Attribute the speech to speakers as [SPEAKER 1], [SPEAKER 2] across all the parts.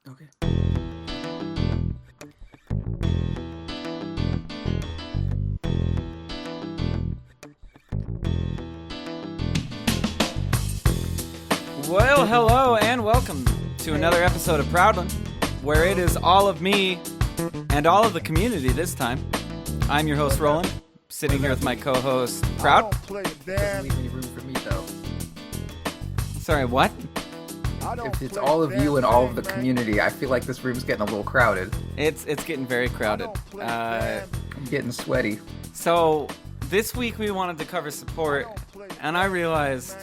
[SPEAKER 1] Okay.
[SPEAKER 2] Well, hello and welcome to another episode of Proudland, where it is all of me and all of the community this time. I'm your host, Roland, sitting here with my co-host, Proud.
[SPEAKER 1] Doesn't leave any room for me, though.
[SPEAKER 2] Sorry, what?
[SPEAKER 1] If it's all of you and all of the community, I feel like this room's getting a little crowded.
[SPEAKER 2] It's getting very crowded.
[SPEAKER 1] I'm getting sweaty.
[SPEAKER 2] So this week we wanted to cover support, and I realized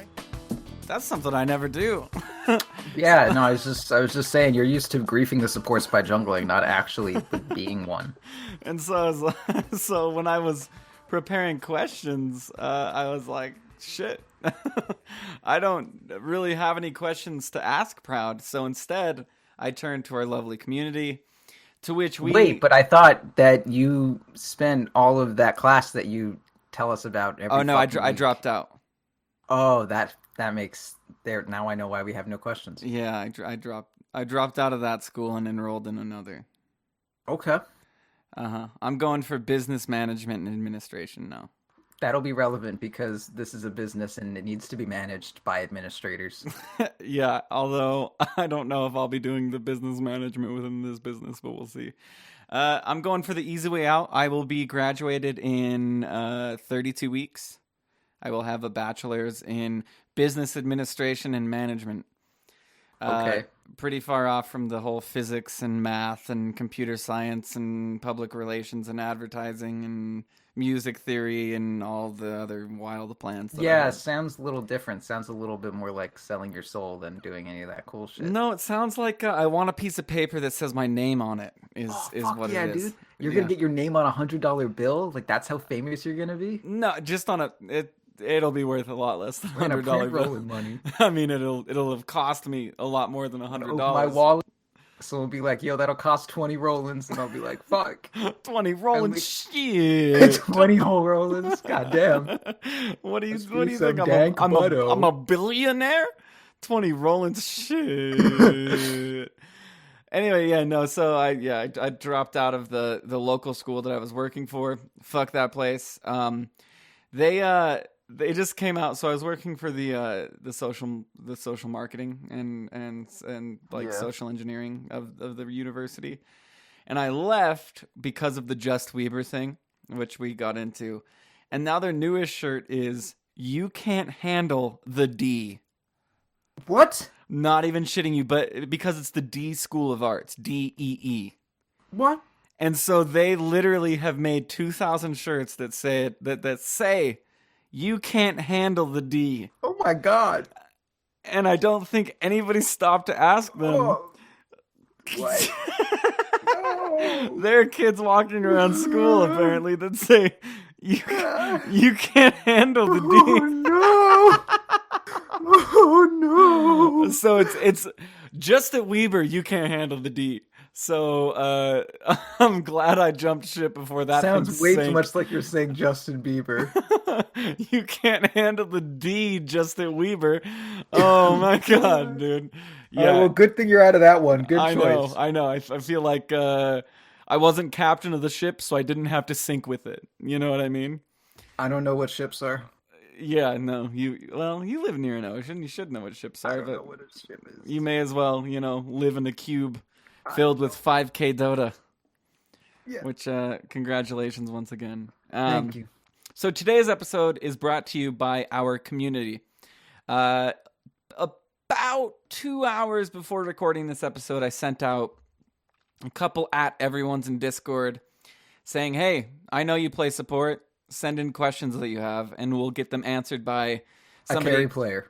[SPEAKER 2] that's something I never do.
[SPEAKER 1] Yeah, no, I was just saying, you're used to griefing the supports by jungling, not actually being one.
[SPEAKER 2] And so so when I was preparing questions, I was like, shit, I don't really have any questions to ask Proud. So instead, I turned to our lovely community, to which we...
[SPEAKER 1] Wait, but I thought that you spent all of that class that you tell us about every
[SPEAKER 2] Oh, no, I
[SPEAKER 1] week.
[SPEAKER 2] dropped out.
[SPEAKER 1] Oh, that makes... Now I know why we have no questions.
[SPEAKER 2] Yeah, I dropped out of that school and enrolled in another.
[SPEAKER 1] Okay.
[SPEAKER 2] I'm going for business management and administration now.
[SPEAKER 1] That'll be relevant because this is a business and it needs to be managed by administrators.
[SPEAKER 2] Yeah, although I don't know if I'll be doing the business management within this business, but we'll see. I'm going for the easy way out. I will be graduated in 32 weeks. I will have a bachelor's in business administration and management.
[SPEAKER 1] Okay.
[SPEAKER 2] Pretty far off from the whole physics and math and computer science and public relations and advertising and music theory and all the other wild plans.
[SPEAKER 1] Yeah, sounds a little different. Sounds a little bit more like selling your soul than doing any of that cool shit.
[SPEAKER 2] No, it sounds like I want a piece of paper that says my name on it.
[SPEAKER 1] Fuck
[SPEAKER 2] What
[SPEAKER 1] yeah,
[SPEAKER 2] it is.
[SPEAKER 1] dude. You're gonna get your name on $100 bill? Like, that's how famous you're gonna be?
[SPEAKER 2] No, just on it'll be worth a lot less than $100 bill.
[SPEAKER 1] Rolling money.
[SPEAKER 2] I mean, it'll have cost me a lot more than $100.
[SPEAKER 1] My wallet. So it'll be like, yo, that'll cost 20 Rolands, and I'll be like, fuck.
[SPEAKER 2] 20 Rolands, shit.
[SPEAKER 1] 20 whole Rolands, goddamn.
[SPEAKER 2] What do you
[SPEAKER 1] Some
[SPEAKER 2] think?
[SPEAKER 1] dank motto.
[SPEAKER 2] I'm a billionaire? 20 Rolands, shit. Anyway, yeah, no. So I dropped out of the local school that I was working for. Fuck that place. They just came out. So I was working for the social marketing and like social engineering of the university, and I left because of the Just Weber thing, which we got into, and now their newest shirt is "You can't handle the D."
[SPEAKER 1] What?
[SPEAKER 2] Not even shitting you, but because it's the D School of Arts, DEE.
[SPEAKER 1] What?
[SPEAKER 2] And so they literally have made 2,000 shirts that say that say you can't handle the D.
[SPEAKER 1] Oh my god.
[SPEAKER 2] And I don't think anybody stopped to ask them.
[SPEAKER 1] Oh. What? No.
[SPEAKER 2] There are kids walking around school apparently that say you can't handle the D.
[SPEAKER 1] Oh no. Oh no.
[SPEAKER 2] So it's just at Weber you can't handle the D. So I'm glad I jumped ship before that.
[SPEAKER 1] Sounds way too much like you're saying Justin Bieber.
[SPEAKER 2] You can't handle the D just at Weber. Oh my god, dude. Yeah.
[SPEAKER 1] Well, good thing you're out of that one. Good choice.
[SPEAKER 2] I know. I feel like I wasn't captain of the ship, so I didn't have to sink with it. You know what I mean?
[SPEAKER 1] I don't know what ships are.
[SPEAKER 2] Yeah, no. You live near an ocean. You should know what ships are.
[SPEAKER 1] I don't know what a ship is.
[SPEAKER 2] You may as well, live in a cube filled with 5K Dota.
[SPEAKER 1] Yeah.
[SPEAKER 2] Which, congratulations once again.
[SPEAKER 1] Thank you.
[SPEAKER 2] So today's episode is brought to you by our community. About 2 hours before recording this episode, I sent out a couple @everyone's in Discord saying, hey, I know you play support. Send in questions that you have, and we'll get them answered by somebody.
[SPEAKER 1] A carry player.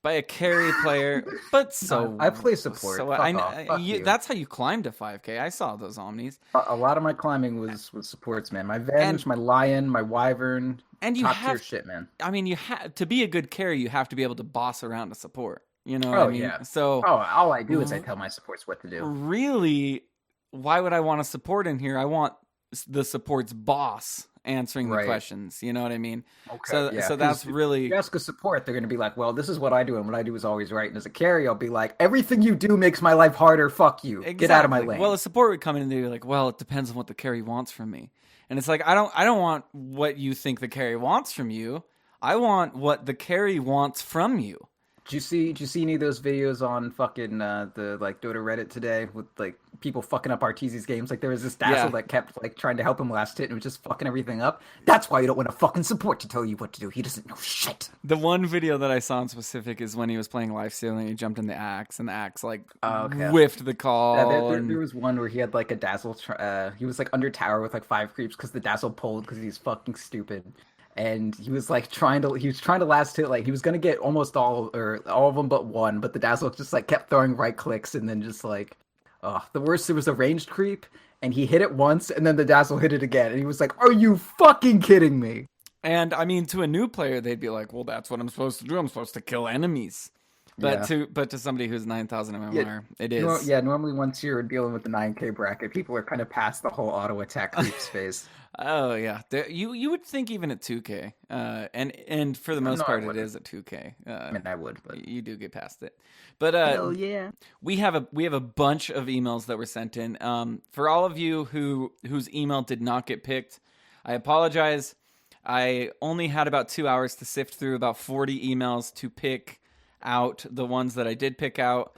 [SPEAKER 2] By a carry player, but so
[SPEAKER 1] I play support.
[SPEAKER 2] So
[SPEAKER 1] Fuck you.
[SPEAKER 2] That's how you climbed to 5K. I saw those Omnis.
[SPEAKER 1] A lot of my climbing was supports, man. My Venge, my Lion, my Wyvern,
[SPEAKER 2] and you
[SPEAKER 1] top
[SPEAKER 2] have
[SPEAKER 1] tier shit, man.
[SPEAKER 2] I mean, you have to be a good carry. You have to be able to boss around a support. You know what I mean?
[SPEAKER 1] Yeah.
[SPEAKER 2] So
[SPEAKER 1] all I do is I tell my supports what to do.
[SPEAKER 2] Really, why would I want a support in here? I want the support's boss. answering the questions. You know what I mean?
[SPEAKER 1] Okay.
[SPEAKER 2] So that's really.
[SPEAKER 1] If you ask a support, they're going to be like, well, this is what I do, and what I do is always right. And as a carry, I'll be like, everything you do makes my life harder. Fuck you.
[SPEAKER 2] Exactly.
[SPEAKER 1] Get out of my lane.
[SPEAKER 2] Well, a support would come in and they'd be like, well, it depends on what the carry wants from me. And it's like, I don't want what you think the carry wants from you. I want what the carry wants from you.
[SPEAKER 1] Did you see any of those videos on fucking the like Dota Reddit today with like people fucking up Arteezy's games? Like there was this Dazzle that kept like trying to help him last hit and was just fucking everything up. That's why you don't want a fucking support to tell you what to do. He doesn't know shit.
[SPEAKER 2] The one video that I saw in specific is when he was playing Lifesteal and he jumped in the axe and the axe like whiffed the call.
[SPEAKER 1] Yeah, there was one where he had like a Dazzle. He was like under tower with like 5 creeps because the Dazzle pulled because he's fucking stupid. And he was like trying to last hit, like he was gonna get almost all of them but one, but the Dazzle just like kept throwing right clicks and then just like, the worst, it was a ranged creep and he hit it once and then the Dazzle hit it again and he was like, are you fucking kidding me?
[SPEAKER 2] And I mean, to a new player, they'd be like, well, that's what I'm supposed to do. I'm supposed to kill enemies. But to somebody who's 9,000 MMR, it is.
[SPEAKER 1] Normally once you're dealing with the 9K bracket, people are kind of past the whole auto attack creeps phase.
[SPEAKER 2] Oh yeah, you would think even at 2K, and for the most part it is at 2K.
[SPEAKER 1] I mean, I would, but
[SPEAKER 2] you do get past it. But
[SPEAKER 1] hell yeah,
[SPEAKER 2] we have a bunch of emails that were sent in. For all of you whose email did not get picked, I apologize. I only had about 2 hours to sift through about 40 emails to pick out the ones that I did pick out.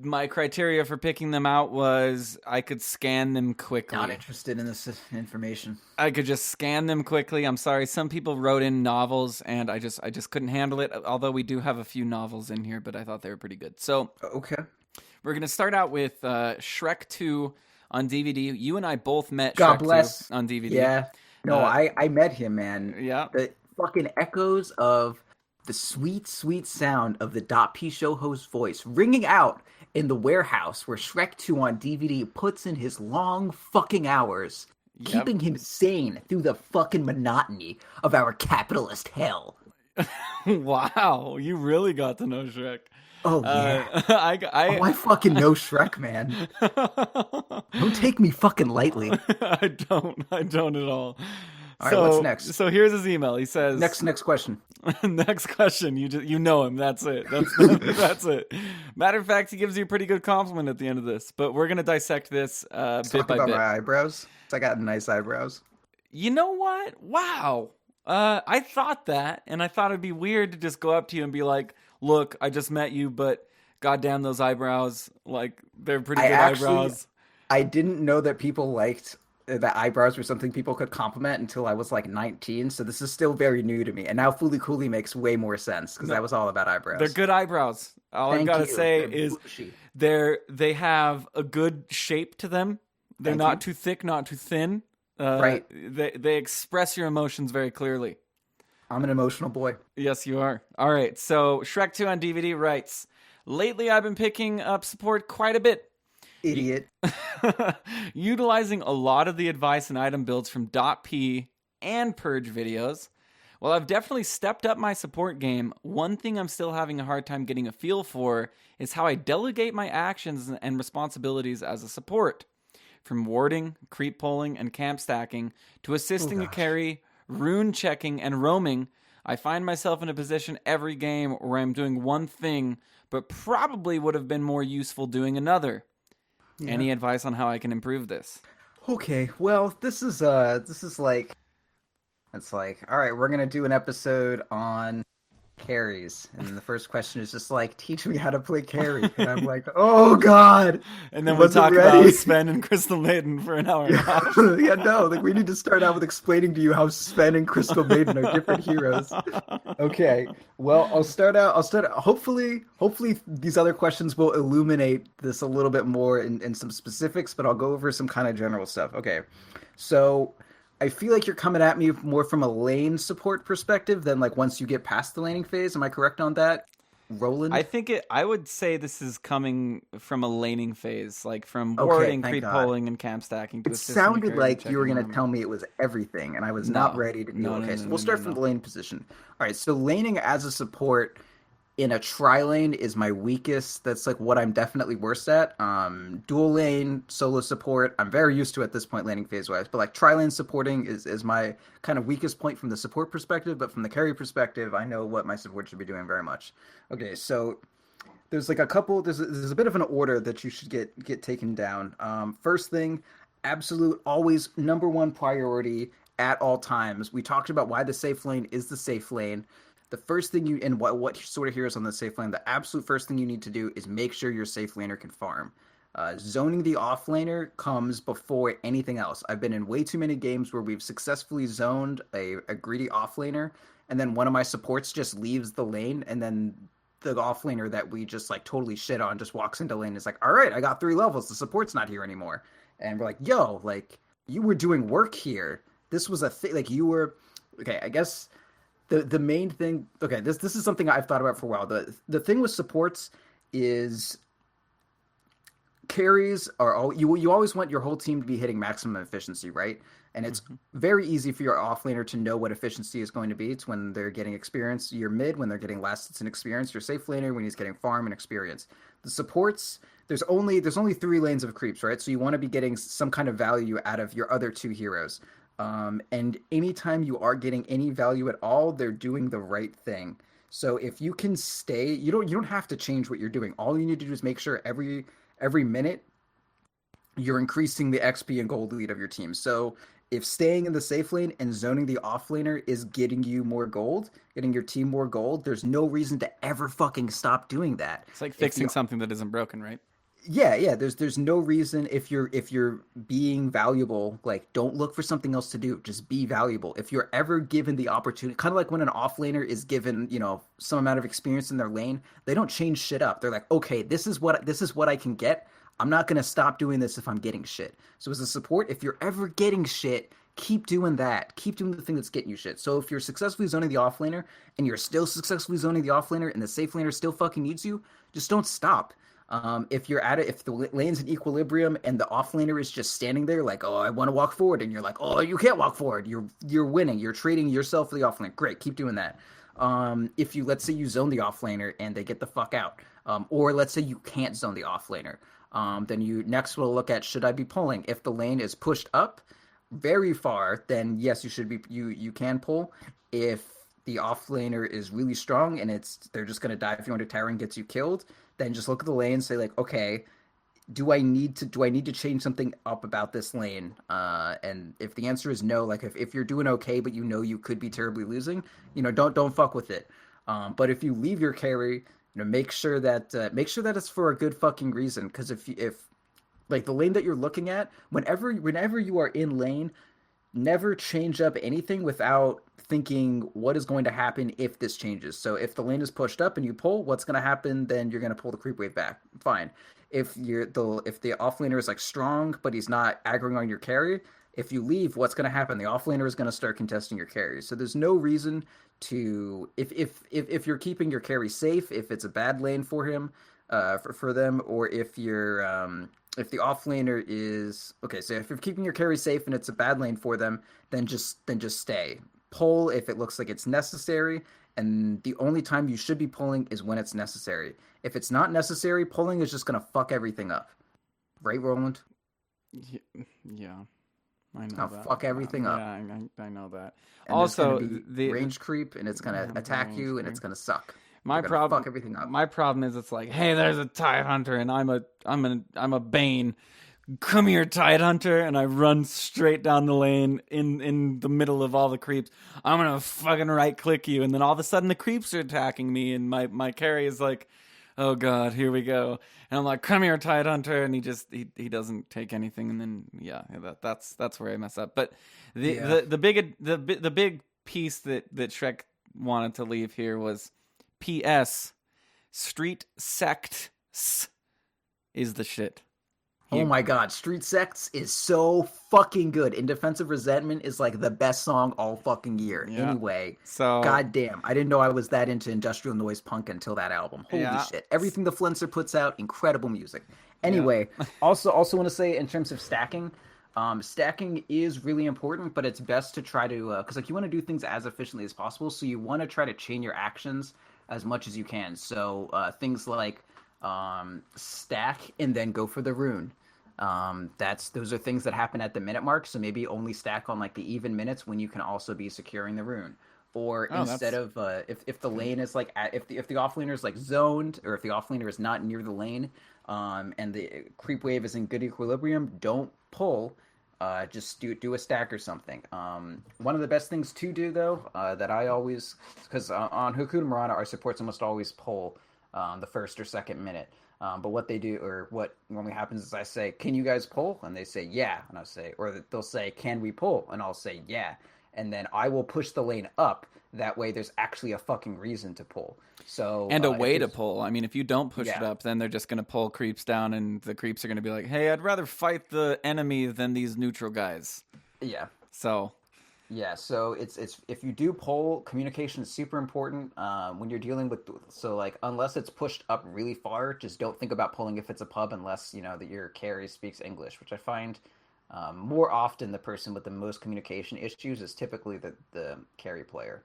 [SPEAKER 2] My criteria for picking them out was I could scan them quickly.
[SPEAKER 1] Not interested in this information.
[SPEAKER 2] I could just scan them quickly. I'm sorry. Some people wrote in novels, and I just couldn't handle it. Although we do have a few novels in here, but I thought they were pretty good. So
[SPEAKER 1] okay,
[SPEAKER 2] we're gonna start out with Shrek 2 on DVD. You and I both met
[SPEAKER 1] God
[SPEAKER 2] Shrek
[SPEAKER 1] bless.
[SPEAKER 2] 2 on DVD.
[SPEAKER 1] Yeah. No, I met him, man.
[SPEAKER 2] Yeah.
[SPEAKER 1] The fucking echoes of the sweet, sweet sound of the .p show host voice ringing out in the warehouse where Shrek 2 on DVD puts in his long fucking hours, keeping him sane through the fucking monotony of our capitalist hell.
[SPEAKER 2] Wow, you really got to know Shrek.
[SPEAKER 1] Oh, yeah.
[SPEAKER 2] I
[SPEAKER 1] fucking know Shrek, man. Don't take me fucking lightly.
[SPEAKER 2] I don't at all.
[SPEAKER 1] All right, what's next?
[SPEAKER 2] So here's his email. He says,
[SPEAKER 1] "Next question."
[SPEAKER 2] Next question. You know him. That's it. That's it. Matter of fact, he gives you a pretty good compliment at the end of this. But we're gonna dissect this bit by bit.
[SPEAKER 1] Talk about my eyebrows. I got nice eyebrows.
[SPEAKER 2] You know what? Wow. I thought that, and I thought it'd be weird to just go up to you and be like, "Look, I just met you, but goddamn those eyebrows! Like they're pretty good eyebrows."
[SPEAKER 1] I didn't know that people liked that eyebrows were something people could compliment until I was like 19, so this is still very new to me. And now Fooly Cooly makes way more sense because that was all about eyebrows.
[SPEAKER 2] They're good eyebrows. All I've got to say is they have a good shape to them. They're not too thick, not too thin.
[SPEAKER 1] Right.
[SPEAKER 2] They express your emotions very clearly.
[SPEAKER 1] I'm an emotional boy.
[SPEAKER 2] Yes, you are. All right. So Shrek 2 on DVD writes, lately I've been picking up support quite a bit.
[SPEAKER 1] Idiot.
[SPEAKER 2] Utilizing a lot of the advice and item builds from .p and Purge videos. While I've definitely stepped up my support game, one thing I'm still having a hard time getting a feel for is how I delegate my actions and responsibilities as a support. From warding, creep pulling, and camp stacking to assisting a carry, rune checking, and roaming, I find myself in a position every game where I'm doing one thing, but probably would have been more useful doing another. Yeah. Any advice on how I can improve this?
[SPEAKER 1] Okay, well, this is like, it's like, all right, we're gonna do an episode on carries, and the first question is just like, teach me how to play carry, and I'm like, oh god.
[SPEAKER 2] And then we'll talk about Sven and Crystal Maiden for an hour and a half.
[SPEAKER 1] Yeah, no, like we need to start out with explaining to you how Sven and Crystal Maiden are different heroes. Okay, well, I'll start out. Hopefully these other questions will illuminate this a little bit more in some specifics, but I'll go over some kind of general stuff. Okay, so I feel like you're coming at me more from a lane support perspective than like once you get past the laning phase. Am I correct on that, Roland?
[SPEAKER 2] I would say this is coming from a laning phase, like from warding, creep pulling, and camp stacking. To
[SPEAKER 1] it sounded like you were going to tell me it was everything, and I was not ready to do. So we'll start from the lane position. All right, so laning as a support in a tri-lane is my weakest. That's like what I'm definitely worst at. Dual lane, solo support, I'm very used to at this point laning phase-wise. But like tri-lane supporting is my kind of weakest point from the support perspective. But from the carry perspective, I know what my support should be doing very much. Okay, so there's like a couple. There's a bit of an order that you should get taken down. First thing, absolute, always number one priority at all times. We talked about why the safe lane is the safe lane. The first thing you, and what sort of heroes on the safe lane, the absolute first thing you need to do is make sure your safe laner can farm. Zoning the off laner comes before anything else. I've been in way too many games where we've successfully zoned a greedy off laner, and then one of my supports just leaves the lane, and then the off laner that we just like totally shit on just walks into lane and is like, all right, I got 3 levels. The support's not here anymore. And we're like, yo, like, you were doing work here. This was a thing. Like, you were, okay, I guess... The main thing, okay, this is something I've thought about for a while. The thing with supports is carries are all you always want your whole team to be hitting maximum efficiency, right? And it's very easy for your offlaner to know what efficiency is going to be. It's when they're getting experience. Your mid, when they're getting last hits and experience. Your safe laner, when he's getting farm and experience. The supports, there's only 3 lanes of creeps, right? So you want to be getting some kind of value out of your other 2 heroes. And anytime you are getting any value at all, they're doing the right thing. So if you can stay, you don't have to change what you're doing. All you need to do is make sure every minute you're increasing the XP and gold lead of your team. So if staying in the safe lane and zoning the off laner is getting you more gold, getting your team more gold, there's no reason to ever fucking stop doing that.
[SPEAKER 2] It's like fixing something that isn't broken, right?
[SPEAKER 1] Yeah. There's no reason if you're being valuable, like don't look for something else to do. Just be valuable. If you're ever given the opportunity, kind of like when an offlaner is given, some amount of experience in their lane, they don't change shit up. They're like, okay, this is what I can get. I'm not gonna stop doing this if I'm getting shit. So as a support, if you're ever getting shit, keep doing that. Keep doing the thing that's getting you shit. So if you're successfully zoning the offlaner and you're still successfully zoning the offlaner and the safe laner still fucking needs you, just don't stop. If the lane's in equilibrium and the offlaner is just standing there like, oh, I want to walk forward, and you're like, oh, you can't walk forward. You're winning. You're trading yourself for the offlaner. Great, keep doing that. If let's say you zone the offlaner and they get the fuck out, or let's say you can't zone the offlaner, then you next will look at, should I be pulling? If the lane is pushed up very far, then yes, you should be. You can pull. If the offlaner is really strong and they're just gonna dive you under tower and gets you killed, then just look at the lane and say like, okay, do I need to change something up about this lane? And if the answer is no, like if you're doing okay but you could be terribly losing, don't fuck with it. But if you leave your carry, make sure that it's for a good fucking reason. Because if like the lane that you're looking at, whenever you are in lane, never change up anything without thinking what is going to happen if this changes. So if the lane is pushed up and you pull, what's going to happen? Then you're going to pull the creep wave back. Fine. If the offlaner is like strong but he's not aggroing on your carry, if you leave, what's going to happen? The offlaner is going to start contesting your carry. So there's no reason to, if you're keeping your carry safe, if it's a bad lane for him, for them, or if the offlaner is okay, so if you're keeping your carry safe and it's a bad lane for them, then just stay. Pull if it looks like it's necessary, and the only time you should be pulling is when it's necessary. If it's not necessary, pulling is just gonna fuck everything up. Right, Roland?
[SPEAKER 2] Yeah. I know that.
[SPEAKER 1] Fuck everything up.
[SPEAKER 2] Yeah, I know that.
[SPEAKER 1] And
[SPEAKER 2] also,
[SPEAKER 1] the range creep, and it's gonna attack you, and it's gonna suck.
[SPEAKER 2] My problem.
[SPEAKER 1] Fuck everything up.
[SPEAKER 2] My problem is it's like, hey, there's a Tide Hunter, and I'm a Bane. Come here, Tide Hunter, and I run straight down the lane in the middle of all the creeps. I'm gonna fucking right click you, and then all of a sudden the creeps are attacking me, and my carry is like, oh god, here we go. And I'm like, come here, Tide Hunter, and he doesn't take anything, and then that's where I mess up. But the big piece that Shrek wanted to leave here was P.S. Street Sects is the shit.
[SPEAKER 1] Oh my god, Street Sects is so fucking good. And Defensive Resentment is like the best song all fucking year. Yeah. Anyway,
[SPEAKER 2] so
[SPEAKER 1] goddamn, I didn't know I was that into industrial noise punk until that album. Holy shit. Everything the Flenser puts out, incredible music. Anyway, also want to say in terms of stacking, stacking is really important, but it's best to try to, because like you want to do things as efficiently as possible. So you want to try to chain your actions as much as you can. So things like stack and then go for the rune. Those are things that happen at the minute mark. So maybe only stack on like the even minutes when you can also be securing the rune. Or instead of if the lane is like if the offlaner is like zoned, or if the offlaner is not near the lane, and the creep wave is in good equilibrium, don't pull. Just do a stack or something. One of the best things to do though, that I always, because on Hakuna Marana our supports almost always pull the first or second minute. But what they do, or what normally happens, is I say, "Can you guys pull?" And they say, "Yeah," and I'll say, or they'll say, "Can we pull?" And I'll say, "Yeah." And then I will push the lane up. That way, there's actually a fucking reason to pull. So
[SPEAKER 2] and a way to pull. I mean, if you don't push it up, then they're just going to pull creeps down, and the creeps are going to be like, "Hey, I'd rather fight the enemy than these neutral guys."
[SPEAKER 1] Yeah.
[SPEAKER 2] So.
[SPEAKER 1] Yeah. So it's if you do pull, communication is super important when you're dealing with. So like, unless it's pushed up really far, just don't think about pulling if it's a pub, unless you know that your carry speaks English, which I find. More often, the person with the most communication issues is typically the carry player.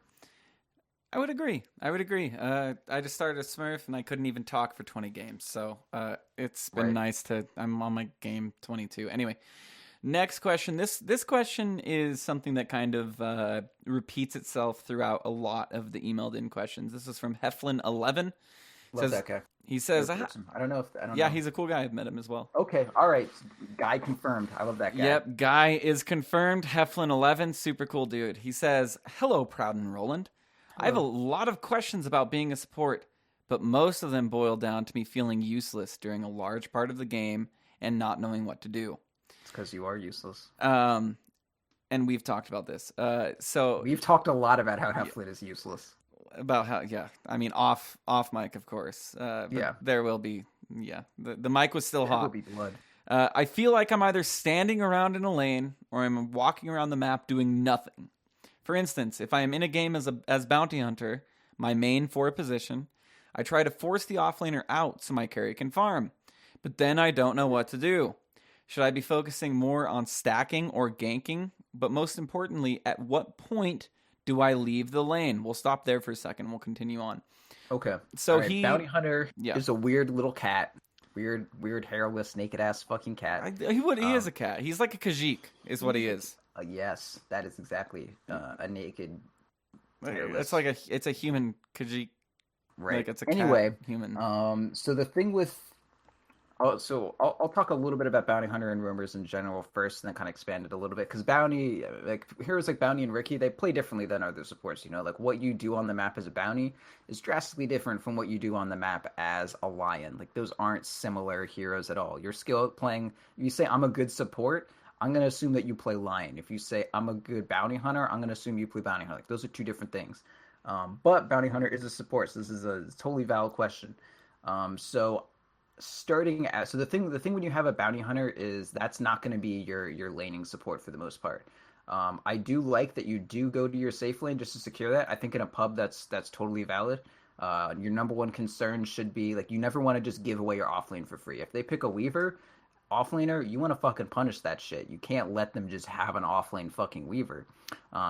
[SPEAKER 2] I would agree. I just started a Smurf and I couldn't even talk for 20 games. So it's been nice to... I'm on my game 22. Anyway, next question. This question is something that kind of repeats itself throughout a lot of the emailed in questions. This is from Heflin11.
[SPEAKER 1] Love that guy.
[SPEAKER 2] He says,
[SPEAKER 1] I don't know.
[SPEAKER 2] Yeah, he's a cool guy. I've met him as well.
[SPEAKER 1] Okay, all right. Guy confirmed. I love that guy.
[SPEAKER 2] Yep, guy is confirmed. Heflin11, super cool dude. He says, "Hello, Proud and Roland. Hello. I have a lot of questions about being a support, but most of them boil down to me feeling useless during a large part of the game and not knowing what to do."
[SPEAKER 1] It's because you are useless.
[SPEAKER 2] And we've talked about this. So
[SPEAKER 1] we've talked a lot about how Heflin is useless.
[SPEAKER 2] About how, I mean, off mic, of course. But there will be, the mic was still hot.
[SPEAKER 1] There will be blood.
[SPEAKER 2] I feel like I'm either standing around in a lane or I'm walking around the map doing nothing. For instance, if I am in a game as bounty hunter, my main forward position, I try to force the offlaner out so my carry can farm. But then I don't know what to do. Should I be focusing more on stacking or ganking? But most importantly, at what point do I leave the lane? We'll stop there for a second. We'll continue on.
[SPEAKER 1] Okay.
[SPEAKER 2] So
[SPEAKER 1] Bounty Hunter is a weird little cat. Weird hairless, naked ass fucking cat.
[SPEAKER 2] He is a cat. He's like a Khajiit, is what he is.
[SPEAKER 1] Yes, that is exactly a naked. Hairless.
[SPEAKER 2] It's a human Khajiit.
[SPEAKER 1] Right.
[SPEAKER 2] Like it's a cat human.
[SPEAKER 1] So the thing with. So I'll talk a little bit about Bounty Hunter and Rumors in general first, and then kind of expand it a little bit, because Bounty, like heroes like Bounty and Ricky, they play differently than other supports. You know, like what you do on the map as a Bounty is drastically different from what you do on the map as a Lion. Like those aren't similar heroes at all. Your skill at playing, if you say I'm a good support, I'm gonna assume that you play Lion. If you say I'm a good Bounty Hunter, I'm gonna assume you play Bounty Hunter. Like, those are two different things. But Bounty Hunter is a support, so this is a totally valid question. So the thing when you have a Bounty Hunter is that's not going to be your laning support for the most part. I do like that you do go to your safe lane just to secure that. I think in a pub that's totally valid. Your number one concern should be, like, you never want to just give away your off lane for free. If they pick a Weaver offlaner, you want to fucking punish that shit. You can't let them just have an offlane fucking Weaver.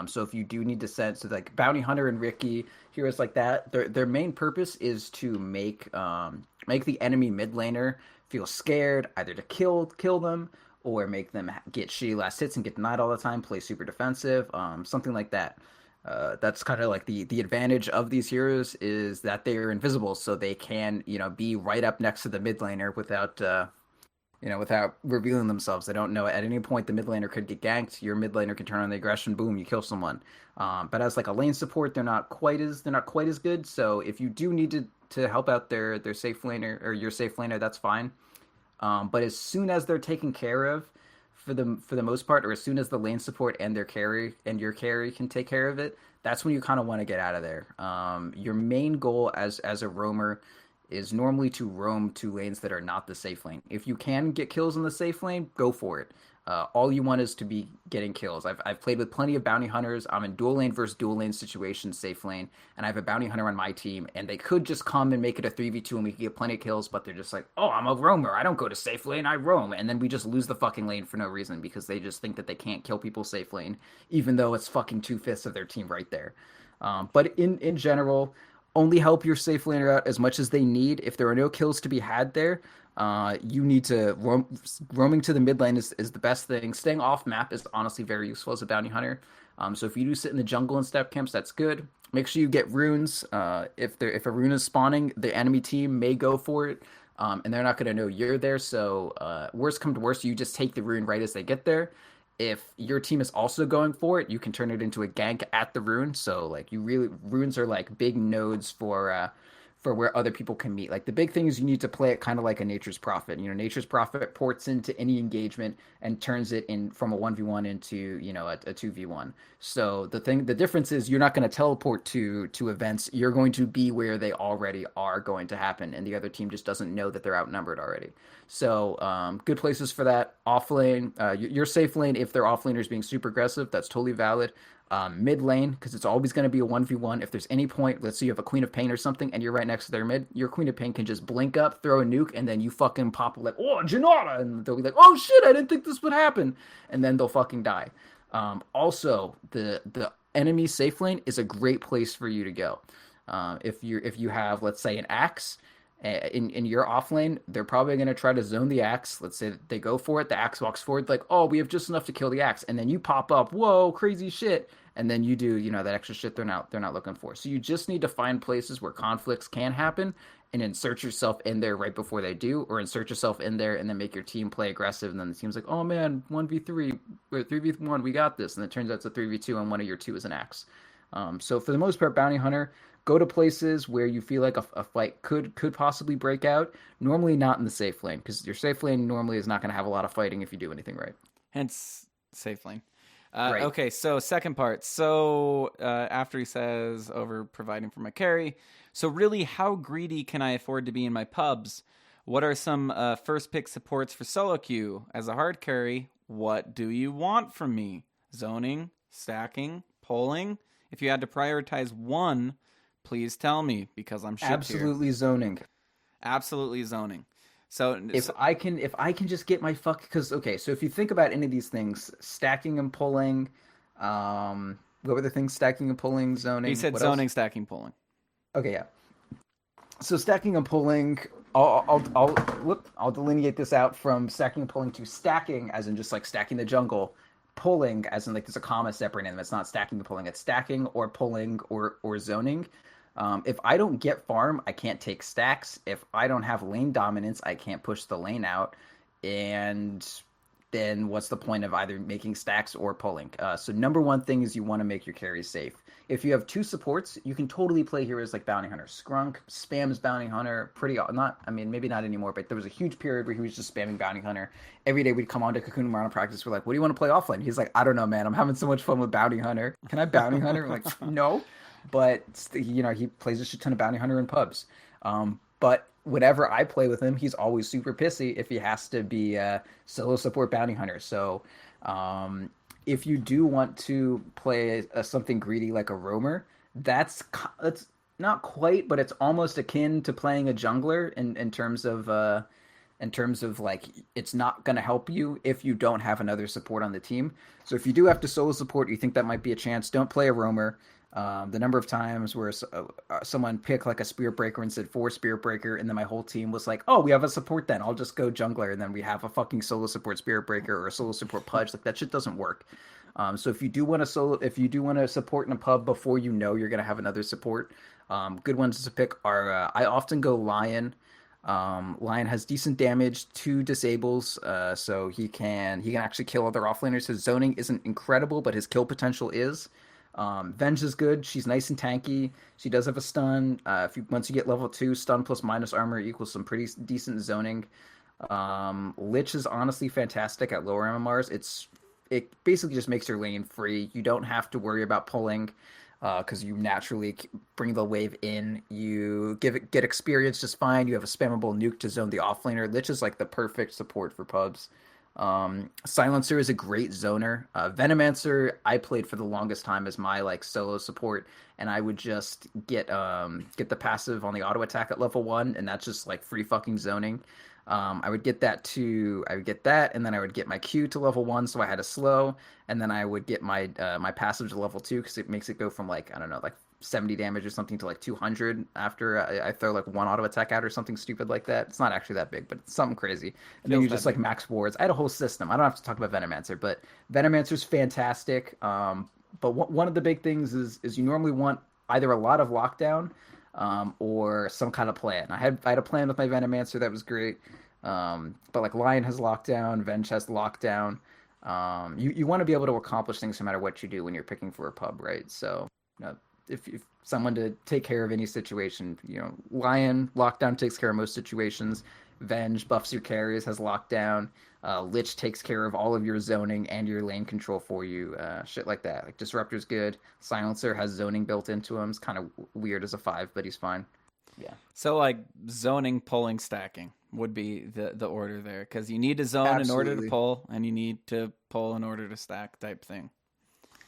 [SPEAKER 1] So if you do need to send, so like Bounty Hunter and Ricky, heroes like that, their main purpose is to make the enemy mid laner feel scared, either to kill them or make them get shitty last hits and get denied all the time, play super defensive, something like that. That's kind of like the advantage of these heroes, is that they're invisible, so they can, be right up next to the mid laner without revealing themselves. They don't know at any point the mid laner could get ganked. Your mid laner can turn on the aggression, boom, you kill someone. But as like a lane support, they're not quite as good. So if you do need to help out their safe laner or your safe laner, that's fine. But as soon as they're taken care of, for the most part, or as soon as the lane support and your carry can take care of it, that's when you kind of want to get out of there. Your main goal as a roamer is normally to roam to lanes that are not the safe lane. If you can get kills in the safe lane, go for it. All you want is to be getting kills. I've played with plenty of bounty hunters. I'm in dual lane versus dual lane situations, safe lane, and I have a bounty hunter on my team, and they could just come and make it a 3v2 and we could get plenty of kills, but they're just like, oh, I'm a roamer. I don't go to safe lane, I roam. And then we just lose the fucking lane for no reason because they just think that they can't kill people safe lane, even though it's fucking 2/5 of their team right there. But in general, only help your safe laner out as much as they need. If there are no kills to be had there, you need to roaming to the mid lane is the best thing. Staying off map is honestly very useful as a bounty hunter. So if you do sit in the jungle and step camps, that's good. Make sure you get runes. If a rune is spawning, the enemy team may go for it, and they're not going to know you're there. So worst come to worst, you just take the rune right as they get there. If your team is also going for it, you can turn it into a gank at the rune. So like runes are like big nodes for where other people can meet. Like the big thing is you need to play it kind of like a Nature's Prophet. You know, Nature's Prophet ports into any engagement and turns it in from a 1v1 into, you know, a 2v1. So the difference is you're not going to teleport to events. You're going to be where they already are going to happen, and the other team just doesn't know that they're outnumbered already. So good places for that. Off lane, your safe lane, if their off laners being super aggressive, that's totally valid. Mid lane, because it's always going to be a 1v1. If there's any point, let's say you have a Queen of Pain or something, and you're right next to their mid, your Queen of Pain can just blink up, throw a nuke, and then you fucking pop like, oh, Janata! And they'll be like, oh shit, I didn't think this would happen. And then they'll fucking die. Also, the enemy safe lane is a great place for you to go. If you have, let's say, an axe, in your off lane, they're probably going to try to zone the axe. Let's say they go for it. The axe walks forward like, oh, we have just enough to kill the axe. And then you pop up, whoa, crazy shit. And then you do, you know, that extra shit they're not looking for. So you just need to find places where conflicts can happen and insert yourself in there right before they do, or insert yourself in there and then make your team play aggressive. And then the team's like, oh man, 1v3 or 3v1, we got this. And it turns out it's a 3v2 and one of your two is an axe. So for the most part, bounty hunter, go to places where you feel like a fight could possibly break out. Normally not in the safe lane, because your safe lane normally is not going to have a lot of fighting if you do anything right.
[SPEAKER 2] Hence, safe lane.
[SPEAKER 1] Right.
[SPEAKER 2] Okay, so second part. So after he says over providing for my carry, so really, how greedy can I afford to be in my pubs? What are some first pick supports for solo queue? As a hard carry, what do you want from me? Zoning, stacking, polling? If you had to prioritize one, please tell me, because I'm shit
[SPEAKER 1] Absolutely
[SPEAKER 2] here.
[SPEAKER 1] Zoning.
[SPEAKER 2] Absolutely zoning. So
[SPEAKER 1] if I can just get my fuck, because okay, so if you think about any of these things, stacking and pulling, what were the things? Stacking and pulling, zoning.
[SPEAKER 2] He said
[SPEAKER 1] what
[SPEAKER 2] zoning,
[SPEAKER 1] else?
[SPEAKER 2] stacking, pulling.
[SPEAKER 1] Okay, yeah. So stacking and pulling, I'll delineate this out from stacking and pulling to stacking, as in just like stacking the jungle. Pulling, as in like there's a comma separating them. It's not stacking and pulling. It's stacking or pulling or zoning. If I don't get farm, I can't take stacks. If I don't have lane dominance, I can't push the lane out. And then what's the point of either making stacks or pulling? So number one thing is you want to make your carries safe. If you have two supports, you can totally play heroes like Bounty Hunter. Skrunk spams Bounty Hunter maybe not anymore, but there was a huge period where he was just spamming Bounty Hunter. Every day we'd come on to Cocoon Marana practice. We're like, what do you want to play offline? He's like, I don't know, man. I'm having so much fun with Bounty Hunter. Can I Bounty Hunter? I'm like, no. But, you know, he plays a shit ton of Bounty Hunter in pubs. But whenever I play with him, he's always super pissy if he has to be solo support Bounty Hunter. So if you do want to play something greedy like a roamer, that's not quite, but it's almost akin to playing a jungler in terms of like it's not going to help you if you don't have another support on the team. So if you do have to solo support, you think that might be a chance, don't play a roamer. The number of times where someone picked like a Spirit Breaker and said 4 Spirit Breaker, and then my whole team was like, oh, we have a support then. I'll just go jungler, and then we have a fucking solo support Spirit Breaker or a solo support Pudge. Like that shit doesn't work. So if you do want to support in a pub before you know you're gonna have another support, good ones to pick are I often go Lion. Lion has decent damage, 2 disables, so he can actually kill other offlaners. His zoning isn't incredible, but his kill potential is. Venge is good. She's nice and tanky. She does have a stun. Once you get level 2, stun plus minus armor equals some pretty decent zoning. Lich is honestly fantastic at lower MMRs. It basically just makes your lane free. You don't have to worry about pulling because you naturally bring the wave in. You get experience just fine. You have a spammable nuke to zone the offlaner. Lich is like the perfect support for pubs. Silencer is a great zoner. Venomancer I played for the longest time as my like solo support, and I would just get the passive on the auto attack at level 1, and that's just like free fucking zoning. I would get that, and then I would get my Q to level 1, so I had a slow, and then I would get my passive to level 2 because it makes it go from like, I don't know, like 70 damage or something to like 200 after I throw like one auto attack out or something stupid like that. It's not actually that big, but it's something crazy. And then you just like max wards. I had a whole system. I don't have to talk about Venomancer, but Venomancer's fantastic. But one of the big things is you normally want either a lot of lockdown or some kind of plan. I had a plan with my Venomancer that was great. But like Lion has lockdown, Venge has lockdown. You want to be able to accomplish things no matter what you do when you're picking for a pub, right? So, if someone to take care of any situation, Lion lockdown takes care of most situations. Venge buffs your carries, has lockdown. Lich takes care of all of your zoning and your lane control for you. Shit like that. Like Disruptor's good. Silencer has zoning built into him. It's kind of weird as a 5, but he's fine. Yeah.
[SPEAKER 2] So like zoning, pulling, stacking would be the order there, because you need to zone in order to pull, and you need to pull in order to stack type thing.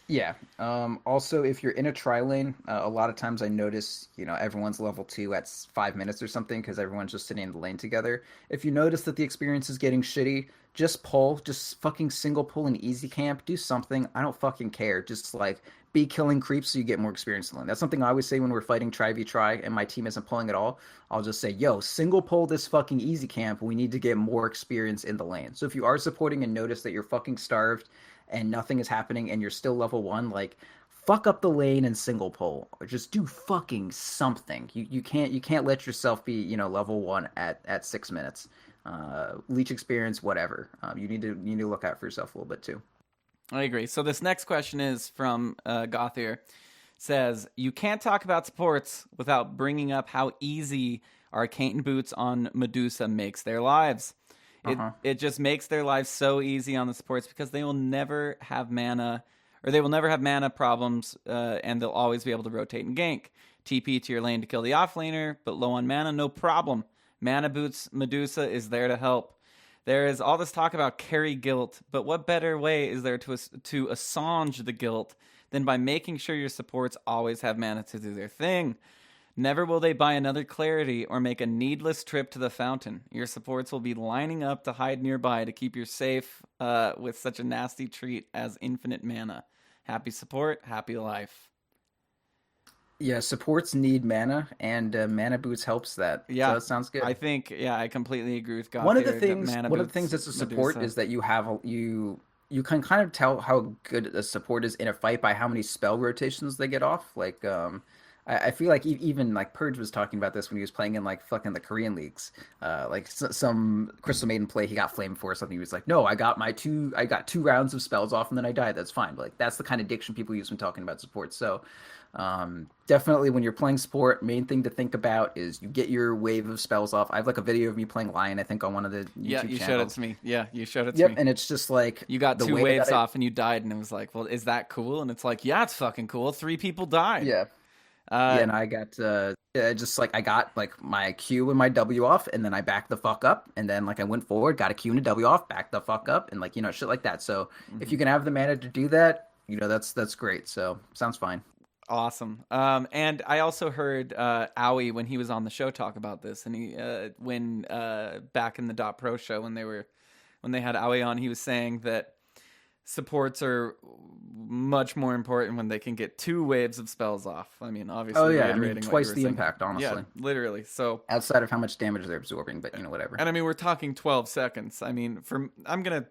[SPEAKER 1] Yeah. Also, if you're in a tri lane, a lot of times I notice, everyone's level 2 at 5 minutes or something because everyone's just sitting in the lane together. If you notice that the experience is getting shitty, just pull. Just fucking single pull and easy camp. Do something. I don't fucking care. Just like be killing creeps so you get more experience in the lane. That's something I always say when we're fighting tri v tri and my team isn't pulling at all. I'll just say, yo, single pull this fucking easy camp. We need to get more experience in the lane. So if you are supporting and notice that you're fucking starved and nothing is happening and you're still level 1, like fuck up the lane and single pull, or just do fucking something. You can't let yourself be level 1 at 6 minutes. Leech experience, whatever. You need to look out for yourself a little bit too.
[SPEAKER 2] I agree. So this next question is from Gothier. Says, you can't talk about supports without bringing up how easy Arcane Boots on Medusa makes their lives. It just makes their lives so easy on the supports because they will never have mana, or they will never have mana problems, and they'll always be able to rotate and gank. TP to your lane to kill the offlaner, but low on mana, no problem. Mana Boots Medusa is there to help. There is all this talk about carry guilt, but what better way is there to assuage the guilt than by making sure your supports always have mana to do their thing? Never will they buy another clarity or make a needless trip to the fountain. Your supports will be lining up to hide nearby to keep you safe with such a nasty treat as infinite mana. Happy support, happy life.
[SPEAKER 1] Yeah, supports need mana, and Mana Boots helps that.
[SPEAKER 2] Yeah,
[SPEAKER 1] so that sounds good.
[SPEAKER 2] I think, I completely agree with God.
[SPEAKER 1] One of the things that's a support is that you can kind of tell how good a support is in a fight by how many spell rotations they get off. Like, I feel like even like Purge was talking about this when he was playing in like fucking the Korean leagues. Like some Crystal Maiden play, he got flamed for or something. He was like, no, I got 2 rounds of spells off and then I died. That's fine. But like that's the kind of diction people use when talking about support. So definitely when you're playing support, main thing to think about is you get your wave of spells off. I have like a video of me playing Lion, I think, on one of the YouTube channels.
[SPEAKER 2] Showed it to me. Yeah, you showed it to me.
[SPEAKER 1] And it's just like
[SPEAKER 2] you got 2 waves off and you died, and it was like, well, is that cool? And it's like, yeah, it's fucking cool. 3 people died.
[SPEAKER 1] Yeah. And I got I got like my Q and my W off, and then I backed the fuck up, and then like I went forward, got a Q and a W off, backed the fuck up, and like shit like that. So if you can have the mana to do that, that's great. So sounds fine.
[SPEAKER 2] Awesome. And I also heard Owie when he was on the show talk about this, and he when back in the Dot Pro show when they had Owie on, he was saying that supports are much more important when they can get 2 waves of spells off. I mean, obviously,
[SPEAKER 1] twice the impact, honestly.
[SPEAKER 2] Yeah, literally. So
[SPEAKER 1] outside of how much damage they're absorbing, but whatever.
[SPEAKER 2] And I mean, we're talking 12 seconds. I mean, I'm gonna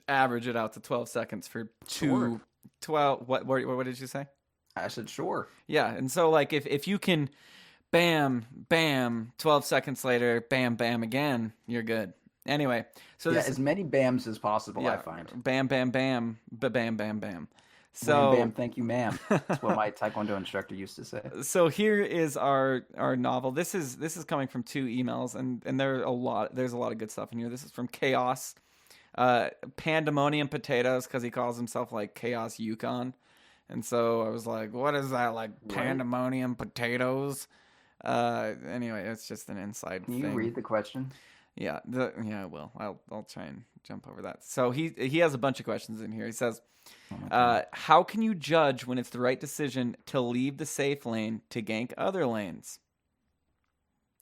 [SPEAKER 2] average it out to 12 seconds for 2. 12. What did you say?
[SPEAKER 1] I said sure.
[SPEAKER 2] Yeah, and so like if you can, bam, bam, 12 seconds later, bam, bam again, you're good. Anyway, so
[SPEAKER 1] as many bams as possible, I find.
[SPEAKER 2] Bam, bam, bam, bam, bam, bam. So
[SPEAKER 1] bam, bam, thank you, ma'am. That's what my Taekwondo instructor used to say.
[SPEAKER 2] So here is our novel. This is coming from 2 emails, and there's a lot of good stuff in here. This is from Chaos, Pandemonium Potatoes, because he calls himself like Chaos Yukon. And so I was like, what is that, like Pandemonium Potatoes? Anyway, it's just an inside thing.
[SPEAKER 1] Can you read the question?
[SPEAKER 2] Yeah, I will. I'll try and jump over that. So he has a bunch of questions in here. He says, how can you judge when it's the right decision to leave the safe lane to gank other lanes?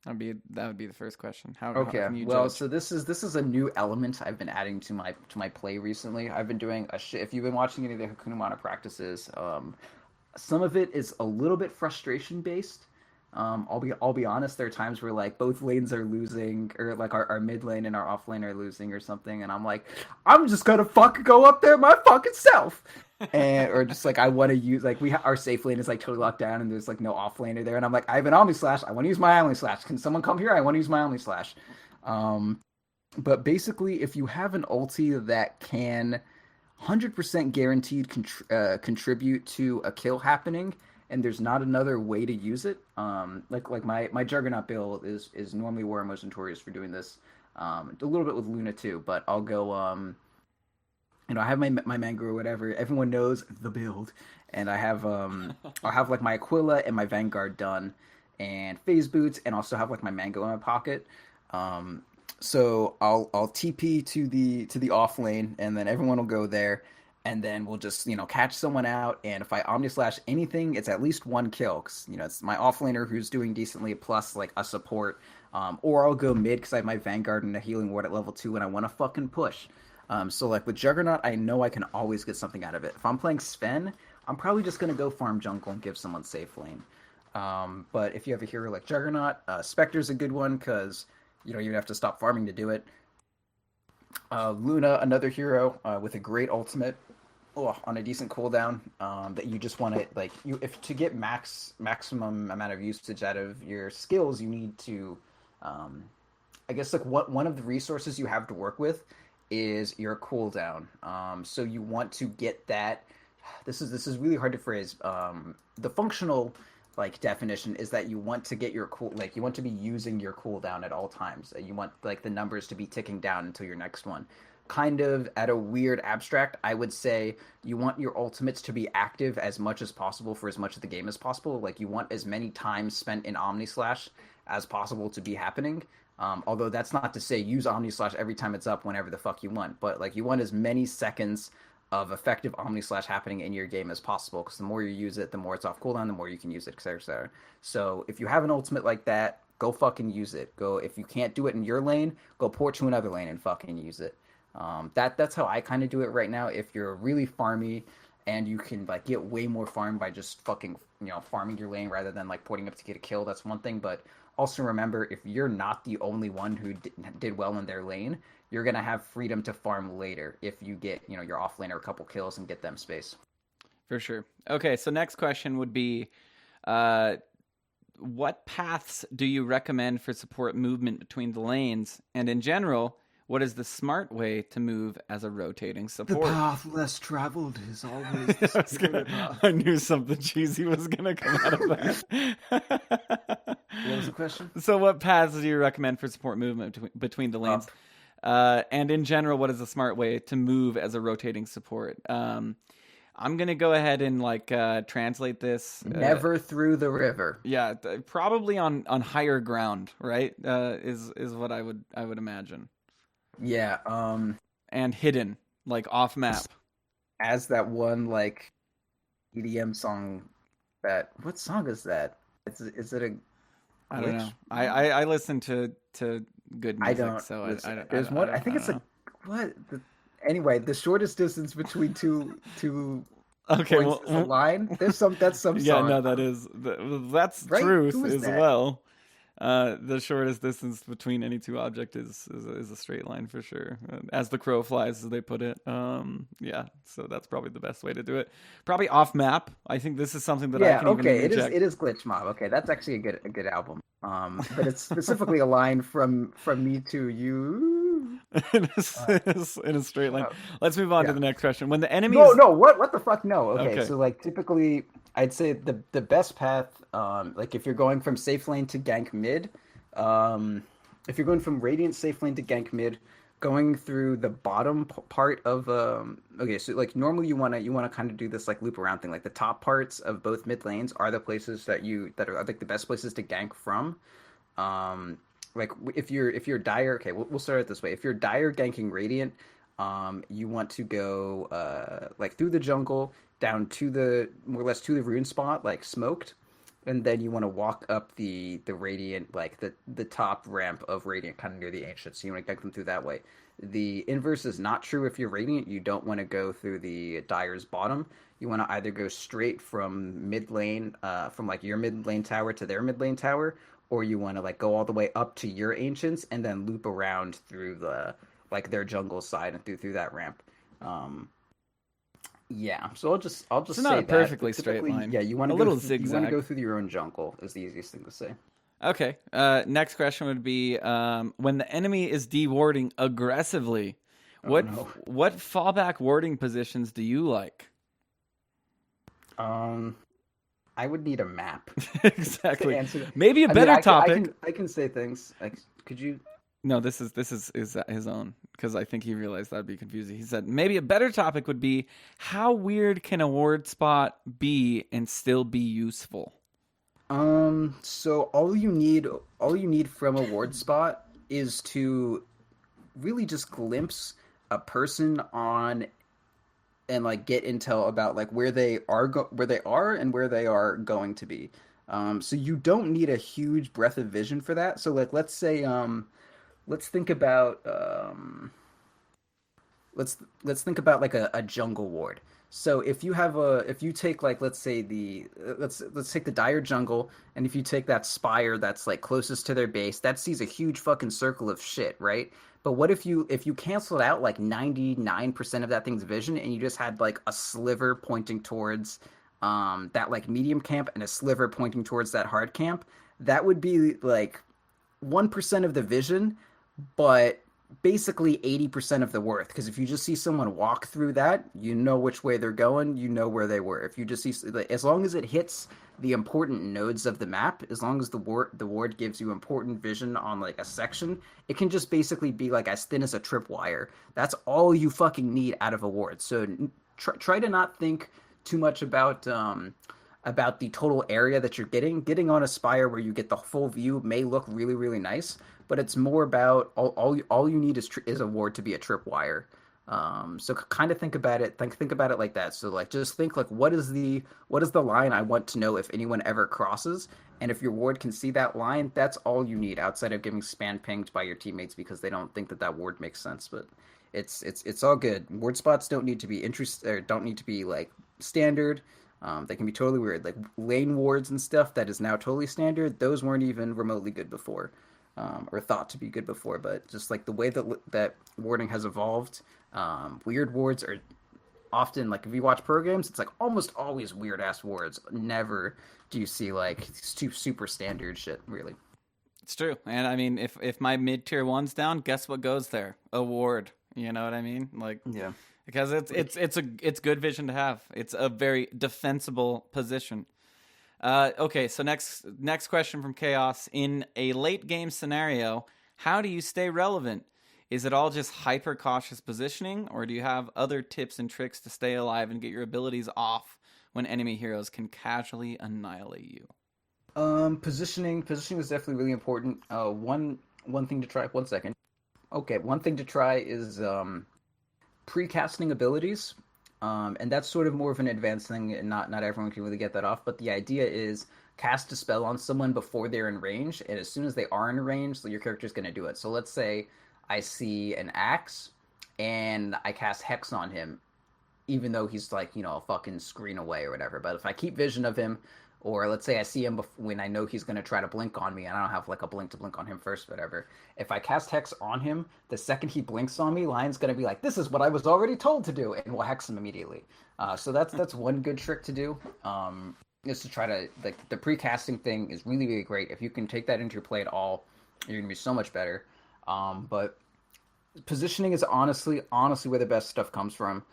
[SPEAKER 2] That would be the first question. How can you judge?
[SPEAKER 1] So this is a new element I've been adding to my play recently. I've been doing if you've been watching any of the Hakuna Matata practices, Some of it is a little bit frustration based. I'll be honest. There are times where like both lanes are losing, or like our mid lane and our off lane are losing or something, and I'm like, I'm just gonna fucking go up there my fucking self, and or just like I want to use like our safe lane is like totally locked down and there's like no off laner there, and I'm like I have an Omni Slash. I want to use my Omni Slash. Can someone come here? I want to use my Omni Slash. Um, but basically, if you have an ulti that can 100% guaranteed contribute to a kill happening, and there's not another way to use it. Like my Juggernaut build is normally where I'm most notorious for doing this. A little bit with Luna too, but I'll go. I have my Mango or whatever. Everyone knows the build, and I have I'll have like my Aquila and my Vanguard done, and phase boots, and also have like my Mango in my pocket. So I'll TP to the off lane, and then everyone will go there, and then we'll just catch someone out. And if I Omni Slash anything, it's at least one kill, because it's my off laner who's doing decently plus like a support. Or I'll go mid because I have my Vanguard and a healing ward at level 2, and I want to fucking push. So like with Juggernaut, I know I can always get something out of it. If I'm playing Sven, I'm probably just gonna go farm jungle and give someone safe lane. But if you have a hero like Juggernaut, Spectre's a good one because you don't even have to stop farming to do it. Luna, another hero with a great ultimate on a decent cooldown that you just want to if to get maximum amount of usage out of your skills, you need to I guess like one of the resources you have to work with is your cooldown. So you want to get that. This is really hard to phrase. The functional definition is that you want to get your you want to be using your cooldown at all times. You want the numbers to be ticking down until your next one. Kind of at a weird abstract, I would say you want your ultimates to be active as much as possible for as much of the game as possible. You want as many times spent in Omni Slash as possible to be happening. Although that's not to say use Omni Slash every time it's up whenever the fuck you want, but you want as many seconds of effective Omni Slash happening in your game as possible, because the more you use it, the more it's off cooldown, the more you can use it, etc., etc. So if you have an ultimate like that, go fucking use it. Go, if you can't do it in your lane, go port to another lane and fucking use it. That's how I kind of do it right now. If you're really farmy and you can get way more farm by just fucking farming your lane rather than porting up to get a kill, that's one thing. But also remember, if you're not the only one who did well in their lane, you're going to have freedom to farm later if you get, your off laner a couple kills and get them space.
[SPEAKER 2] For sure. Okay, so next question would be, what paths do you recommend for support movement between the lanes? And in general, what is the smart way to move as a rotating support?
[SPEAKER 1] The path less traveled is always the path.
[SPEAKER 2] I knew something cheesy was going to come out of
[SPEAKER 1] that. What was the question?
[SPEAKER 2] So what paths do you recommend for support movement between the lanes? And in general, what is a smart way to move as a rotating support? I'm going to go ahead and translate this.
[SPEAKER 1] Never through the river.
[SPEAKER 2] Yeah, probably on higher ground, right? Is what I would imagine.
[SPEAKER 1] Yeah.
[SPEAKER 2] And hidden, off map.
[SPEAKER 1] As that one EDM song what song is that? Is it a
[SPEAKER 2] I don't know. I listen to good music.
[SPEAKER 1] I don't.
[SPEAKER 2] So
[SPEAKER 1] listen.
[SPEAKER 2] I don't.
[SPEAKER 1] There's one. I think it's anyway, the shortest distance between two.
[SPEAKER 2] Okay,
[SPEAKER 1] points is a line. That's some song.
[SPEAKER 2] Yeah, no, that's
[SPEAKER 1] right?
[SPEAKER 2] truth as
[SPEAKER 1] that?
[SPEAKER 2] well. The shortest distance between any two objects is a straight line for sure. As the crow flies, as they put it. Yeah, so that's probably the best way to do it. Probably off map. I think this is something that I can even reject.
[SPEAKER 1] It is Glitch Mob. Okay, that's actually a good album. But it's specifically a line from me to you.
[SPEAKER 2] in a straight line. Let's move on to the next question. When the enemy
[SPEAKER 1] No, what the fuck? No. Okay. So typically I'd say the best path, if you're going from safe lane to gank mid, if you're going from Radiant safe lane to gank mid, going through the bottom part of so normally you want to kind of do this loop around thing. The top parts of both mid lanes are the places that are the best places to gank from. If you're Dire, okay, we'll start it this way. If you're Dire ganking Radiant, you want to go through the jungle down to more or less to the rune spot, smoked, and then you want to walk up the radiant, like the top ramp of radiant, kind of near the ancient. So you want to get them through that way. The inverse is not true if you're radiant. You don't want to go through the Dire's bottom. You want to either go straight from mid lane, from like your mid lane tower to their mid lane tower, or you want to like go all the way up to your ancients and then loop around through the like their jungle side and through that ramp. Um, yeah, so I'll just
[SPEAKER 2] It's
[SPEAKER 1] say
[SPEAKER 2] not a
[SPEAKER 1] that.
[SPEAKER 2] perfectly
[SPEAKER 1] But
[SPEAKER 2] straight
[SPEAKER 1] typically,
[SPEAKER 2] line.
[SPEAKER 1] yeah, you want
[SPEAKER 2] A
[SPEAKER 1] to go
[SPEAKER 2] little
[SPEAKER 1] you want to go
[SPEAKER 2] zigzag.
[SPEAKER 1] through your own jungle is the easiest thing to say.
[SPEAKER 2] Okay. Next question would be when the enemy is dewarding aggressively,
[SPEAKER 1] Oh
[SPEAKER 2] what
[SPEAKER 1] no.
[SPEAKER 2] what fallback warding positions do you like?
[SPEAKER 1] Um, I would need a map to
[SPEAKER 2] Exactly.
[SPEAKER 1] answer that.
[SPEAKER 2] Maybe a
[SPEAKER 1] I mean,
[SPEAKER 2] better
[SPEAKER 1] I can I
[SPEAKER 2] topic.
[SPEAKER 1] can I can say things. Like, could you?
[SPEAKER 2] No, this is his own because I think he realized that'd be confusing. He said maybe a better topic would be how weird can a ward spot be and still be useful?
[SPEAKER 1] So all you need from a ward spot is to really just glimpse a person on and like get intel about like where they are and where they are going to be. So you don't need a huge breadth of vision for that. So like let's think about let's think about like a jungle ward. So if you take like let's take the dire jungle, and if you take that spire that's like closest to their base, that sees a huge fucking circle of shit, right? But what if you canceled out like 99% of that thing's vision and you just had like a sliver pointing towards that like medium camp and a sliver pointing towards that hard camp? That would be like 1% of the vision, but basically 80% of the worth. Because if you just see someone walk through that, you know which way they're going, you know where they were. If you just see, like, as long as it hits the important nodes of the map, as long as the ward gives you important vision on like a section, it can just basically be like as thin as a tripwire. That's all you fucking need out of a ward. So try to not think too much about the total area that you're getting. Getting on a spire where you get the full view may look really, really nice, but it's more about all you need is a ward to be a tripwire. So kind of think about it. Think about it like that. So like just think like what is the line I want to know if anyone ever crosses, and if your ward can see that line, that's all you need outside of getting spam pinged by your teammates because they don't think that ward makes sense. But it's all good. Ward spots don't need to be don't need to be like standard. They can be totally weird, like lane wards and stuff that is now totally standard. Those weren't even remotely good before, or thought to be good before. But just like the way that warding has evolved, weird wards are often like if you watch programs, it's like almost always weird ass wards. Never do you see like super standard shit. Really,
[SPEAKER 2] It's true. And I mean, if my mid tier one's down, guess what goes there? A ward. You know what I mean? Like,
[SPEAKER 1] yeah.
[SPEAKER 2] because it's good vision to have. It's a very defensible position. Okay, so next question from Chaos. In a late game scenario, how do you stay relevant? Is it all just hyper cautious positioning, or do you have other tips and tricks to stay alive and get your abilities off when enemy heroes can casually annihilate you?
[SPEAKER 1] Positioning is definitely really important. One thing to try. One second. Okay, one thing to try is pre-casting abilities, and that's sort of more of an advanced thing, and not everyone can really get that off. But the idea is cast a spell on someone before they're in range, and as soon as they are in range, your character's going to do it. So let's say I see an axe, and I cast Hex on him, even though he's like a fucking screen away or whatever. But if I keep vision of him, or let's say I see him when I know he's going to try to blink on me, and I don't have like a blink to blink on him first, whatever. If I cast Hex on him, the second he blinks on me, Lion's going to be like, "This is what I was already told to do," and will Hex him immediately. So that's one good trick to do. Is to try to like the pre-casting thing is really really great. If you can take that into your play at all, you're going to be so much better. But positioning is honestly where the best stuff comes from.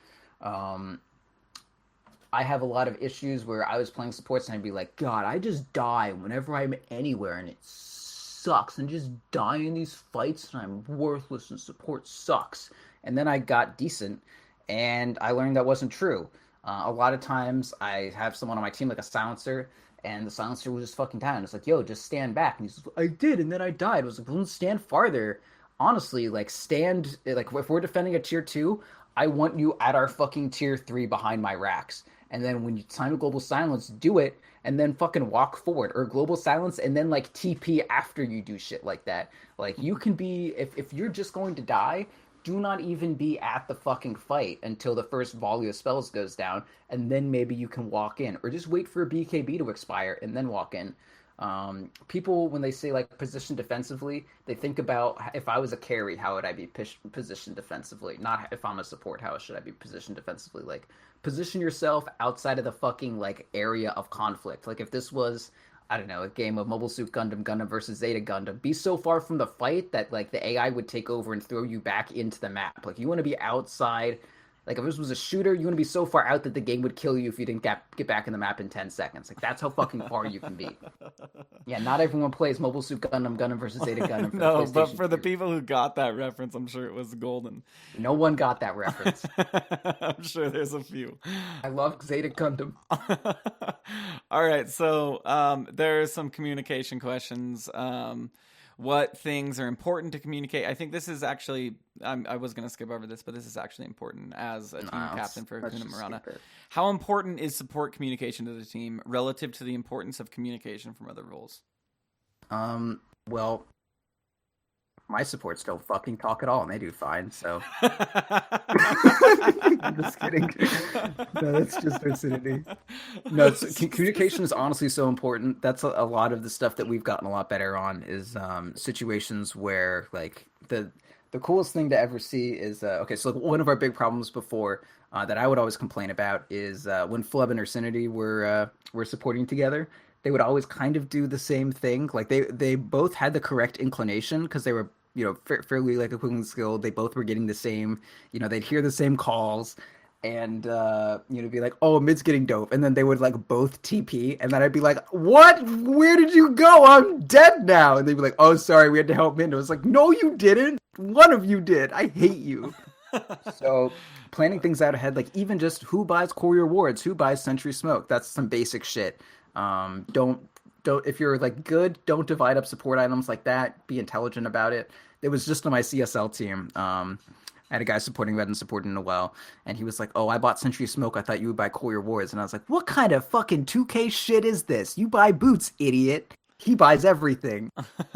[SPEAKER 1] I have a lot of issues where I was playing supports and I'd be like, God, I just die whenever I'm anywhere and it sucks. And just die in these fights and I'm worthless and support sucks. And then I got decent and I learned that wasn't true. A lot of times I have someone on my team like a silencer, and the silencer was just fucking down. It's like, yo, just stand back. And he's like, I did, and then I died. I was like, well, stand farther. Honestly, like if we're defending a tier 2, I want you at our fucking tier 3 behind my racks. and then when you time a global silence, do it, and then fucking walk forward, or global silence and then like TP after you do shit like that. Like you can be if you're just going to die, do not even be at the fucking fight until the first volley of spells goes down, and then maybe you can walk in, or just wait for a BKB to expire and then walk in. People, when they say like position defensively, they think about if I was a carry, how would I be positioned defensively? Not if I'm a support, how should I be positioned defensively? Like position yourself outside of the fucking like area of conflict. Like if this was, I don't know, a game of Mobile Suit Gundam versus Zeta Gundam, be so far from the fight that like the AI would take over and throw you back into the map. Like you want to be outside. Like if this was a shooter, you want to be so far out that the game would kill you if you didn't get back in the map in 10 seconds. Like that's how fucking far you can be. Yeah, not everyone plays Mobile Suit Gundam versus Zeta Gundam.
[SPEAKER 2] No, but for the people who got that reference, I'm sure it was golden.
[SPEAKER 1] No one got that reference.
[SPEAKER 2] I'm sure there's a few.
[SPEAKER 1] I love Zeta Gundam.
[SPEAKER 2] All right, so there are some communication questions. What things are important to communicate? I think this is actually, I was going to skip over this, but this is actually important as a team captain for Hakuna Marana. How important is support communication to the team relative to the importance of communication from other roles?
[SPEAKER 1] Well, my supports don't fucking talk at all, and they do fine, so. I'm just kidding. No, that's just acidity. No, communication is honestly so important. That's a lot of the stuff that we've gotten a lot better on is situations where, like, the coolest thing to ever see is, okay, so one of our big problems before that I would always complain about is when Flub and Ursinity were supporting together, they would always kind of do the same thing. Like, they both had the correct inclination because they were, you know, fairly like equivalent skilled. They both were getting the same, you know, they'd hear the same calls and, you know, be like, oh, mid's getting dope. And then they would like both TP. And then I'd be like, what? Where did you go? I'm dead now. And they'd be like, oh, sorry, we had to help mid. And I was like, no, you didn't. One of you did. I hate you. So planning things out ahead, like even just who buys Courier Wards, who buys Sentry Smoke. That's some basic shit. Don't if you're like good, don't divide up support items like that. Be intelligent about it. It was just on my CSL team. I had a guy supporting Red and supporting Noel, and he was like, "Oh, I bought Sentry Smoke. I thought you would buy Courier Wards." And I was like, "What kind of fucking 2K shit is this? You buy boots, idiot. He buys everything,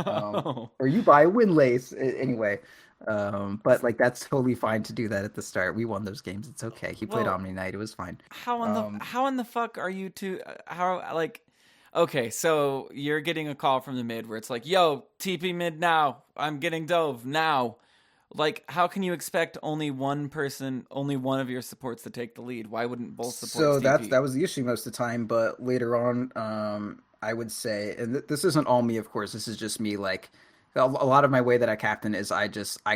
[SPEAKER 1] or you buy a Windlace anyway." But like that's totally fine to do that at the start. We won those games. It's okay. He played Omni Knight. It was fine.
[SPEAKER 2] How in the fuck are you two? How like? Okay, so you're getting a call from the mid where it's like, yo, TP mid now. I'm getting dove now. Like, how can you expect only one person, only one of your supports to take the lead? Why wouldn't both supports TP?
[SPEAKER 1] That was the issue most of the time, but later on, I would say, and this isn't all me, of course, this is just me, like, a lot of my way that I captain is I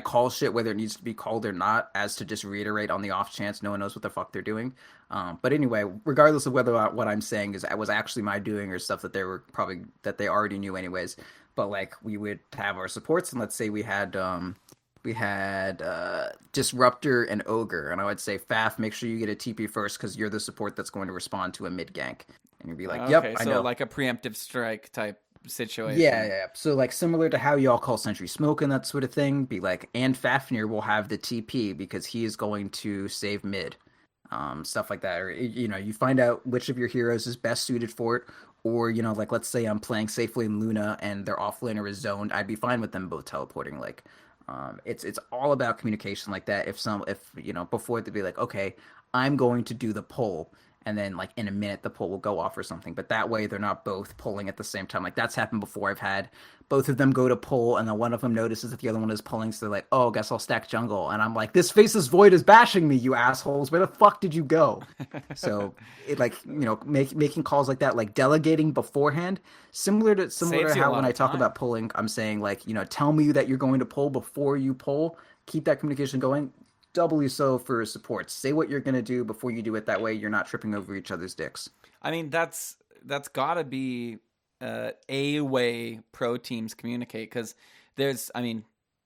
[SPEAKER 1] call shit whether it needs to be called or not, as to just reiterate on the off chance no one knows what the fuck they're doing. But anyway, regardless of whether what I'm saying was actually my doing or stuff that they already knew anyways. But like we would have our supports, and let's say we had Disruptor and Ogre, and I would say, Faf, make sure you get a TP first because you're the support that's going to respond to a mid gank. And you'd be like, yep, I know.
[SPEAKER 2] So like a preemptive strike type situation.
[SPEAKER 1] Yeah. So like similar to how y'all call Sentry Smoke and that sort of thing, be like, and Fafnir will have the TP because he is going to save mid. Stuff like that. Or, you know, you find out which of your heroes is best suited for it. Or, you know, like let's say I'm playing safely in Luna and their offlaner is zoned. I'd be fine with them both teleporting. Like, it's all about communication like that. If you know, before they'd be like, okay, I'm going to do the pull. And then, like, in a minute, the pull will go off or something. But that way, they're not both pulling at the same time. Like, that's happened before. I've had both of them go to pull, and then one of them notices that the other one is pulling. So they're like, oh, guess I'll stack jungle. And I'm like, this Faceless Void is bashing me, you assholes. Where the fuck did you go? So, it, like, you know, making calls like that, like delegating beforehand, similar to how when I talk about pulling, I'm saying, like, you know, tell me that you're going to pull before you pull. Keep that communication going. Doubly so for support. Say what you're going to do before you do it. That way you're not tripping over each other's dicks.
[SPEAKER 2] I mean, that's got to be a way pro teams communicate, because there's, I mean,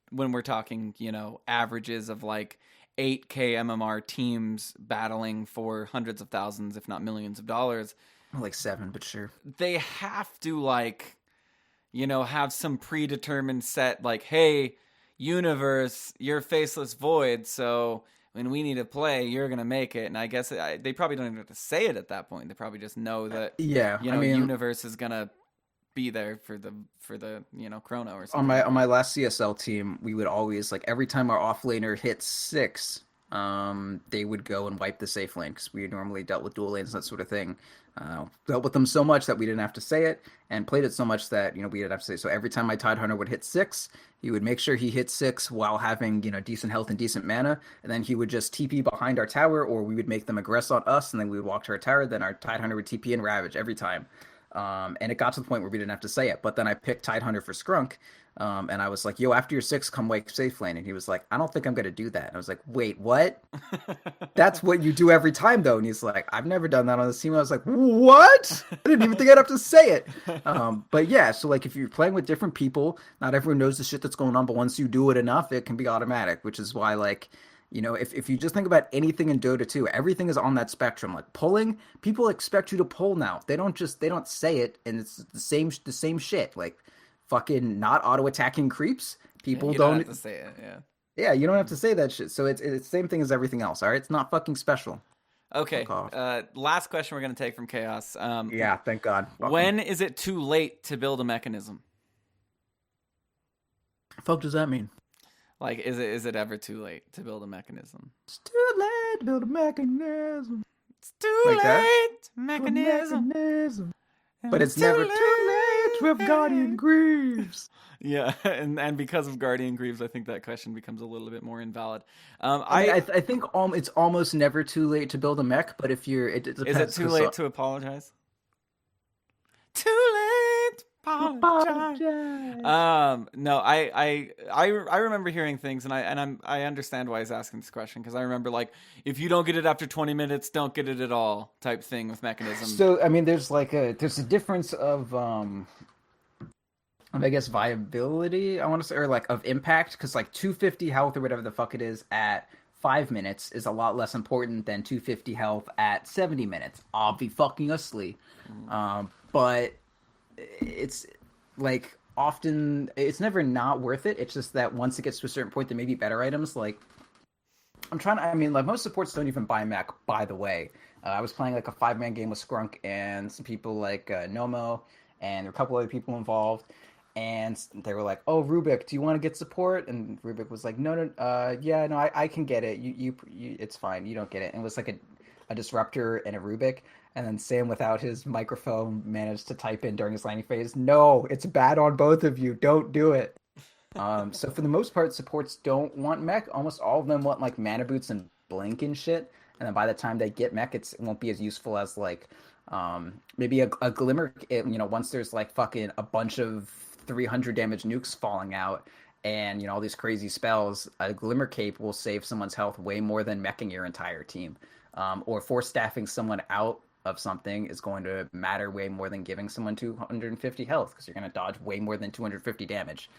[SPEAKER 2] when we're talking, you know, averages of like 8K MMR teams battling for hundreds of thousands, if not millions of dollars.
[SPEAKER 1] Like 7, but sure.
[SPEAKER 2] They have to, like, you know, have some predetermined set, like, hey, universe, you're Faceless Void, so when we need to play, you're gonna make it. And I guess they probably don't even have to say it at that point. They probably just know that Universe is gonna be there for the chrono or something.
[SPEAKER 1] On my last CSL team, we would always every time our offlaner hit 6, they would go and wipe the safe lane because we normally dealt with dual lanes, that sort of thing. Dealt with them so much that we didn't have to say it, and played it so much that we didn't have to say it. So every time my Tidehunter would hit 6, he would make sure he hit 6 while having decent health and decent mana, and then he would just TP behind our tower, or we would make them aggress on us, and then we would walk to our tower. Then our Tidehunter would TP and Ravage every time. And it got to the point where we didn't have to say it. But then I picked Tidehunter for Scrunk, and I was like, yo, after your 6, come wipe safe lane. And he was like, I don't think I'm going to do that. And I was like, wait, what? That's what you do every time, though. And he's like, I've never done that on this team. I was like, what? I didn't even think I'd have to say it. But yeah, so if you're playing with different people, not everyone knows the shit that's going on. But once you do it enough, it can be automatic, which is why if you just think about anything in Dota 2, everything is on that spectrum. Pulling, people expect you to pull now. They don't say it, and it's the same shit. Fucking not auto attacking creeps. People don't
[SPEAKER 2] have to say it. Yeah.
[SPEAKER 1] Yeah, you don't have to say that shit. So it's the same thing as everything else. All right, it's not fucking special.
[SPEAKER 2] Okay. Last question we're gonna take from Chaos.
[SPEAKER 1] Yeah, thank God.
[SPEAKER 2] When is it too late to build a mechanism?
[SPEAKER 1] The fuck does that mean?
[SPEAKER 2] Is it ever too late to build a mechanism?
[SPEAKER 1] It's too late to build a mechanism.
[SPEAKER 2] It's too late, mechanism.
[SPEAKER 1] But it's never too late to have Guardian Greaves.
[SPEAKER 2] Yeah, and because of Guardian Greaves, I think that question becomes a little bit more invalid.
[SPEAKER 1] I think it's almost never too late to build a mech, but if you're... It depends,
[SPEAKER 2] is it too late to apologize? Too late to apologize. No, I remember hearing things, and I understand why he's asking this question, because I remember if you don't get it after 20 minutes, don't get it at all type thing with Mechanism.
[SPEAKER 1] So I mean, there's a difference of I guess viability, I want to say, or of impact, because 250 health or whatever the fuck it is at 5 minutes is a lot less important than 250 health at 70 minutes. Obviously. But it's often it's never not worth it. It's just that once it gets to a certain point, there may be better items. Most supports don't even buy mech, by the way. I was playing a 5-man game with Scrunk and some people Nomo, and there were a couple other people involved. And they were like, "Oh, Rubik, do you want to get support?" And Rubik was like, "No, I can get it. You, it's fine. You don't get it." And it was a disruptor and a Rubik. And then Sam, without his microphone, managed to type in during his landing phase, "No, it's bad on both of you. Don't do it." So for the most part, supports don't want mech. Almost all of them want mana boots and blink and shit. And then by the time they get mech, it won't be as useful as maybe a glimmer. Once there's fucking a bunch of 300 damage nukes falling out and all these crazy spells, a glimmer cape will save someone's health way more than meching your entire team. Or force staffing someone out of something is going to matter way more than giving someone 250 health, because you're going to dodge way more than 250 damage.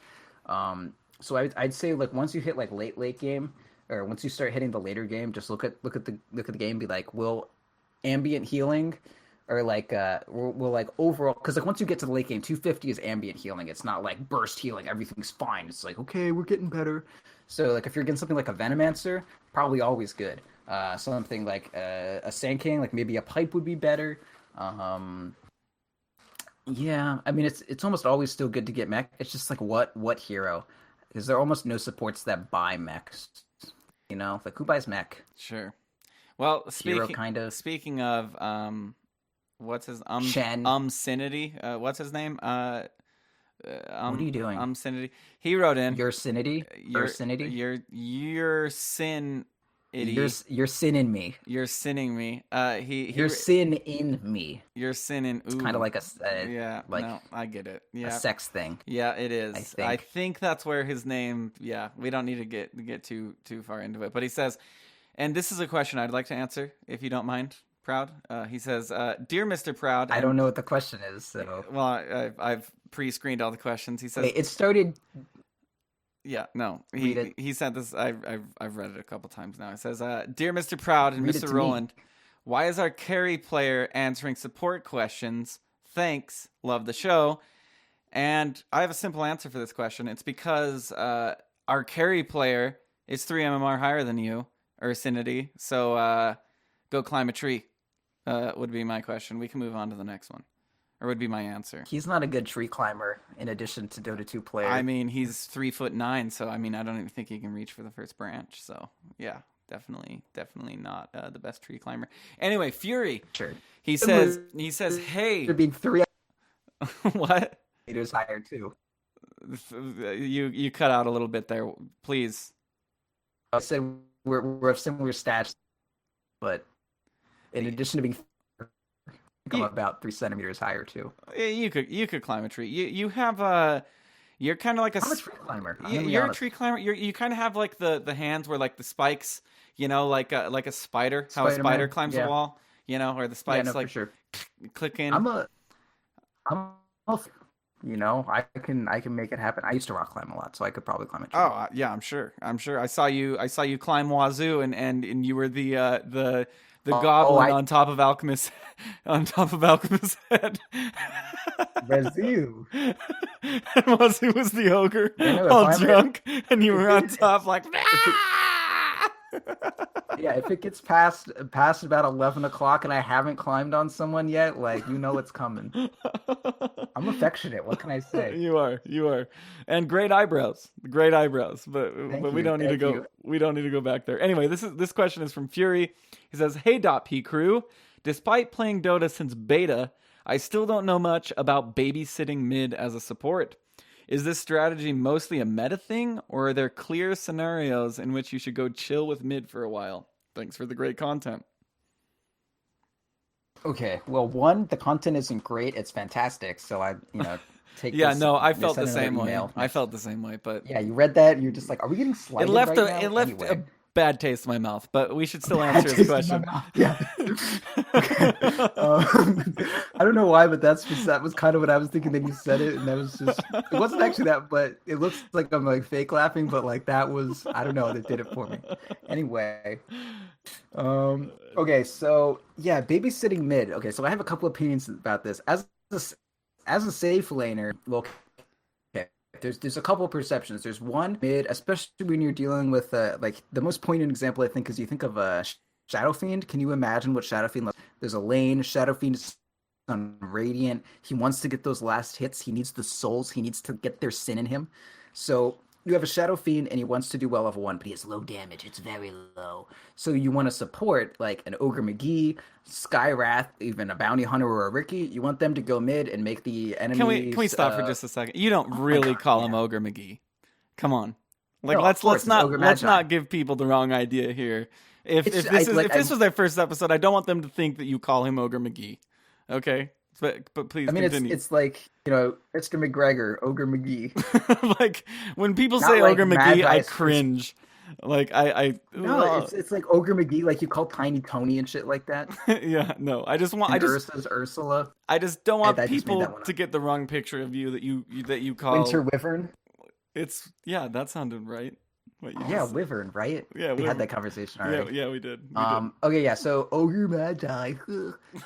[SPEAKER 1] So I'd say once you hit late game, or once you start hitting the later game, just look at the game, be like, will ambient healing or will overall, because once you get to the late game, 250 is ambient healing. It's not burst healing, everything's fine. It's okay, we're getting better. So if you're getting something like a Venomancer, probably always good. Something a Sand King, maybe a pipe would be better. Yeah, I mean, it's almost always still good to get mech. It's just what hero? Because there are almost no supports that buy mechs. Who buys mech?
[SPEAKER 2] Sure. Well,
[SPEAKER 1] hero kind of.
[SPEAKER 2] Speaking of what's his
[SPEAKER 1] Shen.
[SPEAKER 2] Umcinity? What's his name?
[SPEAKER 1] What are you doing?
[SPEAKER 2] Umcinity. He wrote in
[SPEAKER 1] Ursinity.
[SPEAKER 2] Your sin. Idiot.
[SPEAKER 1] You're sinning me.
[SPEAKER 2] You're sinning me.
[SPEAKER 1] You're sin in me.
[SPEAKER 2] You're sinning.
[SPEAKER 1] It's kind of
[SPEAKER 2] no, I get it. Yeah,
[SPEAKER 1] a sex thing.
[SPEAKER 2] Yeah, it is. I think that's where his name. Yeah, we don't need to get too far into it. But he says, and this is a question I'd like to answer, if you don't mind, Proud. He says, "Dear Mr. Proud."
[SPEAKER 1] I don't know what the question is. So
[SPEAKER 2] well, I've pre-screened all the questions. He says
[SPEAKER 1] it started.
[SPEAKER 2] Yeah, no. He said this. I've read it a couple times now. It says, "Dear Mr. Proud and Mr. Roland, why is our carry player answering support questions? Thanks, love the show." And I have a simple answer for this question. It's because our carry player is 3 MMR higher than you, ursinity. So go climb a tree. Would be my question. We can move on to the next one, or would be my answer.
[SPEAKER 1] He's not a good tree climber. In addition to Dota 2 player,
[SPEAKER 2] I mean, he's 3'9", so I mean, I don't even think he can reach for the first branch. So yeah, definitely not the best tree climber. Anyway, Fury.
[SPEAKER 1] Sure.
[SPEAKER 2] He says, hey.
[SPEAKER 1] There being 3
[SPEAKER 2] What?
[SPEAKER 1] meters higher too.
[SPEAKER 2] You cut out a little bit there, please.
[SPEAKER 1] I said we're of similar stats, but in addition to being, I'm about 3 centimeters higher too.
[SPEAKER 2] You could climb a tree. You have you're kind of like
[SPEAKER 1] I'm a tree climber.
[SPEAKER 2] You're a tree climber. You kind of have like the hands where like the spikes, like a spider. How a spider climbs a wall, or the spikes like
[SPEAKER 1] for sure.
[SPEAKER 2] click in.
[SPEAKER 1] I'm a I can make it happen. I used to rock climb a lot, so I could probably climb a tree.
[SPEAKER 2] Oh yeah, I'm sure. I saw you climb Wazoo, and you were the goblin on top of Alchemist's head.
[SPEAKER 1] Wazoo.
[SPEAKER 2] And Wazoo was the ogre, all drunk, and you were on top like.
[SPEAKER 1] Yeah, if it gets past about 11 o'clock and I haven't climbed on someone yet, it's coming. I'm affectionate. What can I say?
[SPEAKER 2] You are, and great eyebrows, But we don't need to go. We don't need to go back there. Anyway, this question is from Fury. He says, "Hey .p crew, despite playing Dota since beta, I still don't know much about babysitting mid as a support. Is this strategy mostly a meta thing, or are there clear scenarios in which you should go chill with mid for a while? Thanks for the great content."
[SPEAKER 1] Okay, well, the content isn't great. It's fantastic. So I, take.
[SPEAKER 2] Yeah, no, I felt the same way. I felt the same way, but
[SPEAKER 1] yeah, you read that, and you're just like, are we getting slighted right now?
[SPEAKER 2] It left a bad taste in my mouth, but we should still answer his question.
[SPEAKER 1] Yeah. Okay. I don't know why, but that was kind of what I was thinking. Then you said it, and that was just. It wasn't actually that, but it looks like I'm like fake laughing, but like that was. I don't know. That did it for me. Anyway. Okay. So yeah, babysitting mid. Okay. So I have a couple opinions about this. As a safe laner, well. There's a couple of perceptions. There's one mid, especially when you're dealing with the most poignant example I think is you think of Shadow Fiend. Can you imagine what Shadow Fiend looks like? There's a lane. Shadow Fiend is on Radiant. He wants to get those last hits. He needs the souls. He needs to get their sin in him. So you have a Shadow Fiend and he wants to do well level 1, but he has low damage. It's very low. So you want to support like an Ogre McGee, Sky Wrath, even a Bounty Hunter or a Ricky. You want them to go mid and make the enemies.
[SPEAKER 2] Can we stop for just a second? You don't really call him Ogre McGee. Come on. Let's not give people the wrong idea here. If this was their first episode, I don't want them to think that you call him Ogre McGee. Okay? But please continue.
[SPEAKER 1] It's like, Mr. McGregor, Ogre McGee.
[SPEAKER 2] Like when people say Ogre McGee, I cringe. Like
[SPEAKER 1] it's like Ogre McGee, like you call Tiny Tony and shit like that.
[SPEAKER 2] Yeah, no.
[SPEAKER 1] Ursa's Ursula.
[SPEAKER 2] I just don't want people to get the wrong picture of you that you call
[SPEAKER 1] Winter Wyvern.
[SPEAKER 2] That sounded right.
[SPEAKER 1] Wyvern, right?
[SPEAKER 2] Yeah,
[SPEAKER 1] we had that conversation already.
[SPEAKER 2] Yeah, we did.
[SPEAKER 1] Okay, yeah. So Ogre Magi.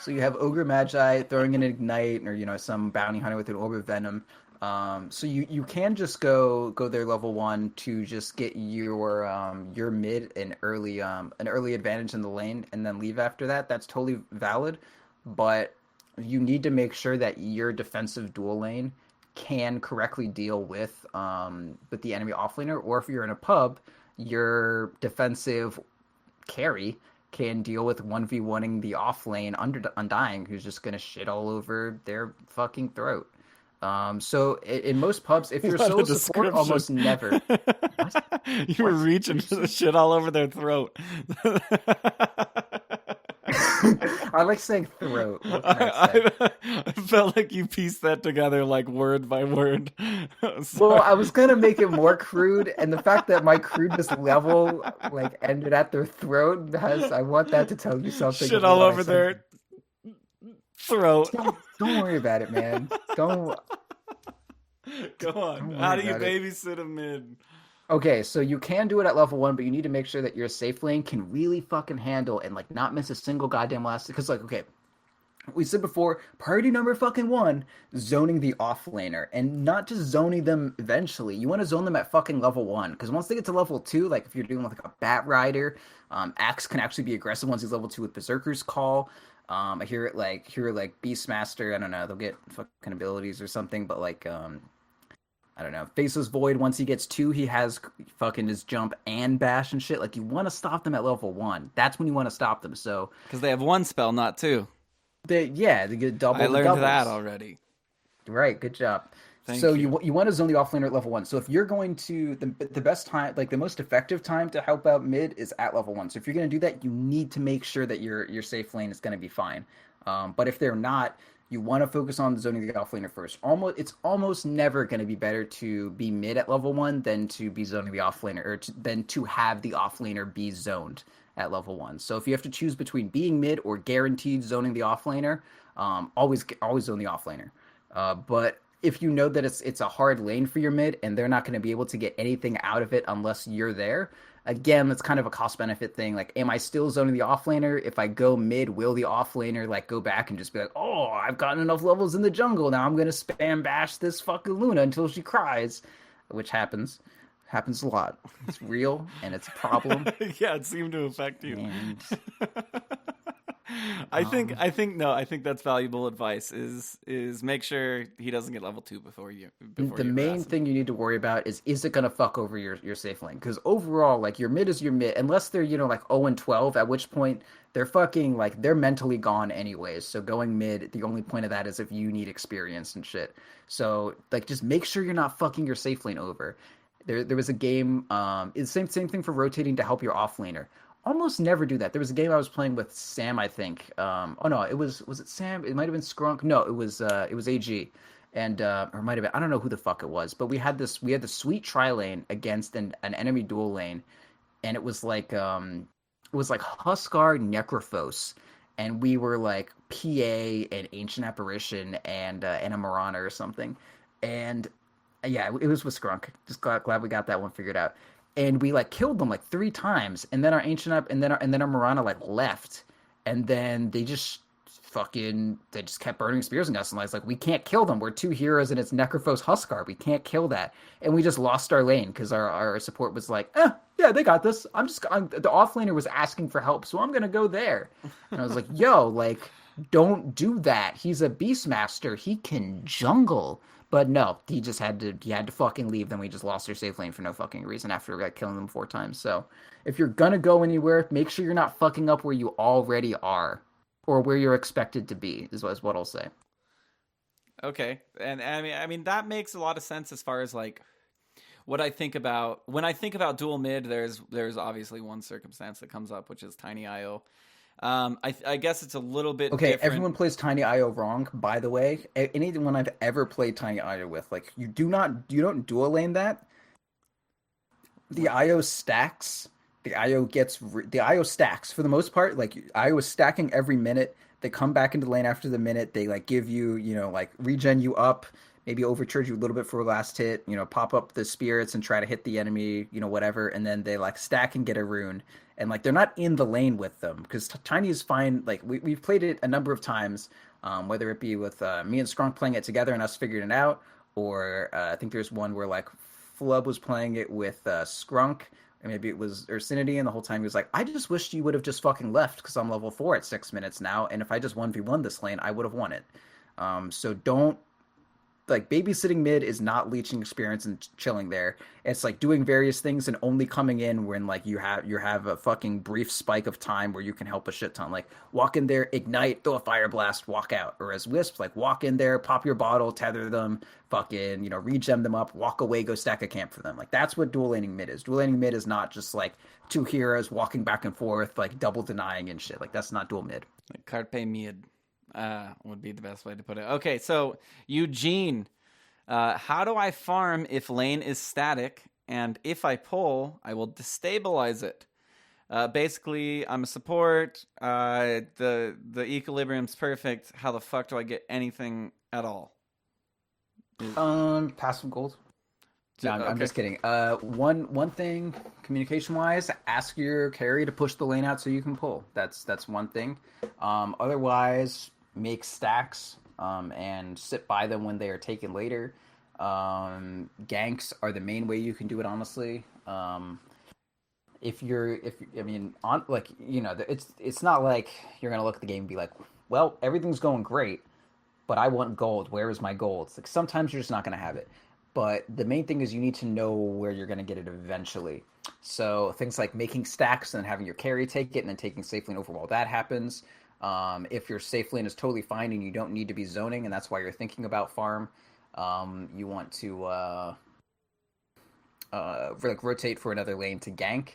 [SPEAKER 1] So you have Ogre Magi throwing an Ignite, or some Bounty Hunter with an Orb of Venom. So you can just go there level 1 to just get your mid an early advantage in the lane, and then leave after that. That's totally valid, but you need to make sure that your defensive dual lane can correctly deal with the enemy offlaner, or if you're in a pub, your defensive carry can deal with 1v1ing the offlane Undying, who's just gonna shit all over their fucking throat. So in most pubs, if you're solo support, almost never.
[SPEAKER 2] You were reaching for the shit all over their throat.
[SPEAKER 1] I like saying throat.
[SPEAKER 2] I felt like you pieced that together like word by word.
[SPEAKER 1] Well, I was gonna make it more crude, and the fact that my crudeness level ended at their throat, I want that to tell you something.
[SPEAKER 2] Shit all over their throat.
[SPEAKER 1] Don't worry about it, man. Don't.
[SPEAKER 2] Go on. How do you babysit a mid?
[SPEAKER 1] Okay, so you can do it at level 1, but you need to make sure that your safe lane can really fucking handle and not miss a single goddamn last. Because we said before, priority number fucking one, zoning the offlaner, and not just zoning them eventually. You want to zone them at fucking level one, because once they get to level two, like if you're doing like a Bat Rider, Axe can actually be aggressive once he's level two with Berserker's Call. I hear it like Beastmaster. I don't know. They'll get fucking abilities or something, but like I don't know. Faceless Void. Once he gets two, he has fucking his jump and bash and shit. Like you want to stop them at level one. That's when you want to stop them. So
[SPEAKER 2] because they have one spell, not two.
[SPEAKER 1] They get double.
[SPEAKER 2] I learned that already.
[SPEAKER 1] Right, good job.
[SPEAKER 2] Thank
[SPEAKER 1] so
[SPEAKER 2] you.
[SPEAKER 1] you want to zone the offlaner at level one. So if you're going to the best time, like the most effective time to help out mid is at level one. So if you're going to do that, you need to make sure that your safe lane is going to be fine. But if they're not, you want to focus on zoning the offlaner first. It's almost never going to be better to be mid at level one than to be zoning the offlaner, or than to have the offlaner be zoned at level one. So if you have to choose between being mid or guaranteed zoning the offlaner, always zone the offlaner. But if you know that it's a hard lane for your mid and they're not going to be able to get anything out of it unless you're there, again, that's kind of a cost benefit thing. Like, am I still zoning the offlaner? If I go mid, will the offlaner like go back and just be like, oh, I've gotten enough levels in the jungle, now I'm going to spam bash this fucking Luna until she cries, which happens a lot. It's real and it's a problem.
[SPEAKER 2] Yeah, it seemed to affect you.
[SPEAKER 1] And
[SPEAKER 2] I think that's valuable advice is make sure he doesn't get level 2 before
[SPEAKER 1] the main thing you need to worry about is it going to fuck over your safe lane? Because overall, like, your mid is your mid, unless they're, like 0 and 12, at which point they're fucking, like, they're mentally gone anyways. So going mid, the only point of that is if you need experience and shit. So, like, just make sure you're not fucking your safe lane over. There was a game, it's the same thing for rotating to help your offlaner. Almost never do that. There was a game I was playing with Sam, I think. Oh no, was it Sam? It might have been Skrunk. No, it was AG, and or it might have been, I don't know who the fuck it was. But we had the sweet tri lane against an enemy dual lane, and it was like Huskar Necrophos, and we were like PA and Ancient Apparition and a Marana or something, and yeah, it was with Skrunk. Just glad we got that one figured out. And we like killed them like 3 times, and then our Ancient Up and then our Marana like left, and then they just kept burning spears in us, and I was like, we can't kill them. We're 2 heroes, and it's Necrophos Huskar. We can't kill that, and we just lost our lane because our support was like, yeah, they got this. The offlaner was asking for help, so I'm gonna go there. And I was like, yo, like, don't do that. He's a Beastmaster. He can jungle. But no, he had to fucking leave. Then we just lost our safe lane for no fucking reason after like killing them 4 times. So if you're gonna go anywhere, make sure you're not fucking up where you already are, or where you're expected to be. Is what I'll say.
[SPEAKER 2] Okay, and I mean that makes a lot of sense as far as like what I think about when I think about dual mid. There's obviously one circumstance that comes up, which is Tiny IO. I guess it's a little bit different.
[SPEAKER 1] Everyone plays Tiny IO wrong, by the way. Anyone I've ever played Tiny IO with, like, you don't dual lane that. The IO stacks. The IO stacks for the most part. Like, IO is stacking every minute. They come back into the lane after the minute. They like give you, like regen you up, maybe overcharge you a little bit for a last hit, pop up the spirits and try to hit the enemy, whatever, and then they like stack and get a rune. And like they're not in the lane with them, because Tiny is fine. Like we've played it a number of times, whether it be with me and Skrunk playing it together and us figuring it out, or I think there's one where like Flub was playing it with Skrunk, or maybe it was Ursinity, and the whole time he was like, I just wished you would have just fucking left, because I'm level 4 at 6 minutes now, and if I just 1v1 this lane, I would have won it. So don't, like, babysitting mid is not leeching experience and chilling there. It's like doing various things and only coming in when like you have a fucking brief spike of time where you can help a shit ton. Like walk in there, ignite, throw a fire blast, walk out. Or as Wisps, like walk in there, pop your bottle, tether them, fucking, regen them up, walk away, go stack a camp for them. Like that's what dual laning mid is. Dual laning mid is not just like 2 heroes walking back and forth, like double denying and shit. Like that's not dual mid.
[SPEAKER 2] Like Carpe mid. Would be the best way to put it. Okay, so Eugene, how do I farm if lane is static, and if I pull, I will destabilize it? Basically, I'm a support. The equilibrium's perfect. How the fuck do I get anything at all?
[SPEAKER 1] Passive gold. No, I'm just kidding. One thing, communication wise, ask your carry to push the lane out so you can pull. That's one thing. Otherwise,
[SPEAKER 3] make stacks and sit by them when they are taken later. Ganks are the main way you can do it, honestly. If I mean, on like it's not like you're gonna look at the game and be like, well, everything's going great, but I want gold. Where is my gold? It's like sometimes you're just not gonna have it. But the main thing is you need to know where you're gonna get it eventually. So things like making stacks and having your carry take it and then taking safe lane over while that happens. If your safe lane is totally fine and you don't need to be zoning and that's why you're thinking about farm, you want to like rotate for another lane to gank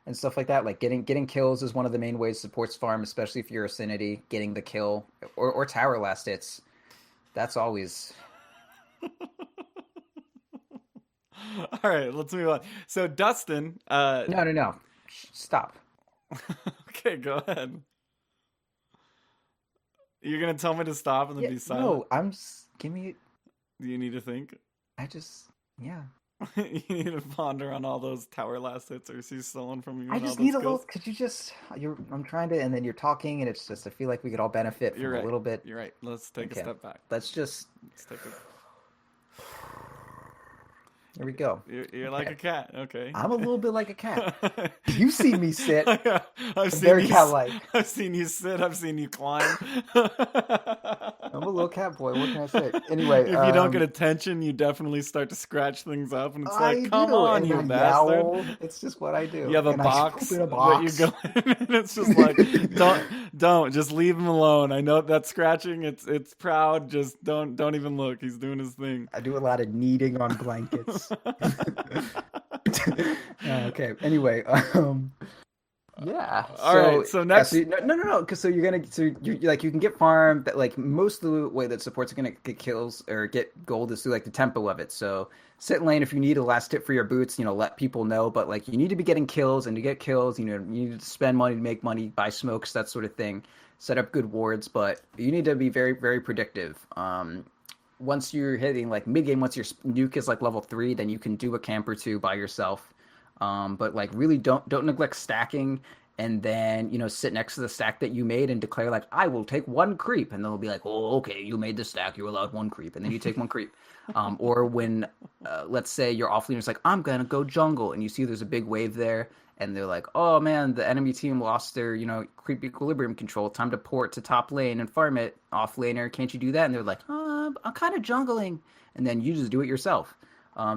[SPEAKER 3] and stuff like that. Like getting kills is one of the main ways supports farm, especially if you're Affinity. Getting the kill or tower last hits, that's always.
[SPEAKER 2] All right, let's move on. So Dustin,
[SPEAKER 3] No, stop.
[SPEAKER 2] Okay, go ahead. You're gonna tell me to stop and then be silent?
[SPEAKER 3] No, give me.
[SPEAKER 2] Do you need to think?
[SPEAKER 3] Yeah.
[SPEAKER 2] You need to ponder on all those tower last hits, or is he stolen from you?
[SPEAKER 3] I just need a little. Could you just? I'm trying to, and then you're talking, and it's just. I feel like we could all benefit from a little bit.
[SPEAKER 2] You're right. Let's take a step back.
[SPEAKER 3] Let's take a. Here we go.
[SPEAKER 2] You're like a cat. Okay.
[SPEAKER 3] I'm a little bit like a cat. You've seen me sit.
[SPEAKER 2] I've seen
[SPEAKER 3] very cat-like.
[SPEAKER 2] I've seen you sit. I've seen you climb.
[SPEAKER 3] I'm a little cat boy. What can I say? Anyway,
[SPEAKER 2] if you don't get attention, you definitely start to scratch things up, and it's like, come on, you bastard!
[SPEAKER 3] Yowl. It's just what I do.
[SPEAKER 2] You have a box
[SPEAKER 3] in a box.
[SPEAKER 2] that you go in, and it's just like, don't, just leave him alone. I know that scratching. It's proud. Just don't even look. He's doing his thing.
[SPEAKER 3] I do a lot of kneading on blankets. Okay. Anyway, yeah.
[SPEAKER 2] All right. So next,
[SPEAKER 3] no. Because you're like you can get farm that like most of the way that supports are gonna get kills or get gold is through like the tempo of it. So sit in lane if you need a last tip for your boots, let people know. But like you need to be getting kills, and to get kills, you need to spend money to make money, buy smokes, that sort of thing. Set up good wards, but you need to be very, very predictive. Once you're hitting like mid game, once your nuke is like level 3, then you can do a camp or two by yourself. But like really don't neglect stacking, and then sit next to the stack that you made and declare like I will take 1 creep, and they'll be like, oh okay, you made the stack, you're allowed 1 creep, and then you take 1 creep. Or when let's say your offlaner's like I'm gonna go jungle, and you see there's a big wave there, and they're like, oh man, the enemy team lost their creep equilibrium control, time to port to top lane and farm it. Offlaner, can't you do that? And they're like, I'm kind of jungling, and then you just do it yourself.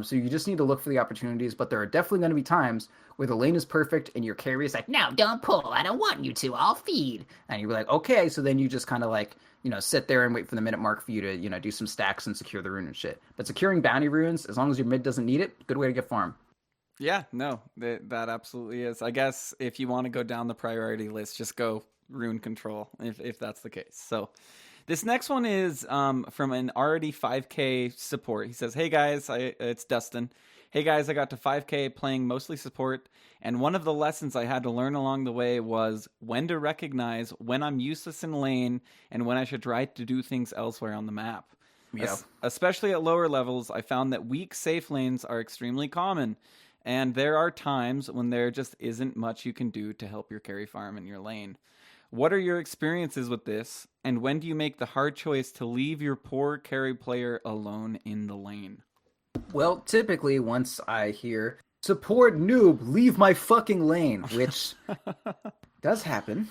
[SPEAKER 3] So you just need to look for the opportunities, but there are definitely going to be times where the lane is perfect and your carry is like, no, don't pull, I don't want you to, I'll feed. And you're like, okay, so then you just kind of like, sit there and wait for the minute mark for you to, do some stacks and secure the rune and shit. But securing bounty runes, as long as your mid doesn't need it, good way to get farm.
[SPEAKER 2] Yeah, no, that absolutely is. I guess if you want to go down the priority list, just go rune control if that's the case. So this next one is from an already 5K support. He says, hey guys, it's Dustin. Hey guys, I got to 5K playing mostly support, and one of the lessons I had to learn along the way was when to recognize when I'm useless in lane and when I should try to do things elsewhere on the map.
[SPEAKER 3] Yeah.
[SPEAKER 2] Especially at lower levels, I found that weak safe lanes are extremely common, and there are times when there just isn't much you can do to help your carry farm in your lane. What are your experiences with this, and when do you make the hard choice to leave your poor carry player alone in the lane?
[SPEAKER 3] Well, typically once I hear, support noob, leave my fucking lane, which does happen.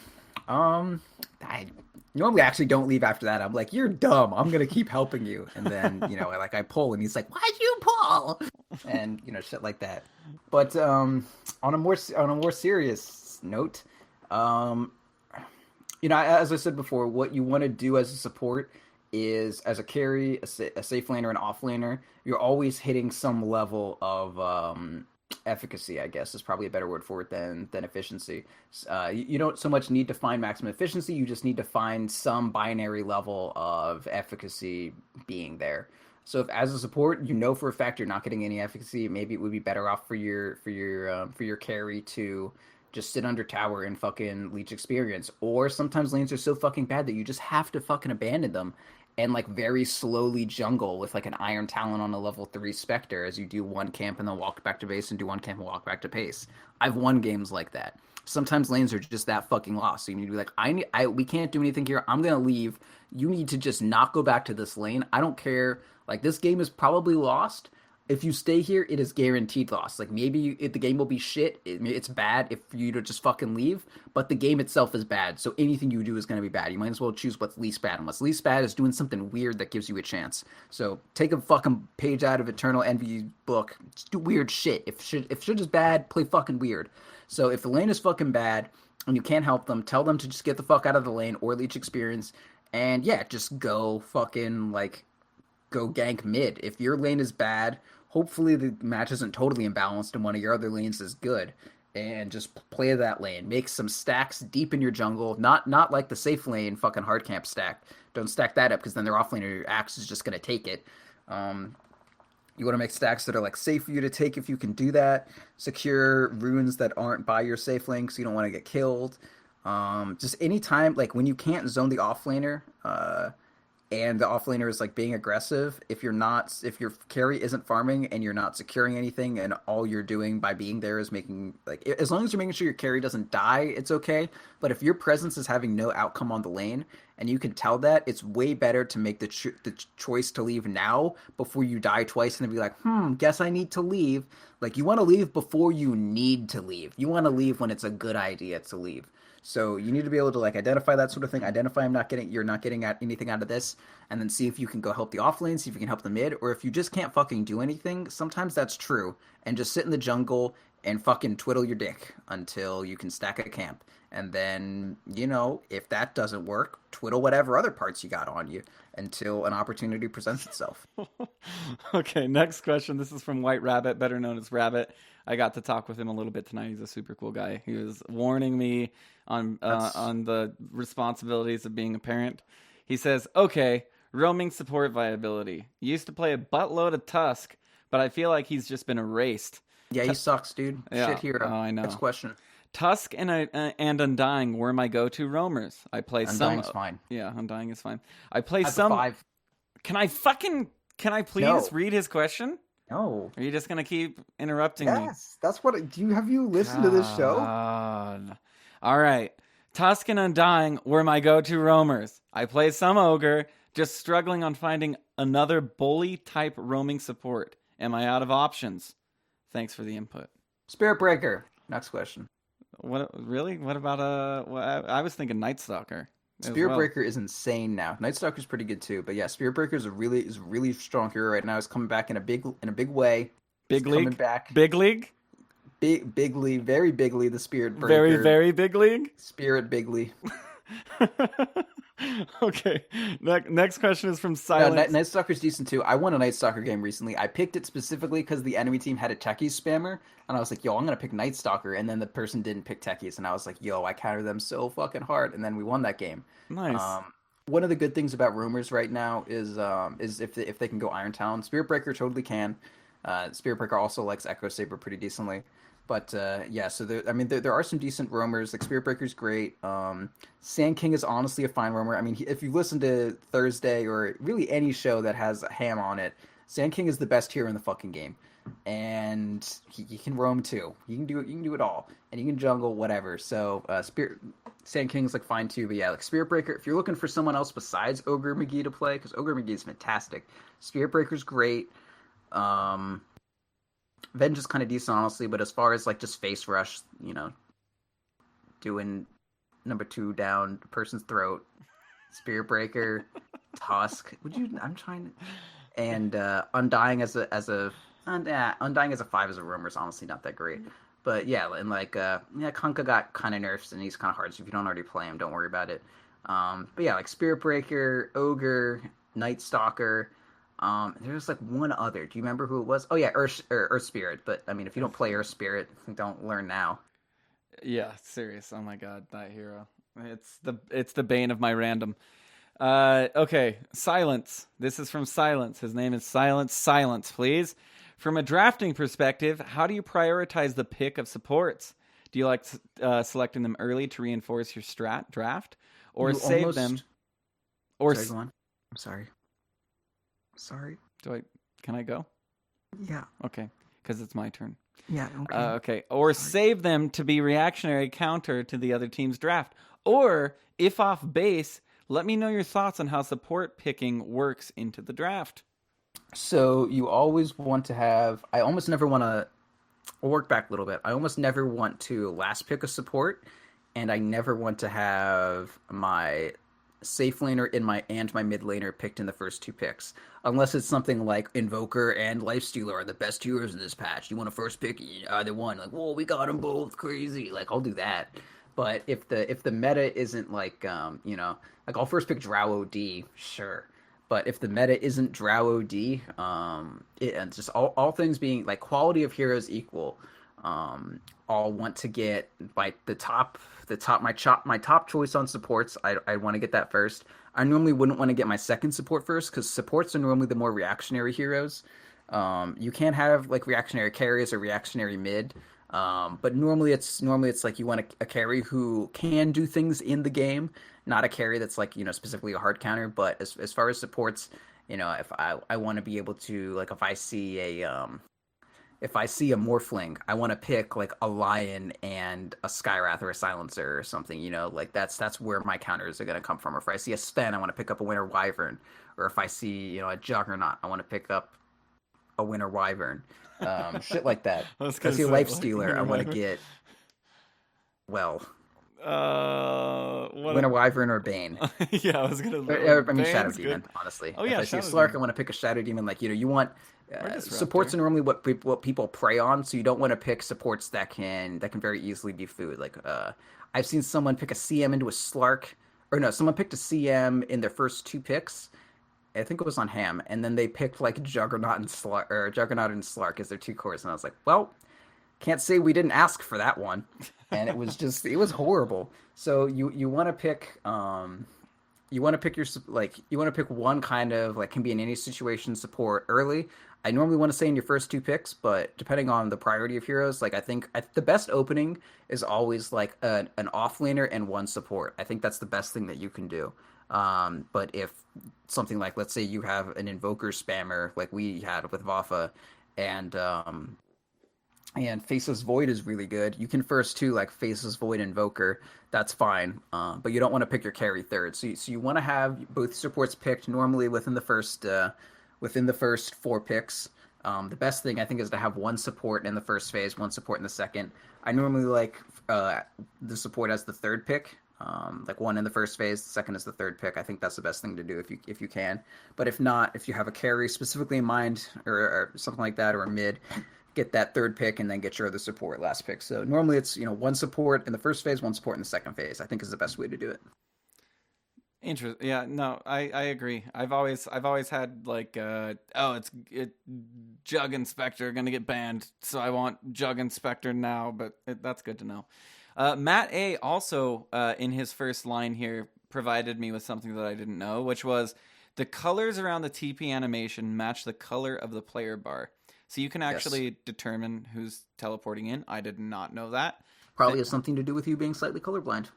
[SPEAKER 3] I normally actually don't leave after that. I'm like, you're dumb, I'm gonna keep helping you. And then, I pull, and he's like, why'd you pull? And, shit like that. But on a more serious note, as I said before, what you want to do as a support is, as a carry, a safe laner, an off laner, you're always hitting some level of efficacy, I guess is probably a better word for it than efficiency. You don't so much need to find maximum efficiency, you just need to find some binary level of efficacy being there. So if as a support, for a fact you're not getting any efficacy, maybe it would be better off for your carry to just sit under tower and fucking leech experience. Or sometimes lanes are so fucking bad that you just have to fucking abandon them and like very slowly jungle with like an Iron Talon on a level 3 Spectre as you do one camp and then walk back to base and do one camp and walk back to pace. I've won games like that. sometimes lanes are just that fucking lost. So you need to be like, we can't do anything here. I'm gonna leave. You need to just not go back to this lane. I don't care. Like this game is probably lost. If you stay here, it is guaranteed lost. Like maybe the game will be shit. It's bad if you to just fucking leave, but the game itself is bad. So anything you do is gonna be bad. You might as well choose what's least bad. And what's least bad is doing something weird that gives you a chance. So take a fucking page out of Eternal Envy book. Just do weird shit. If shit is bad, play fucking weird. So if the lane is fucking bad and you can't help them, tell them to just get the fuck out of the lane or leech experience. And yeah, just go fucking go gank mid. If your lane is bad, hopefully the match isn't totally imbalanced and one of your other lanes is good. And just play that lane. Make some stacks deep in your jungle. Not like the safe lane fucking hard camp stack. Don't stack that up because then their off lane or your axe is just going to take it. You want to make stacks that are like safe for you to take if you can do that. Secure runes that aren't by your safe lane so you don't want to get killed. Just anytime, like when you can't zone the offlaner, and the offlaner is like being aggressive, if your carry isn't farming and you're not securing anything and all you're doing by being there is making, like, as long as you're making sure your carry doesn't die, it's okay. But if your presence is having no outcome on the lane and you can tell that, it's way better to make the choice to leave now before you die twice and then be like, guess I need to leave. Like, you want to leave before you need to leave. You want to leave when it's a good idea to leave. So you need to be able to like identify that sort of thing. Identify you're not getting anything out of this, and then see if you can go help the off lane, see if you can help the mid, or if you just can't fucking do anything. Sometimes that's true, and just sit in the jungle and fucking twiddle your dick until you can stack a camp. And then, if that doesn't work, twiddle whatever other parts you got on you until an opportunity presents itself.
[SPEAKER 2] Okay, next question. This is from White Rabbit, better known as Rabbit. I got to talk with him a little bit tonight. He's a super cool guy. He was warning me on the responsibilities of being a parent. He says, okay, roaming support viability. Used to play a buttload of Tusk, but I feel like he's just been erased.
[SPEAKER 3] Yeah, he sucks, dude.
[SPEAKER 2] Yeah.
[SPEAKER 3] Shit hero.
[SPEAKER 2] Oh, I know.
[SPEAKER 3] Next question.
[SPEAKER 2] Tusk and Undying were my go-to roamers. I play
[SPEAKER 3] Undying's fine.
[SPEAKER 2] Yeah, Undying is fine. I play
[SPEAKER 3] That's
[SPEAKER 2] some.
[SPEAKER 3] 5.
[SPEAKER 2] Can I please read his question?
[SPEAKER 3] No.
[SPEAKER 2] Are you just gonna keep interrupting me?
[SPEAKER 1] Yes, that's what. Have you listened to this show?
[SPEAKER 2] All right. Tusk and Undying were my go-to roamers. I play some ogre, just struggling on finding another bully type roaming support. Am I out of options? Thanks for the input.
[SPEAKER 3] Spirit Breaker. Next question.
[SPEAKER 2] What really? What about I was thinking Night Stalker.
[SPEAKER 3] Spirit Breaker is insane now. Night Stalker's pretty good too, but yeah, Spirit Breaker is a really strong hero right now. He's coming back in a big way.
[SPEAKER 2] Big league.
[SPEAKER 3] Coming back.
[SPEAKER 2] Big league.
[SPEAKER 3] Bigly, very bigly. The Spirit Breaker.
[SPEAKER 2] Very very big league.
[SPEAKER 3] Spirit Bigly.
[SPEAKER 2] Okay. Next question is from Silence.
[SPEAKER 3] Night Stalker's decent too. I won a Night Stalker game recently. I picked it specifically because the enemy team had a Techies spammer, and I was like, yo, I'm gonna pick Night Stalker, and then the person didn't pick Techies, and I was like, yo, I countered them so fucking hard, and then we won that game.
[SPEAKER 2] Nice.
[SPEAKER 3] One of the good things about rumors right now is if they can go Iron Talon. Spirit Breaker totally can. Spirit Breaker also likes Echo Saber pretty decently. But yeah, so there are some decent roamers. Like Spirit Breaker's great. Sand King is honestly a fine roamer. I mean, if you listen to Thursday or really any show that has a ham on it, Sand King is the best hero in the fucking game, and he can roam too. He can do it. You can do it all, and you can jungle whatever. So Sand King's like fine too. But yeah, like Spirit Breaker. If you're looking for someone else besides Ogre McGee to play, because Ogre McGee is fantastic. Spirit Breaker's great. Venge is kind of decent, honestly, but as far as like just face rush, doing number 2 down a person's throat, Spirit Breaker, Tusk. I'm trying to, and Undying as a 5 as a roamer is honestly not that great. But yeah, and like Kunkka got kind of nerfs and he's kind of hard. So if you don't already play him, don't worry about it. But yeah, like Spirit Breaker, Ogre, Night Stalker. There's like one other. Do you remember who it was? Oh yeah, Earth Spirit. But I mean, if you don't play Earth Spirit, don't learn now.
[SPEAKER 2] Yeah, serious. Oh my god, that hero. It's the bane of my random. Okay, Silence. This is from Silence. His name is Silence. Silence, please. From a drafting perspective, how do you prioritize the pick of supports? Do you like selecting them early to reinforce your draft, or save them? Or
[SPEAKER 3] sorry, go on. I'm sorry. Sorry.
[SPEAKER 2] Can I go?
[SPEAKER 3] Yeah.
[SPEAKER 2] Okay, because it's my turn.
[SPEAKER 3] Yeah. Okay.
[SPEAKER 2] Okay. Or save them to be reactionary counter to the other team's draft. Or, if off base, let me know your thoughts on how support picking works into the draft.
[SPEAKER 3] So you always want to have. I almost never want to. I'll work back a little bit. I almost never want to last pick a support, and I never want to have my safe laner and my mid laner picked in the first two picks, unless it's something like Invoker and Lifestealer are the best heroes in this patch. You want to first pick either one? Like, whoa, we got them both, crazy. Like, I'll do that. But if the meta isn't like like I'll first pick Drow OD, sure. But if the meta isn't Drow OD, and just all things being like quality of heroes equal, I'll want to get like my top choice on supports. I want to get that first. I normally wouldn't want to get my second support first because supports are normally the more reactionary heroes. You can have like reactionary carries or reactionary mid. But normally it's like you want a carry who can do things in the game, not a carry that's like, specifically a hard counter. But as far as supports, if I want to be able to, like, if I see a Morphling, I want to pick like a Lion and a Skywrath or a Silencer or something, like that's where my counters are going to come from. Or if I see a Sven, I want to pick up a Winter Wyvern. Or if I see, a Juggernaut, I want to pick up a Winter Wyvern. Shit like that. I see a Lifestealer, I want to get, Winter Wyvern or Bane.
[SPEAKER 2] Yeah, I was gonna.
[SPEAKER 3] Shadow Demon, honestly.
[SPEAKER 2] Oh yeah,
[SPEAKER 3] if I see a Slark, I want to pick a Shadow Demon. Like, you want supports are normally what people prey on, so you don't want to pick supports that can very easily be food. Like, I've seen someone pick a CM into a Slark, or no, someone picked a CM in their first two picks. I think it was on Ham, and then they picked like Juggernaut and Slark as their two cores, and I was like, well, can't say we didn't ask for that one, and it was horrible. So you want to pick one kind of, like, can be in any situation support early. I normally want to say in your first two picks, but depending on the priority of heroes, like, I think the best opening is always like an offlaner and one support. I think that's the best thing that you can do. But if something like, let's say you have an Invoker spammer like we had with Vafa, and Faceless Void is really good, you can first two like Faceless Void Invoker, that's fine. But you don't want to pick your carry third. So you want to have both supports picked normally within the first 4 picks. The best thing I think is to have one support in the first phase, one support in the second. I normally like the support as the third pick. Like one in the first phase, the second is the third pick. I think that's the best thing to do if you can. But if not, if you have a carry specifically in mind or something like that, or a mid, get that third pick and then get your other support last pick. So normally it's one support in the first phase, one support in the second phase, I think is the best way to do it.
[SPEAKER 2] Interesting. Yeah, no, I agree. I've always had like it's Jug Inspector gonna get banned, so I want Jug Inspector now. But that's good to know. Matt A also in his first line here provided me with something that I didn't know, which was the colors around the TP animation match the color of the player bar, so you can actually determine who's teleporting in. I did not know that.
[SPEAKER 3] Probably has something to do with you being slightly colorblind.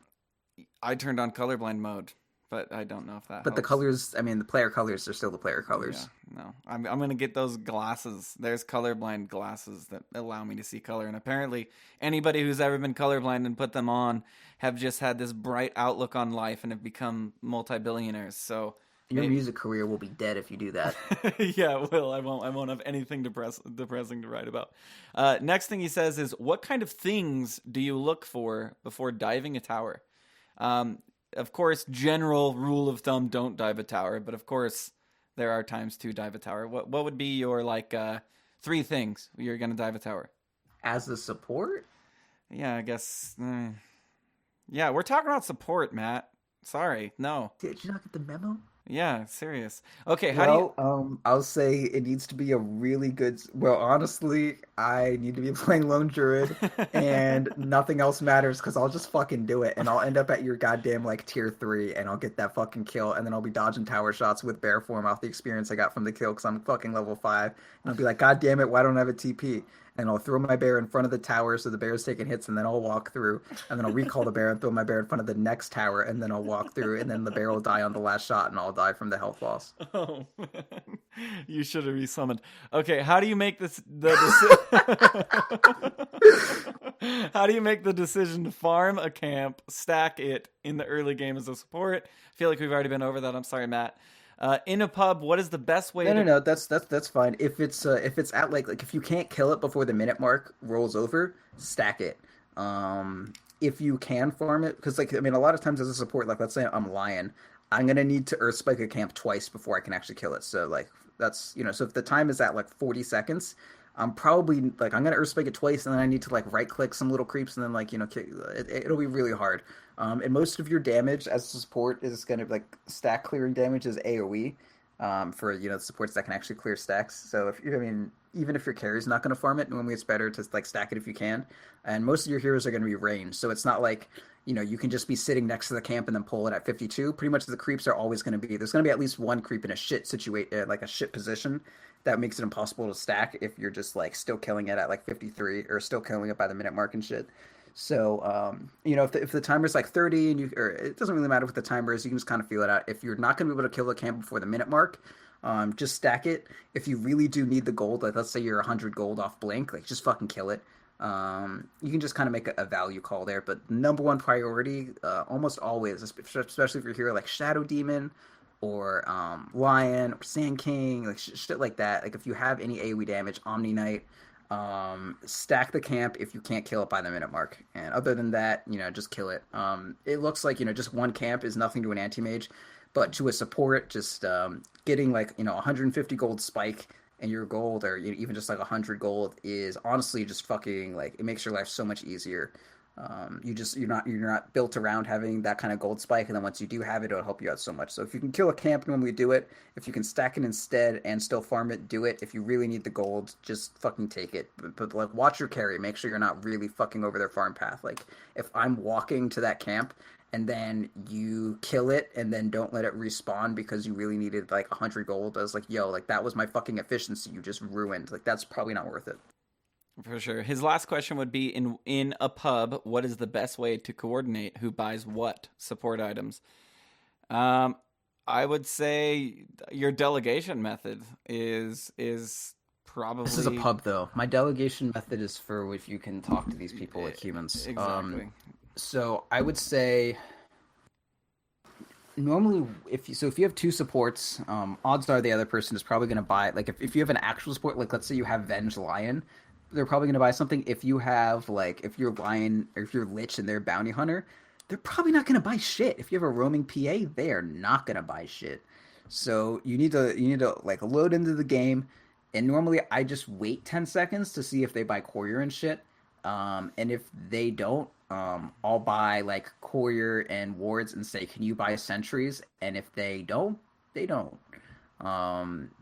[SPEAKER 2] I turned on colorblind mode, but I don't know if that helps.
[SPEAKER 3] The colors, the player colors are still the player colors.
[SPEAKER 2] Yeah, no, I'm going to get those glasses. There's colorblind glasses that allow me to see color. And apparently anybody who's ever been colorblind and put them on have just had this bright outlook on life and have become multi-billionaires. So
[SPEAKER 3] your music career will be dead if you do that.
[SPEAKER 2] Yeah, it will. I won't have anything depressing to write about. Next thing he says is, what kind of things do you look for before diving a tower? Of course, general rule of thumb, don't dive a tower. But of course, there are times to dive a tower. What would be your 3 things you're going to dive a tower?
[SPEAKER 3] As a support?
[SPEAKER 2] Yeah, I guess. Yeah, we're talking about support, Matt. Sorry, no.
[SPEAKER 3] Did you not get the memo?
[SPEAKER 2] Yeah, serious. Okay,
[SPEAKER 3] I'll say it needs to be a really good. Well, honestly, I need to be playing Lone Druid, and nothing else matters because I'll just fucking do it, and I'll end up at your goddamn tier 3, and I'll get that fucking kill, and then I'll be dodging tower shots with bear form off the experience I got from the kill because I'm fucking level 5, and I'll be like, God damn it, why don't I have a TP? and I'll throw my bear in front of the tower so the bear's taking hits, and then I'll walk through, and then I'll recall the bear and throw my bear in front of the next tower, and then I'll walk through, and then the bear will die on the last shot, and I'll die from the health loss.
[SPEAKER 2] Oh man, you should have resummoned. Okay, how do you make this how do you make the decision to farm a camp, stack it in the early game as a support? I feel like we've already been over that. I'm sorry, Matt. In a pub, what is the best way?
[SPEAKER 3] No, that's fine. If it's at like if you can't kill it before the minute mark rolls over, stack it. If you can farm it, because like I mean, a lot of times as a support, like let's say I'm Lion, I'm gonna need to earth spike a camp twice before I can actually kill it. So like that's so if the time is at like 40 seconds. I'm probably like I'm gonna earth spike it twice, and then I need to like right click some little creeps, and then like it'll be really hard. And most of your damage as a support is gonna like stack clearing damage is AOE. For supports that can actually clear stacks. So even if your carry's not gonna farm it, normally it's better to like stack it if you can. And most of your heroes are gonna be ranged, so it's not like you can just be sitting next to the camp and then pull it at 52. Pretty much the creeps are always gonna be there's gonna be at least one creep in a shit like a shit position. That makes it impossible to stack if you're just like still killing it at like 53 or still killing it by the minute mark and shit. So, if the timer's like 30 and or it doesn't really matter what the timer is, you can just kind of feel it out. If you're not going to be able to kill the camp before the minute mark, just stack it. If you really do need the gold, like let's say you're 100 gold off blink, like just fucking kill it. You can just kind of make a value call there. But number one priority, almost always, especially if you're here like Shadow Demon, or Lion, or Sand King, like shit like that. Like if you have any AoE damage, Omni Knight, stack the camp if you can't kill it by the minute mark. And other than that, just kill it. It looks like just one camp is nothing to an anti-mage, but to a support, just getting like 150 gold spike and your gold, or even just like 100 gold, is honestly just fucking like it makes your life so much easier. You're not built around having that kind of gold spike, and then once you do have it, it'll help you out so much. So if you can kill a camp, normally do it. If you can stack it instead and still farm it, do it. If you really need the gold, just fucking take it. But like watch your carry, make sure you're not really fucking over their farm path. Like if I'm walking to that camp and then you kill it and then don't let it respawn because you really needed like 100 gold, I was like, yo, like that was my fucking efficiency you just ruined. Like that's probably not worth it.
[SPEAKER 2] For sure. His last question would be, in a pub, what is the best way to coordinate who buys what support items? I would say your delegation method is probably...
[SPEAKER 3] This is a pub, though. My delegation method is for if you can talk to these people like humans.
[SPEAKER 2] Exactly.
[SPEAKER 3] So I would say... Normally, if you have two supports, odds are the other person is probably going to buy... Like, if you have an actual support, like let's say you have Venge Lion... They're probably going to buy something. If you have if you're Lion or if you're Lich and they're Bounty Hunter, they're probably not going to buy shit. If you have a roaming PA, they are not going to buy shit. So you need to like load into the game, and normally I just wait 10 seconds to see if they buy courier and shit. And if they don't, I'll buy like courier and wards and say, can you buy sentries? And if they don't, they don't.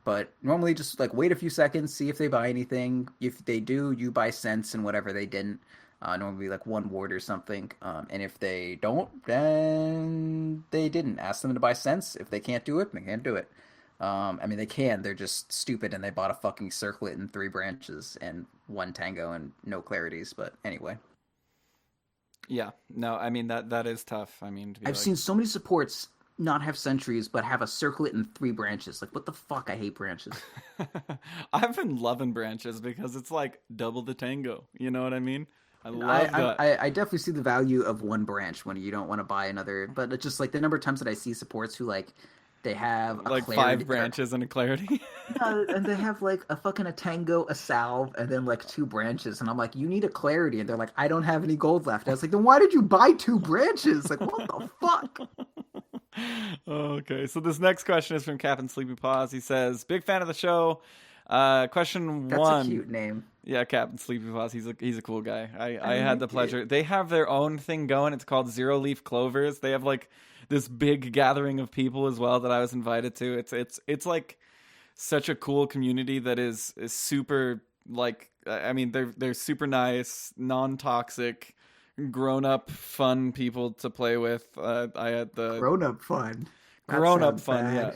[SPEAKER 3] But normally just like wait a few seconds, see if they buy anything. If they do, you buy sense and whatever they didn't. Normally like one ward or something. And if they don't, then they didn't. Ask them to buy sense. If they can't do it, they can't do it. I mean, they can. They're just stupid and they bought a fucking circlet and 3 branches and 1 tango and no clarities. But anyway.
[SPEAKER 2] Yeah. No, I mean, that is tough. I mean,
[SPEAKER 3] I've seen so many supports not have sentries but have a circlet and 3 branches. Like, what the fuck? I hate branches.
[SPEAKER 2] I've been loving branches because it's like double the tango. You know what I mean? I love that.
[SPEAKER 3] I definitely see the value of 1 branch when you don't want to buy another. But it's just like the number of times that I see supports who like they have a
[SPEAKER 2] like
[SPEAKER 3] clarity,
[SPEAKER 2] 5 branches and a clarity.
[SPEAKER 3] and they have like a tango, a salve, and then like 2 branches. And I'm like, you need a clarity, and they're like, I don't have any gold left. I was like, then why did you buy 2 branches? Like, what the fuck?
[SPEAKER 2] Okay, so this next question is from Captain Sleepy Paws. He says, "Big fan of the show. Question 1."
[SPEAKER 3] That's a cute name.
[SPEAKER 2] Yeah, Captain Sleepy Paws. He's a cool guy. I had the pleasure. They have their own thing going. It's called Zero Leaf Clovers. They have like this big gathering of people as well that I was invited to. It's like such a cool community that is super like. I mean, they're super nice, non-toxic, grown-up fun people to play with. I had the
[SPEAKER 3] grown-up fun.
[SPEAKER 2] Grown-up fun, yeah.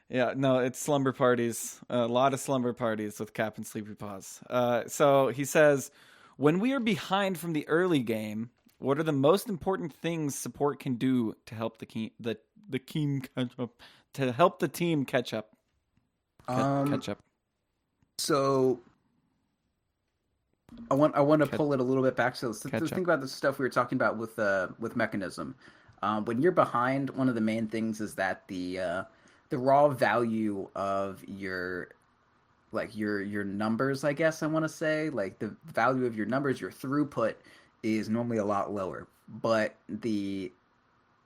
[SPEAKER 2] Yeah, no, it's slumber parties. A lot of slumber parties with Cap and Sleepy Paws. So he says, when we are behind from the early game, what are the most important things support can do to help the team catch up? To help the team catch up. Catch up.
[SPEAKER 3] So I want to pull it a little bit back. So let's think about the stuff we were talking about with Mechanism. When you're behind, one of the main things is that the raw value of your numbers, I guess I want to say, like the value of your numbers, your throughput is normally a lot lower, but the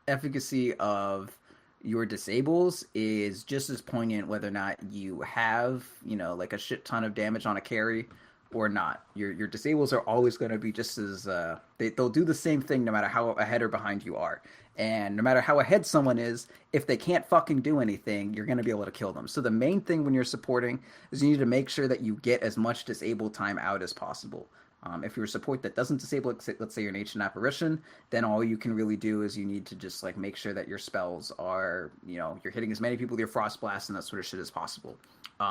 [SPEAKER 3] efficacy of your disables is just as poignant whether or not you have, like a shit ton of damage on a carry or not. Your disables are always going to be just as they'll do the same thing no matter how ahead or behind you are. And no matter how ahead someone is, if they can't fucking do anything, you're going to be able to kill them. So the main thing when you're supporting is you need to make sure that you get as much disabled time out as possible. If you're a support that doesn't disable, let's say you're an Ancient Apparition, then all you can really do is you need to just like make sure that your spells are, you're hitting as many people with your Frost Blast and that sort of shit as possible.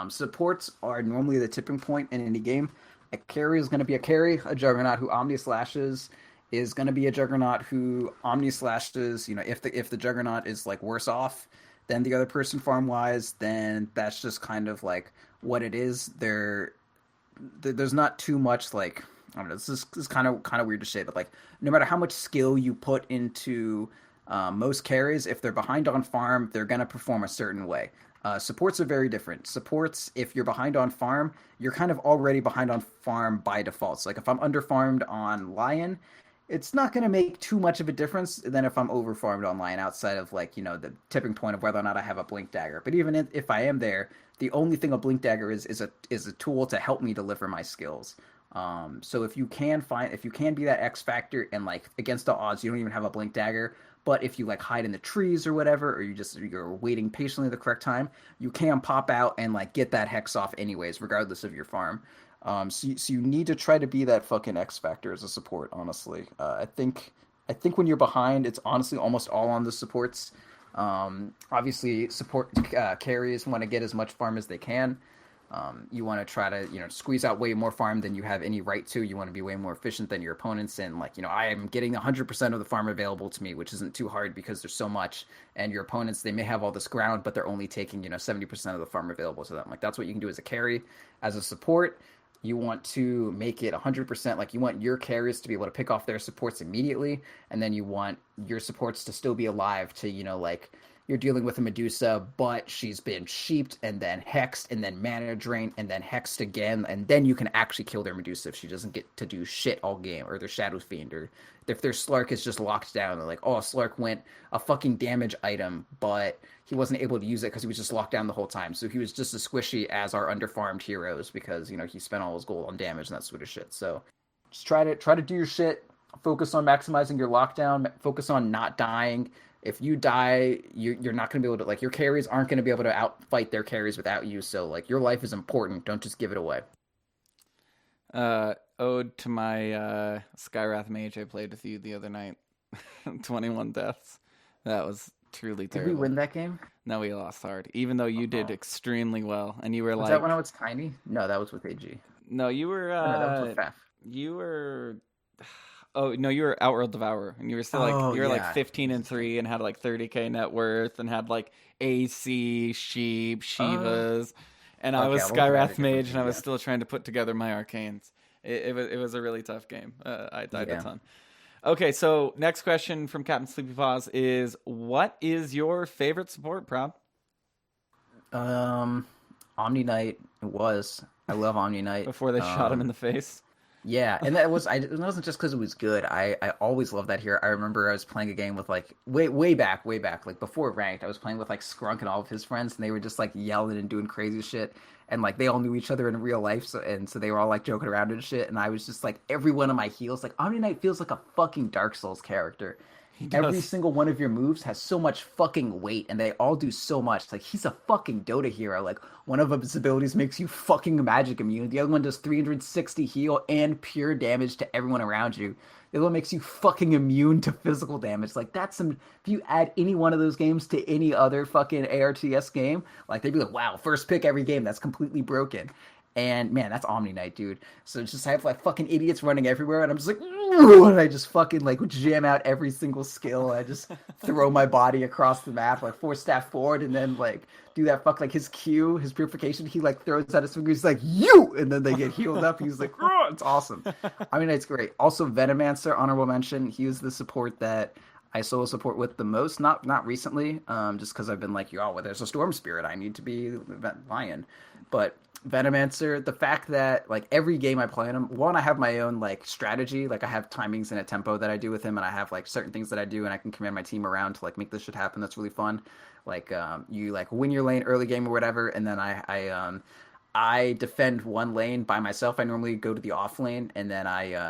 [SPEAKER 3] Supports are normally the tipping point in any game. A carry is going to be a carry. A Juggernaut who Omni Slashes is going to be a Juggernaut who Omni Slashes. If the Juggernaut is like worse off than the other person farm wise, then that's just kind of like what it is. There's not too much like, I don't know. This is kind of weird to say, but like no matter how much skill you put into most carries, if they're behind on farm, they're gonna perform a certain way. Supports are very different. Supports, if you're behind on farm, you're kind of already behind on farm by default. So like if I'm under farmed on Lion, it's not going to make too much of a difference than if I'm over farmed on Lion outside of like, the tipping point of whether or not I have a Blink Dagger. But even if I am there, the only thing a Blink Dagger is a tool to help me deliver my skills. So if you can be that X factor and like against the odds, you don't even have a Blink Dagger, but if you like hide in the trees or whatever, or you're waiting patiently the correct time, you can pop out and like get that hex off anyways, regardless of your farm. So you need to try to be that fucking X factor as a support, honestly. I think when you're behind, it's honestly almost all on the supports. Obviously support carries want to get as much farm as they can. You want to try to, squeeze out way more farm than you have any right to. You want to be way more efficient than your opponents. And like, I am getting 100% of the farm available to me, which isn't too hard because there's so much. And your opponents, they may have all this ground, but they're only taking, 70% of the farm available to them. Like that's what you can do as a carry. As a support, you want to make it 100%. Like you want your carries to be able to pick off their supports immediately. And then you want your supports to still be alive to, like you're dealing with a Medusa, but she's been sheeped and then hexed and then mana drained and then hexed again. And then you can actually kill their Medusa if she doesn't get to do shit all game, or their Shadow Fiend, or if their Slark is just locked down. They're like, oh, Slark went a fucking damage item, but he wasn't able to use it because he was just locked down the whole time. So he was just as squishy as our underfarmed heroes because, he spent all his gold on damage and that sort of shit. So just try to do your shit. Focus on maximizing your lockdown. Focus on not dying. If you die, you're not going to be able to, like, your carries aren't going to be able to outfight their carries without you. So, like, your life is important. Don't just give it away.
[SPEAKER 2] Ode to my Skywrath mage I played with you the other night. 21 deaths. That was truly terrible.
[SPEAKER 3] Did we win that game?
[SPEAKER 2] No, we lost hard. Even though you did extremely well. And you were
[SPEAKER 3] was
[SPEAKER 2] like...
[SPEAKER 3] that when I was tiny? No, that was with AG.
[SPEAKER 2] No, you were...
[SPEAKER 3] no, that was with FAF.
[SPEAKER 2] You were... Oh no, you were Outworld Devourer, and you were still like like 15-3 and had like 30k net worth and had like AC, Sheep, Shivas, and I was Skywrath Mage and I was still trying to put together my arcanes. It was a really tough game. I died a ton. Okay, so next question from Captain Sleepy Paws is, what is your favorite support, Proud?
[SPEAKER 3] Omni Knight was. I love Omni Knight.
[SPEAKER 2] Before they shot him in the face.
[SPEAKER 3] Yeah, and it wasn't just because it was good. I always loved that hero. I remember I was playing a game with like way back, like before ranked. I was playing with like Skrunk and all of his friends, and they were just like yelling and doing crazy shit. And like they all knew each other in real life, so they were all like joking around and shit. And I was just like, every one of my heals, like Omni Knight feels like a fucking Dark Souls character. every single one of your moves has so much fucking weight, and they all do so much. Like, he's a fucking Dota hero. Like, one of his abilities makes you fucking magic immune. The other one does 360 heal and pure damage to everyone around you. The other one makes you fucking immune to physical damage. Like, that's some. If you add any one of those games to any other fucking ARTS game, like, they'd be like, wow, first pick every game. That's completely broken. And man, that's Omni Knight, dude. So just I have like fucking idiots running everywhere, and I'm just like, and I just fucking like jam out every single skill. I just throw my body across the map, like 4-staff forward, and then like do that like his Q, his purification. He like throws out his fingers, he's like you, and then they get healed up. He's like, oh, it's awesome. I mean, it's great. Also, Venomancer, honorable mention. He was the support that I solo support with the most. Not recently, just because I've been like, yo, well, there's a Storm Spirit. I need to be Lion, but. Venomancer, the fact that like every game I play on him, one, I have my own like strategy, like I have timings and a tempo that I do with him, and I have like certain things that I do, and I can command my team around to like make this shit happen. That's really fun. Like you like win your lane early game or whatever, and then I defend one lane by myself. I normally go to the off lane, and then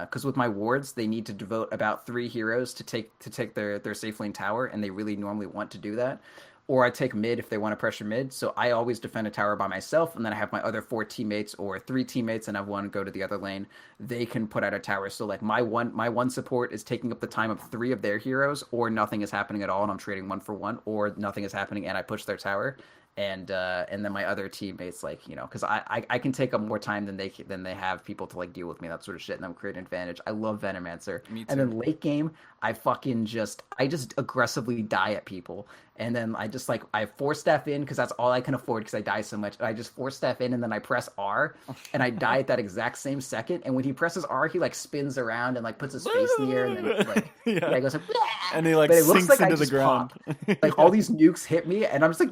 [SPEAKER 3] because with my wards they need to devote about 3 heroes to take their safe lane tower, and they really normally want to do that. Or I take mid if they want to pressure mid. So I always defend a tower by myself, and then I have my other 4 teammates or 3 teammates, and have one go to the other lane. They can put out a tower. So like my one support is taking up the time of 3 of their heroes, or nothing is happening at all, and I'm trading 1 for 1, or nothing is happening and I push their tower. And then my other teammates, like, you know, because I can take up more time than they have people to like deal with me, that sort of shit, and I'm creating an advantage. I love Venomancer. Me too. And then late game, I just aggressively die at people, and then I 4-staff in because that's all I can afford because I die so much. I just 4-staff in, and then I press R, and I die at that exact same second. And when he presses R, he like spins around and like puts his face in the air, and then it, like he goes like,
[SPEAKER 2] and he like sinks into the ground.
[SPEAKER 3] Like all these nukes hit me, and I'm just like,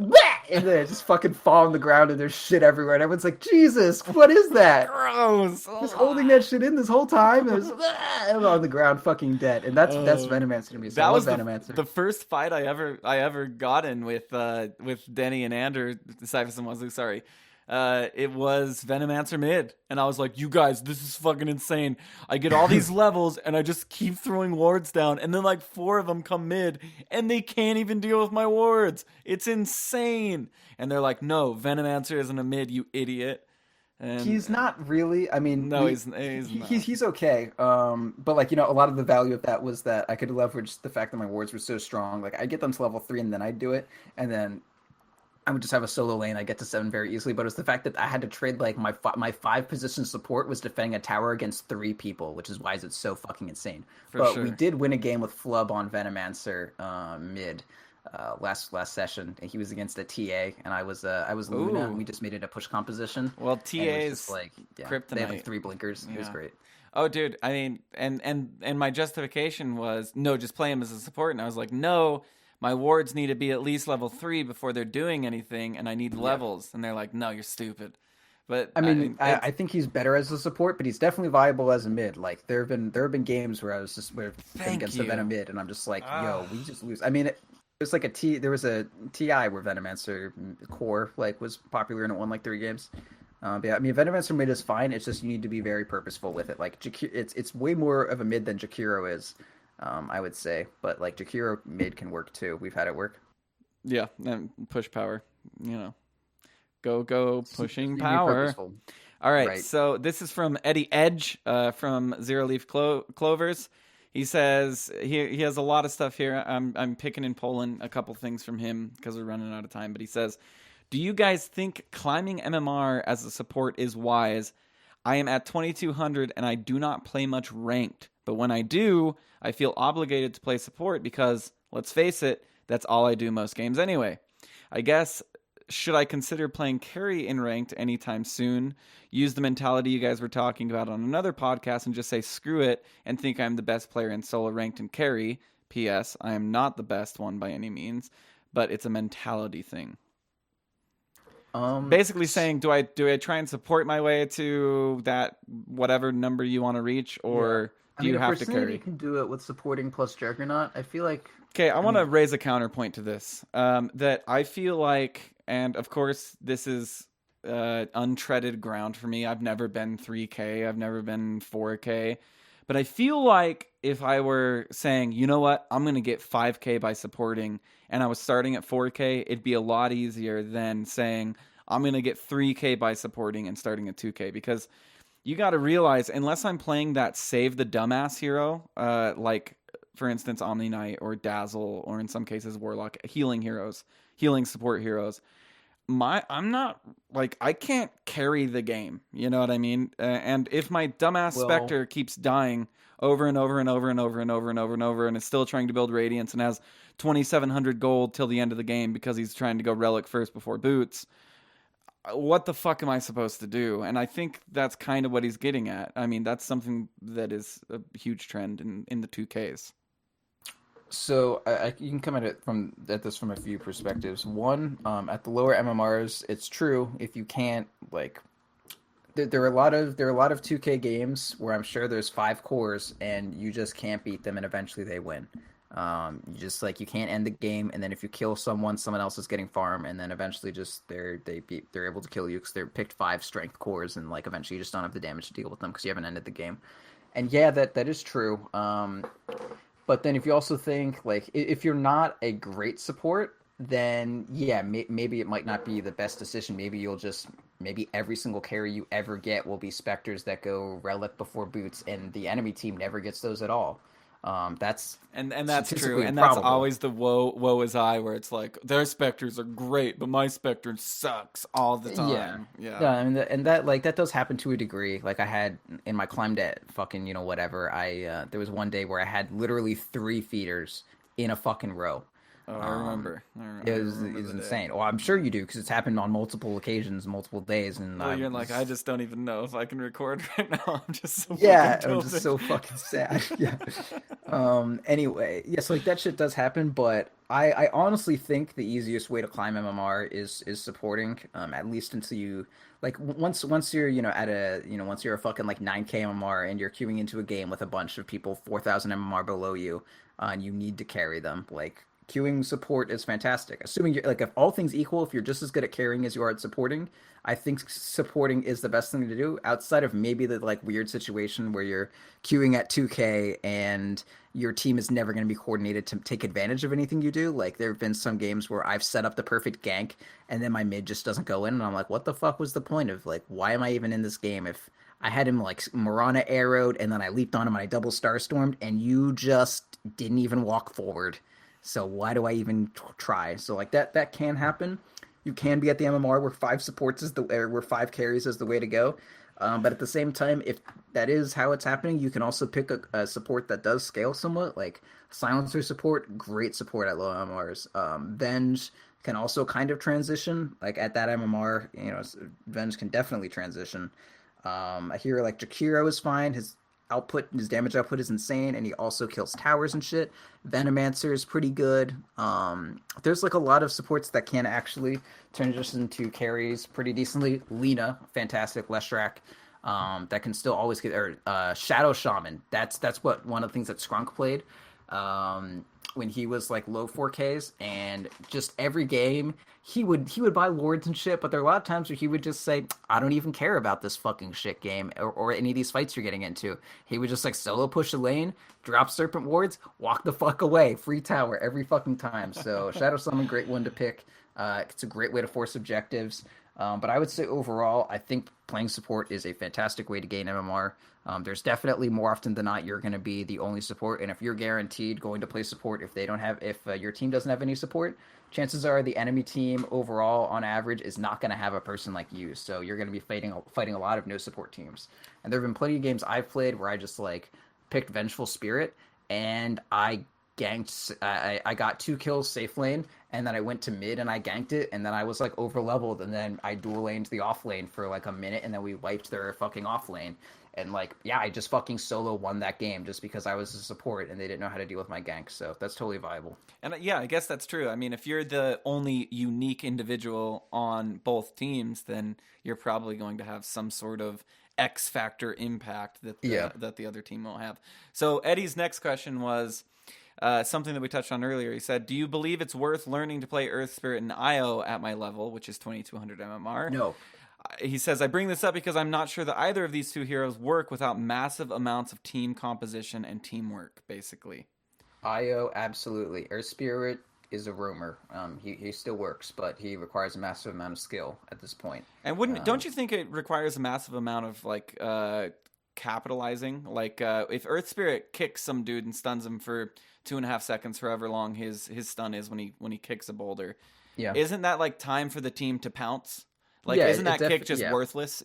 [SPEAKER 3] and then I just fucking fall on the ground, and there's shit everywhere, and everyone's like, Jesus, what is that?
[SPEAKER 2] Gross.
[SPEAKER 3] Just holding that shit in this whole time, and I'm on the ground, fucking dead. And that's Venomancer to me. So
[SPEAKER 2] that was
[SPEAKER 3] Venomancer.
[SPEAKER 2] The first fight I ever got in with Denny and Andrew, Cyphus and Wazoo, sorry. It was Venomancer mid, and I was like, you guys, this is fucking insane. I get all these levels, and I just keep throwing wards down, and then like 4 of them come mid, and they can't even deal with my wards. It's insane. And they're like, no, Venomancer isn't a mid, you idiot. And
[SPEAKER 3] he's not really. I mean,
[SPEAKER 2] no, he's not.
[SPEAKER 3] He's okay. But like, you know, a lot of the value of that was that I could leverage the fact that my wards were so strong. Like I get them to level 3, and then I do it, and then I would just have a solo lane. I get to 7 very easily. But it was the fact that I had to trade like my 5 position support was defending a tower against 3 people, which is why it's so fucking insane. But we did win a game with Flub on Venomancer mid. Last session, and he was against a TA, and I was Luna, and we just made it a push composition.
[SPEAKER 2] Well, TA's
[SPEAKER 3] like
[SPEAKER 2] kryptonite.
[SPEAKER 3] They had like 3 blinkers. Yeah. It was great.
[SPEAKER 2] Oh, dude, I mean, and my justification was no, just play him as a support, and I was like, no, my wards need to be at least level 3 before they're doing anything, and I need levels, and they're like, no, you're stupid. But
[SPEAKER 3] I think he's better as a support, but he's definitely viable as a mid. Like there have been games where I was just against the Venom mid, and I'm just like, yo, we just lose. I mean. There was a TI where Venomancer core like was popular and it won like 3 games. But yeah, I mean Venomancer mid is fine. It's just you need to be very purposeful with it. Like it's way more of a mid than Jakiro is, I would say. But like Jakiro mid can work too. We've had it work.
[SPEAKER 2] Yeah, and push power. You know, go pushing power. All right, so this is from Eddie Edge from Zero Leaf Clovers. He says he has a lot of stuff here. I'm picking and pulling a couple things from him because we're running out of time. But he says, do you guys think climbing MMR as a support is wise? I am at 2200 and I do not play much ranked. But when I do, I feel obligated to play support because, let's face it, that's all I do most games anyway. I guess, should I consider playing carry in ranked anytime soon? Use the mentality you guys were talking about on another podcast and just say screw it and think I'm the best player in solo ranked and carry. P.S. I am not the best one by any means, but it's a mentality thing. Basically saying, do I try and support my way to that whatever number you want to reach, or do you have to carry?
[SPEAKER 3] You can do it with supporting plus Juggernaut. I feel like.
[SPEAKER 2] Okay, I want to raise a counterpoint to this. That I feel like, and of course this is untreaded ground for me. I've never been 3K. I've never been 4K. But I feel like if I were saying, you know what, I'm going to get 5K by supporting, and I was starting at 4K, it'd be a lot easier than saying, I'm going to get 3K by supporting and starting at 2K. Because you got to realize, unless I'm playing that save the dumbass hero, like, for instance, Omni Knight or Dazzle, or in some cases, Warlock, healing support heroes, I'm not, like, I can't carry the game, you know what I mean? And if my dumbass Spectre keeps dying over and over and over and over and over and over and over and is still trying to build Radiance and has 2,700 gold till the end of the game because he's trying to go Relic first before Boots, what the fuck am I supposed to do? And I think that's kind of what he's getting at. I mean, that's something that is a huge trend in the 2Ks.
[SPEAKER 3] So you can come at this from a few perspectives. One, at the lower MMRs, it's true if you can't, like, there are a lot of 2K games where I'm sure there's 5 cores and you just can't beat them and eventually they win. You just, like, you can't end the game, and then if you kill someone else is getting farm, and then eventually just they're able to kill you because they're picked 5 strength cores, and, like, eventually you just don't have the damage to deal with them because you haven't ended the game. And yeah, that is true. But then if you also think, like, if you're not a great support, then yeah, maybe it might not be the best decision. Maybe every single carry you ever get will be Spectres that go Relic before Boots, and the enemy team never gets those at all. That's
[SPEAKER 2] true, and that's always the woe is I, where it's like their Spectres are great, but my Spectre sucks all the time. Yeah.
[SPEAKER 3] And that does happen to a degree. Like I had in my climb debt, fucking, you know, whatever. There was one day where I had literally 3 feeders in a fucking row.
[SPEAKER 2] Oh, I remember.
[SPEAKER 3] It was insane. Well, I'm sure you do because it's happened on multiple occasions, multiple days, and
[SPEAKER 2] you're like, I just don't even know if I can record right now. I'm just so
[SPEAKER 3] I'm just so fucking sad. Yeah. Anyway, yes, like that shit does happen, but I honestly think the easiest way to climb MMR is supporting. At least until you, like, once you're, you know, once you're a fucking like 9K MMR and you're queuing into a game with a bunch of people 4,000 MMR below you, and you need to carry them, like. Queuing support is fantastic. Assuming you're, like, if all things equal, if you're just as good at carrying as you are at supporting, I think supporting is the best thing to do outside of maybe the, like, weird situation where you're queuing at 2K and your team is never going to be coordinated to take advantage of anything you do. Like, there have been some games where I've set up the perfect gank and then my mid just doesn't go in, and I'm like, what the fuck was the point of, like, why am I even in this game if I had him, like, Mirana arrowed and then I leaped on him and I double starstormed and you just didn't even walk forward. So why do I even try? So, like, that can happen. You can be at the MMR where 5 supports where 5 carries is the way to go. But at the same time, if that is how it's happening, you can also pick a support that does scale somewhat. Like Silencer support, great support at low MMRs. Venge can also kind of transition. Like at that MMR, you know, Venge can definitely transition. A hero like Jakiro is fine. His damage output is insane, and he also kills towers and shit. Venomancer is pretty good. There's like a lot of supports that can actually transition to carries pretty decently. Lina, fantastic. Leshrac, that can still always get, or Shadow Shaman. That's what one of the things that Skrunk played. When he was like low 4Ks, and just every game he would buy wards and shit, but there are a lot of times where he would just say, I don't even care about this fucking shit game or any of these fights you're getting into. He would just like solo push the lane, drop serpent wards, walk the fuck away, free tower every fucking time. So Shadow Summon, great one to pick. It's a great way to force objectives. But I would say overall, I think playing support is a fantastic way to gain MMR. There's definitely more often than not, you're going to be the only support. And if you're guaranteed going to play support, if your team doesn't have any support, chances are the enemy team overall on average is not going to have a person like you. So you're going to be fighting a lot of no support teams. And there have been plenty of games I've played where I just like picked Vengeful Spirit and I ganked. I got 2 kills safe lane, and then I went to mid and I ganked it, and then I was like over leveled, and then I dual laned the off lane for like a minute, and then we wiped their fucking off lane. And like, yeah, I just fucking solo won that game just because I was a support and they didn't know how to deal with my gank. So that's totally viable.
[SPEAKER 2] And yeah, I guess that's true. I mean, if you're the only unique individual on both teams, then you're probably going to have some sort of X factor impact that the other team won't have. So Eddie's next question was something that we touched on earlier. He said, do you believe it's worth learning to play Earth Spirit and IO at my level, which is 2200 MMR?
[SPEAKER 3] No.
[SPEAKER 2] He says, I bring this up because I'm not sure that either of these two heroes work without massive amounts of team composition and teamwork, basically.
[SPEAKER 3] Io, absolutely. Earth Spirit is a rumor. He still works, but he requires a massive amount of skill at this point.
[SPEAKER 2] And don't you think it requires a massive amount of like capitalizing? Like if Earth Spirit kicks some dude and stuns him for 2.5 seconds, however long his stun is when he kicks a boulder, isn't that like time for the team to pounce? Like, isn't that kick just worthless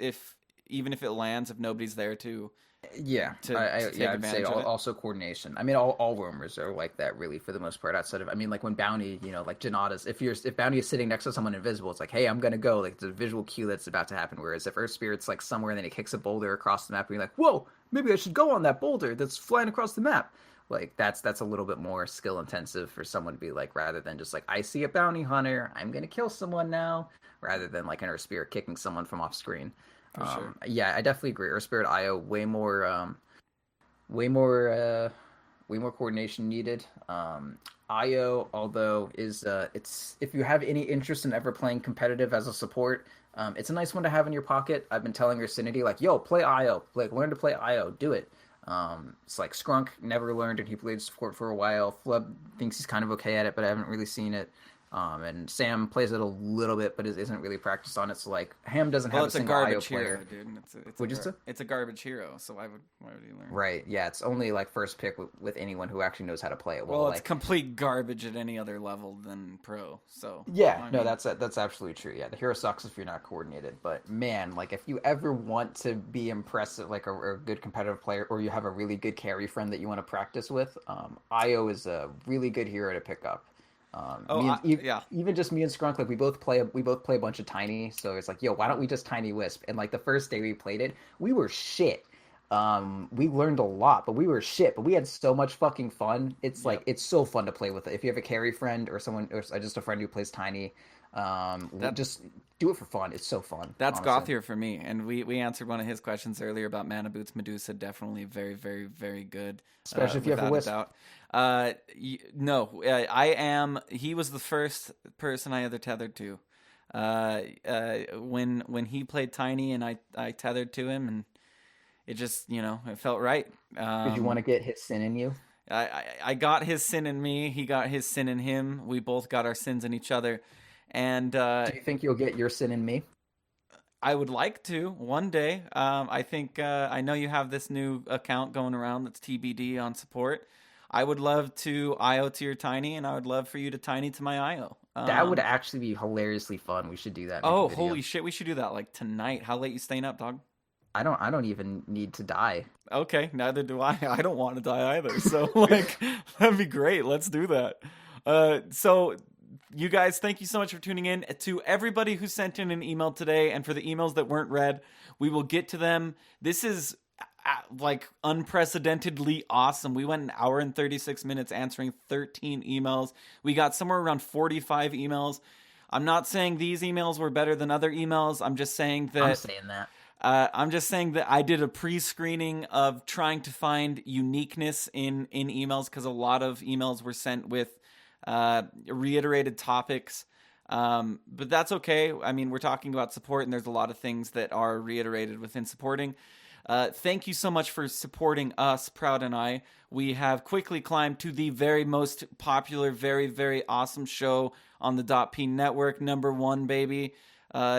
[SPEAKER 2] even if it lands, if nobody's there to take
[SPEAKER 3] I'd say also coordination. I mean, all rumors are like that, really, for the most part. Outside of, I mean, like when Bounty, like Janata's, if Bounty is sitting next to someone invisible, it's like, hey, I'm gonna go. Like, it's a visual cue that's about to happen. Whereas if Earth Spirit's like somewhere and then he kicks a boulder across the map, and you're like, whoa, maybe I should go on that boulder that's flying across the map. Like, that's a little bit more skill intensive for someone to be like, rather than just like, I see a bounty hunter, I'm gonna kill someone now, rather than like an Earth Spirit kicking someone from off screen. Sure. Yeah, I definitely agree. Earth Spirit Io, way more coordination needed. Io, although, is it's, if you have any interest in ever playing competitive as a support, it's a nice one to have in your pocket. I've been telling Ursinity, like, yo, play Io, like, learn to play Io, do it. It's like Skrunk never learned, and he played support for a while. Flub thinks he's kind of okay at it, but I haven't really seen it. And Sam plays it a little bit, but isn't really practiced on it. So like Ham doesn't have a single IO player.
[SPEAKER 2] Dude. It's a garbage hero. So why would you learn?
[SPEAKER 3] Right. Yeah. It's only like first pick with anyone who actually knows how to play it.
[SPEAKER 2] Well, it's complete garbage at any other level than pro. So
[SPEAKER 3] yeah, that's absolutely true. Yeah, the hero sucks if you're not coordinated. But man, like if you ever want to be impressive, like a good competitive player, or you have a really good carry friend that you want to practice with, IO is a really good hero to pick up. Even just me and Skrunk, like we both play a bunch of Tiny, so it's like, yo, why don't we just Tiny Wisp? And like the first day we played it, we were shit. We learned a lot, but we were shit. But we had so much fucking fun. It's like, it's so fun to play with it. If you have a carry friend or someone, or just a friend who plays Tiny, just do it for fun. It's so fun.
[SPEAKER 2] That's Gothier for me. And we answered one of his questions earlier about Mana Boots Medusa. Definitely very, very, very good.
[SPEAKER 3] Especially if you have a Wisp.
[SPEAKER 2] No, he was the first person I ever tethered to. When he played Tiny and I tethered to him, and it just, it felt right.
[SPEAKER 3] Did you want to get his sin in you?
[SPEAKER 2] I got his sin in me. He got his sin in him. We both got our sins in each other. And do
[SPEAKER 3] you think you'll get your sin in me?
[SPEAKER 2] I would like to one day. I think I know you have this new account going around that's TBD on support. I would love to IO to your Tiny, and I would love for you to Tiny to my IO.
[SPEAKER 3] That would actually be hilariously fun. We should do that.
[SPEAKER 2] Oh, holy shit! We should do that like tonight. How late you staying up, dog?
[SPEAKER 3] I don't even need to die.
[SPEAKER 2] Okay, neither do I. I don't want to die either. So like, that'd be great. Let's do that. So you guys, thank you so much for tuning in. To everybody who sent in an email today, and for the emails that weren't read, we will get to them. This is like unprecedentedly awesome. We went an hour and 36 minutes answering 13 emails. We got somewhere around 45 emails. I'm not saying these emails were better than other emails. I'm just saying that. I'm just saying that I did a pre-screening of trying to find uniqueness in emails, because a lot of emails were sent with reiterated topics. But that's okay. I mean, we're talking about support, and there's a lot of things that are reiterated within supporting. Thank you so much for supporting us, Proud and I. We have quickly climbed to the very most popular, very, very awesome show on the .P network. #1, baby.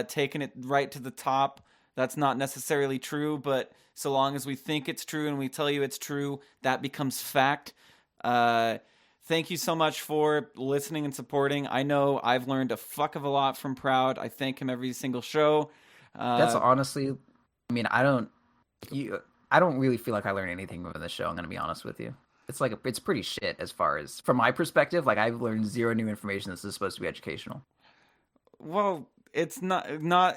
[SPEAKER 2] Taking it right to the top. That's not necessarily true, but so long as we think it's true and we tell you it's true, that becomes fact. Thank you so much for listening and supporting. I know I've learned a fuck of a lot from Proud. I thank him every single show.
[SPEAKER 3] That's honestly, I mean, I don't really feel like I learned anything from the show. I'm going to be honest with you. It's pretty shit as far as, from my perspective. Like, I've learned zero new information. This is supposed to be educational.
[SPEAKER 2] Well, it's not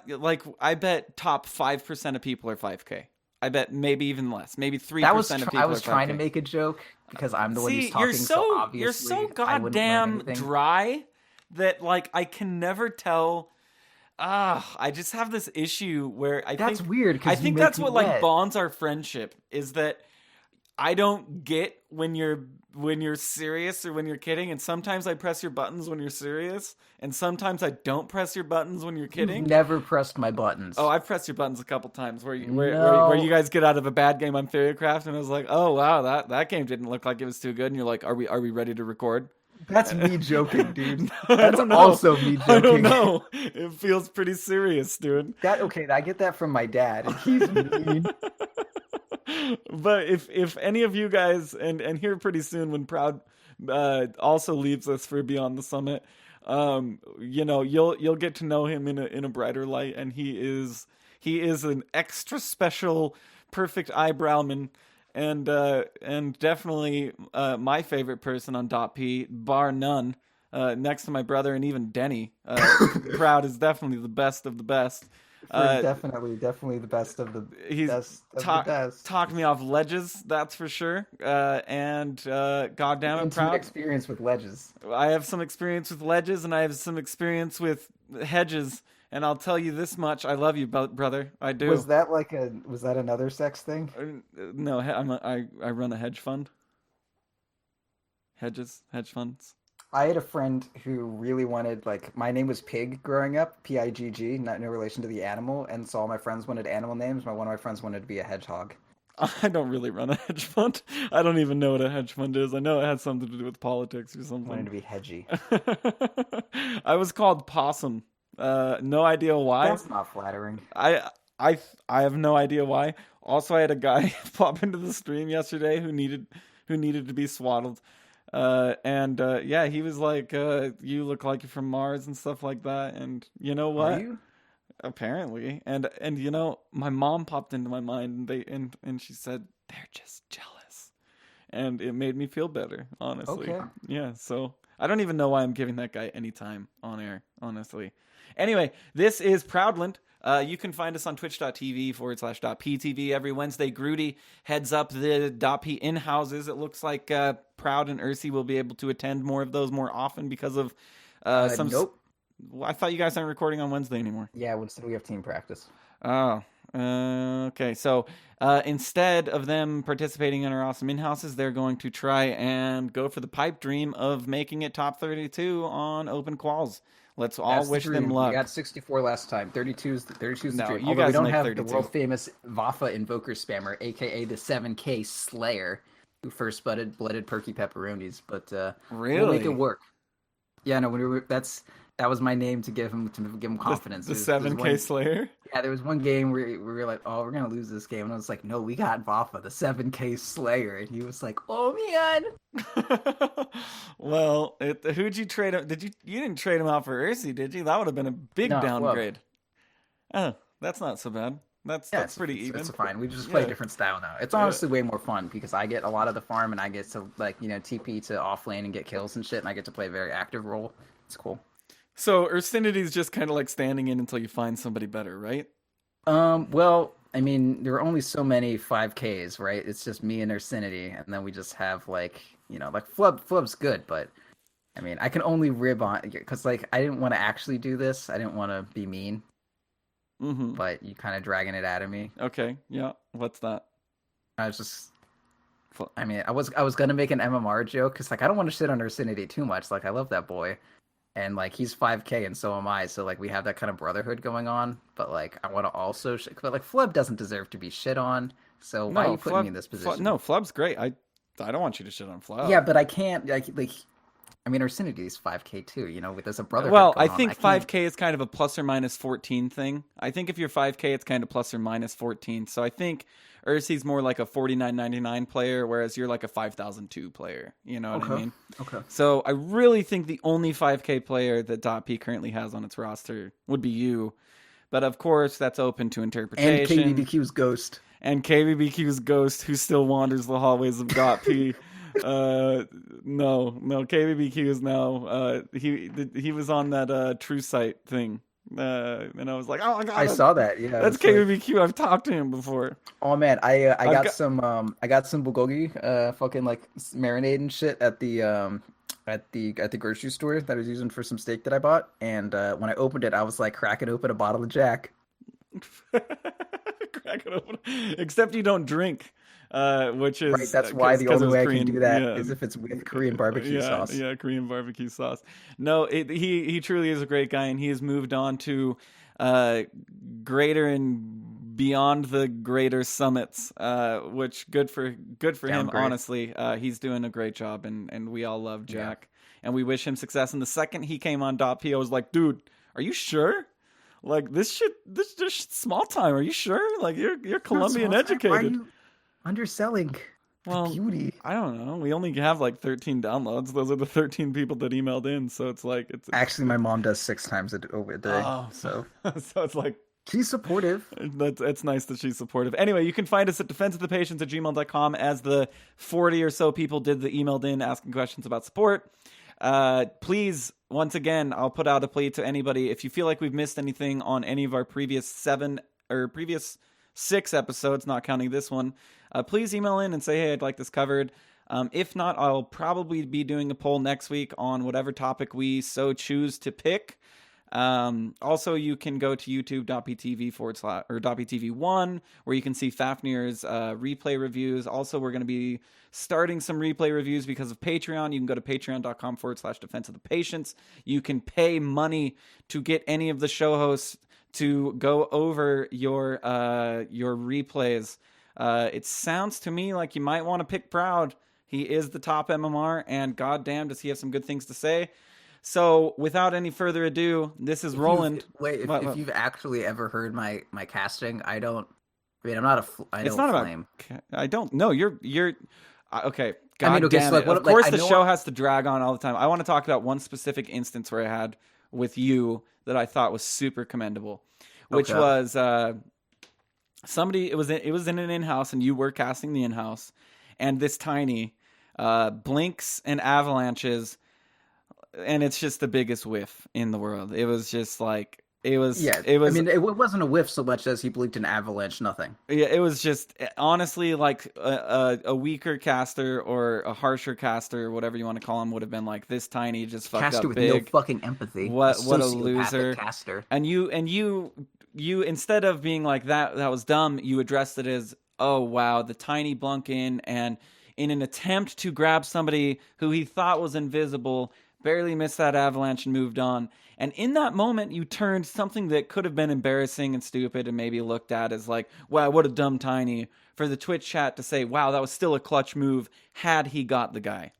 [SPEAKER 2] like, I bet top 5% of people are 5K. I bet maybe even less, maybe 3% of people.
[SPEAKER 3] I was trying to make a joke because I'm the one who's talking. So obviously,
[SPEAKER 2] you're so goddamn dry that like I can never tell. I just have this issue where
[SPEAKER 3] that's weird.
[SPEAKER 2] I think that's what like bonds our friendship, is that I don't get when you're serious or when you're kidding, and sometimes I press your buttons when you're serious, and sometimes I don't press your buttons when you're kidding.
[SPEAKER 3] You've never pressed my buttons.
[SPEAKER 2] Oh, I've pressed your buttons a couple times where you guys get out of a bad game on Theorycraft, and I was like, oh wow, that game didn't look like it was too good, and you're like, are we ready to record?
[SPEAKER 3] That's me joking, dude.
[SPEAKER 2] That's
[SPEAKER 3] also me joking.
[SPEAKER 2] I don't know. It feels pretty serious, dude.
[SPEAKER 3] I get that from my dad. He's mean.
[SPEAKER 2] But if any of you guys, and here pretty soon when Proud also leaves us for Beyond the Summit, you'll get to know him in a brighter light, and he is an extra special, perfect eyebrowman, and definitely my favorite person on .p, bar none, next to my brother and even Denny. Proud is definitely the best of the best.
[SPEAKER 3] Definitely the best of the best of the best.
[SPEAKER 2] Talked me off ledges, that's for sure. And goddamn it, Proud.
[SPEAKER 3] Experience with ledges.
[SPEAKER 2] I have some experience with ledges, and I have some experience with hedges. And I'll tell you this much: I love you, brother. I do.
[SPEAKER 3] Was that another sex thing?
[SPEAKER 2] No, I run a hedge fund. Hedge funds.
[SPEAKER 3] I had a friend who really wanted, my name was Pig growing up, Pigg, not no relation to the animal, and so all my friends wanted animal names. One of my friends wanted to be a hedgehog.
[SPEAKER 2] I don't really run a hedge fund. I don't even know what a hedge fund is. I know it had something to do with politics or something.
[SPEAKER 3] Wanted to be hedgy.
[SPEAKER 2] I was called Possum. No idea why.
[SPEAKER 3] That's not flattering.
[SPEAKER 2] I have no idea why. Also, I had a guy pop into the stream yesterday who needed to be swaddled. He was like, you look like you're from Mars and stuff like that. And you know what?
[SPEAKER 3] Are you?
[SPEAKER 2] Apparently. And my mom popped into my mind, and she said, they're just jealous. And it made me feel better, honestly.
[SPEAKER 3] Okay.
[SPEAKER 2] Yeah, so I don't even know why I'm giving that guy any time on air, honestly. Anyway, this is Proudland. You can find us on twitch.tv/.ptv every Wednesday. Grudy heads up the .p in-houses. It looks like Proud and Ursi will be able to attend more of those more often because of some...
[SPEAKER 3] Nope.
[SPEAKER 2] I thought you guys aren't recording on Wednesday anymore.
[SPEAKER 3] Yeah, we have team practice.
[SPEAKER 2] Oh, okay. So instead of them participating in our awesome in-houses, they're going to try and go for the pipe dream of making it top 32 on open quals. Let's all wish them luck.
[SPEAKER 3] We got 64 last time. 32's the dream.
[SPEAKER 2] You guys
[SPEAKER 3] we don't
[SPEAKER 2] make
[SPEAKER 3] have
[SPEAKER 2] 32.
[SPEAKER 3] The world famous Vafa Invoker Spammer, aka the 7K Slayer, who first blooded Perky Pepperonis. But
[SPEAKER 2] really,
[SPEAKER 3] we'll make it work. Yeah, no, that was my name to give him confidence.
[SPEAKER 2] The 7K Slayer?
[SPEAKER 3] Yeah, there was one game where we were like, oh, we're going to lose this game. And I was like, no, we got Vafa, the 7K Slayer. And he was like, oh, man.
[SPEAKER 2] Well, who'd you trade him? You didn't trade him out for Ursi, did you? That would have been a big downgrade.
[SPEAKER 3] Flub.
[SPEAKER 2] Oh, that's not so bad. That's pretty even.
[SPEAKER 3] It's fine. We just play a different style now. It's honestly way more fun because I get a lot of the farm and I get to TP to off lane and get kills and shit, and I get to play a very active role. It's cool.
[SPEAKER 2] So Ursinity's just kind of like standing in until you find somebody better, right?
[SPEAKER 3] Well, I mean, there are only so many 5Ks, right? It's just me and Ursinity, and then we just have Flub's good, but I mean, I can only rib on because I didn't want to actually do this. I didn't want to be mean.
[SPEAKER 2] Mm-hmm.
[SPEAKER 3] But you kind of dragging it out of me.
[SPEAKER 2] Okay, yeah. What's that?
[SPEAKER 3] I was just, I mean, I was gonna make an MMR joke because I don't want to shit on Ursinity too much. I love that boy. And he's 5K and so am I, so we have that kind of brotherhood going on. But I want to also, but Flub doesn't deserve to be shit on. So why are you putting me in this position?
[SPEAKER 2] No, Flub's great. I don't want you to shit on Flub.
[SPEAKER 3] Yeah, but I can't. I mean, Ursinity is 5K too. There's a brotherhood.
[SPEAKER 2] Well, I think 5K is kind of a plus or minus 14 thing. I think if you're 5K, it's kind of plus or minus 14. So I think Ursi's more like a 49.99 player, whereas you're like a 5,002 player. You know what I mean?
[SPEAKER 3] Okay.
[SPEAKER 2] So I really think the only 5K player that .p currently has on its roster would be you. But of course, that's open to interpretation.
[SPEAKER 3] And KBBQ's Ghost.
[SPEAKER 2] And KBBQ's Ghost, who still wanders the hallways of .p. No, KBBQ is now, he was on that True Sight thing. And I was like, oh my god,
[SPEAKER 3] I saw that. Yeah,
[SPEAKER 2] that's KBBQ. I've talked to him before.
[SPEAKER 3] Oh man, I got some bulgogi, fucking marinade and shit at the grocery store that I was using for some steak that I bought. And when I opened it, I was cracking open a bottle of Jack.
[SPEAKER 2] Crack it open. Except you don't drink. which is
[SPEAKER 3] Right, that's why the
[SPEAKER 2] 'cause
[SPEAKER 3] only
[SPEAKER 2] it was
[SPEAKER 3] way I
[SPEAKER 2] Korean,
[SPEAKER 3] can do that
[SPEAKER 2] yeah.
[SPEAKER 3] is if it's with Korean barbecue sauce.
[SPEAKER 2] Yeah, Korean barbecue sauce. No, he truly is a great guy, and he has moved on to greater and beyond the greater summits, which good for him.
[SPEAKER 3] Downgrade.
[SPEAKER 2] Honestly, he's doing a great job, and we all love Jack, and we wish him success. And the second he came on .p, I was like, dude, are you sure? Like this just small time. Are you sure? Like you're Colombian educated.
[SPEAKER 3] Why are you underselling
[SPEAKER 2] Well,
[SPEAKER 3] beauty?
[SPEAKER 2] I don't know. We only have like 13 downloads. Those are the 13 people that emailed in. So it's like it's
[SPEAKER 3] Actually, my mom does 6 times a day.
[SPEAKER 2] Oh,
[SPEAKER 3] So
[SPEAKER 2] so it's like
[SPEAKER 3] she's supportive.
[SPEAKER 2] it's nice that she's supportive. Anyway, you can find us at defenseofthepatients@gmail.com, as the 40 or so people did the emailed in asking questions about support. Please, once again, I'll put out a plea to anybody. If you feel like we've missed anything on any of our previous 6 episodes, not counting this one, please email in and say, hey, I'd like this covered. If not, I'll probably be doing a poll next week on whatever topic we so choose to pick. Also, you can go to youtube.ptv/.ptv1, where you can see Fafnir's replay reviews. Also, we're going to be starting some replay reviews because of Patreon. You can go to patreon.com/defense of the patients. You can pay money to get any of the show hosts to go over your replays. It sounds to me like you might want to pick Proud. He is the top MMR, and goddamn, does he have some good things to say. So, without any further ado, this is Roland.
[SPEAKER 3] If you've actually ever heard my casting, I don't. I mean, I'm not a. I
[SPEAKER 2] It's
[SPEAKER 3] don't
[SPEAKER 2] not
[SPEAKER 3] flame.
[SPEAKER 2] about. I don't. No, you're. Okay. God
[SPEAKER 3] I mean, okay,
[SPEAKER 2] damn
[SPEAKER 3] so, like,
[SPEAKER 2] it.
[SPEAKER 3] what-
[SPEAKER 2] Of course,
[SPEAKER 3] like, I
[SPEAKER 2] the
[SPEAKER 3] know
[SPEAKER 2] show
[SPEAKER 3] what-
[SPEAKER 2] has to drag on all the time. I want to talk about one specific instance where I had with you that I thought was super commendable, which
[SPEAKER 3] Okay.
[SPEAKER 2] was somebody. It was in an in-house, and you were casting the in-house, and this tiny blinks and avalanches. And it's just the biggest whiff in the world. It was just like it was.
[SPEAKER 3] Yeah,
[SPEAKER 2] It was.
[SPEAKER 3] I mean, it wasn't a whiff so much as he blinked an avalanche. Nothing.
[SPEAKER 2] Yeah, it was just honestly like a weaker caster or a harsher caster, whatever you want to call him, would have been like this tiny, just fucked
[SPEAKER 3] Caster
[SPEAKER 2] up
[SPEAKER 3] with
[SPEAKER 2] big.
[SPEAKER 3] no fucking empathy.
[SPEAKER 2] What a
[SPEAKER 3] Sociopathic
[SPEAKER 2] loser.
[SPEAKER 3] Caster.
[SPEAKER 2] And you instead of being like that was dumb, you addressed it as, oh wow, the tiny blunk in, and in an attempt to grab somebody who he thought was invisible, barely missed that avalanche and moved on. And in that moment, you turned something that could have been embarrassing and stupid and maybe looked at as like, wow, what a dumb tiny, for the Twitch chat to say, wow, that was still a clutch move had he got the guy.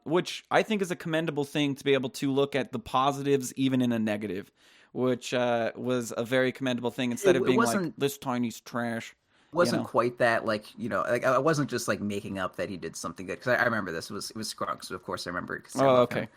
[SPEAKER 2] Which I think is a commendable thing, to be able to look at the positives even in a negative, which was a very commendable thing, instead of being like, this tiny's trash.
[SPEAKER 3] Wasn't quite that, like, like I wasn't just like making up that he did something good, because I remember this. It was Skrunk, so of course I remember it.
[SPEAKER 2] Okay.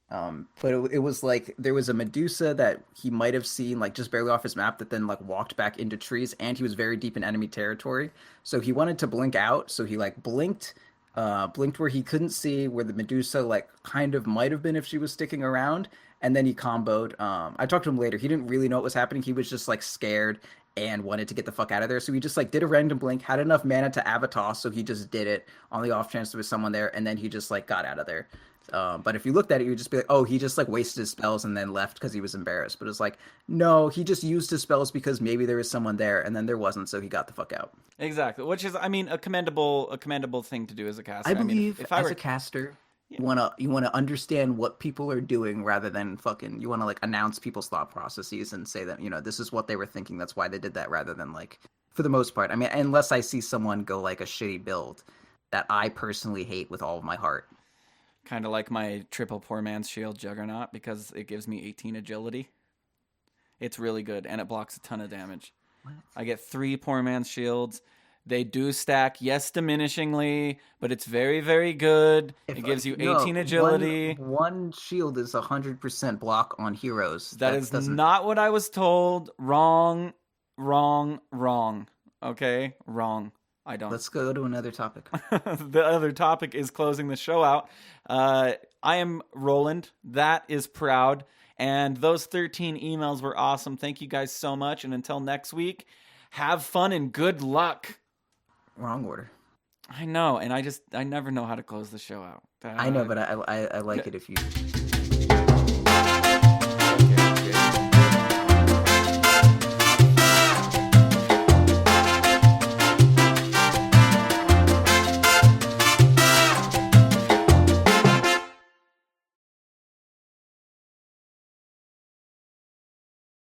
[SPEAKER 3] But it was like there was a Medusa that he might have seen like just barely off his map, that then like walked back into trees, and he was very deep in enemy territory, so he wanted to blink out, so he like blinked where he couldn't see where the Medusa like kind of might have been if she was sticking around, and then he comboed. I talked to him later. He didn't really know what was happening. He was just like scared and wanted to get the fuck out of there. So he just like did a random blink, had enough mana to Avatar, so he just did it on the off chance there was someone there, and then he just like got out of there. But if you looked at it, you would just be like, oh, he just like wasted his spells and then left because he was embarrassed. But it's like, no, he just used his spells because maybe there was someone there, and then there wasn't, so he got the fuck out.
[SPEAKER 2] Exactly, which is, I mean, a commendable thing to do as a caster.
[SPEAKER 3] I believe,
[SPEAKER 2] if I
[SPEAKER 3] as
[SPEAKER 2] were
[SPEAKER 3] a caster, you wanna understand what people are doing, rather than fucking, you wanna like announce people's thought processes and say that, this is what they were thinking, that's why they did that, rather than like, for the most part, I mean, unless I see someone go like a shitty build that I personally hate with all of my heart.
[SPEAKER 2] Kind of like my triple poor man's shield Juggernaut, because it gives me 18 agility. It's really good, and it blocks a ton of damage.
[SPEAKER 3] What?
[SPEAKER 2] I get 3 poor man's shields. They do stack, yes, diminishingly, but it's very, very good. It gives you 18 agility.
[SPEAKER 3] One shield is 100% block on heroes.
[SPEAKER 2] That is not what I was told. Wrong. Okay? Wrong. I don't.
[SPEAKER 3] Let's go to another topic.
[SPEAKER 2] The other topic is closing the show out. I am Roland. That is Proud. And those 13 emails were awesome. Thank you guys so much. And until next week, have fun and good luck.
[SPEAKER 3] Wrong order.
[SPEAKER 2] I know. And I never know how to close the show out.
[SPEAKER 3] I know, but I like it if you...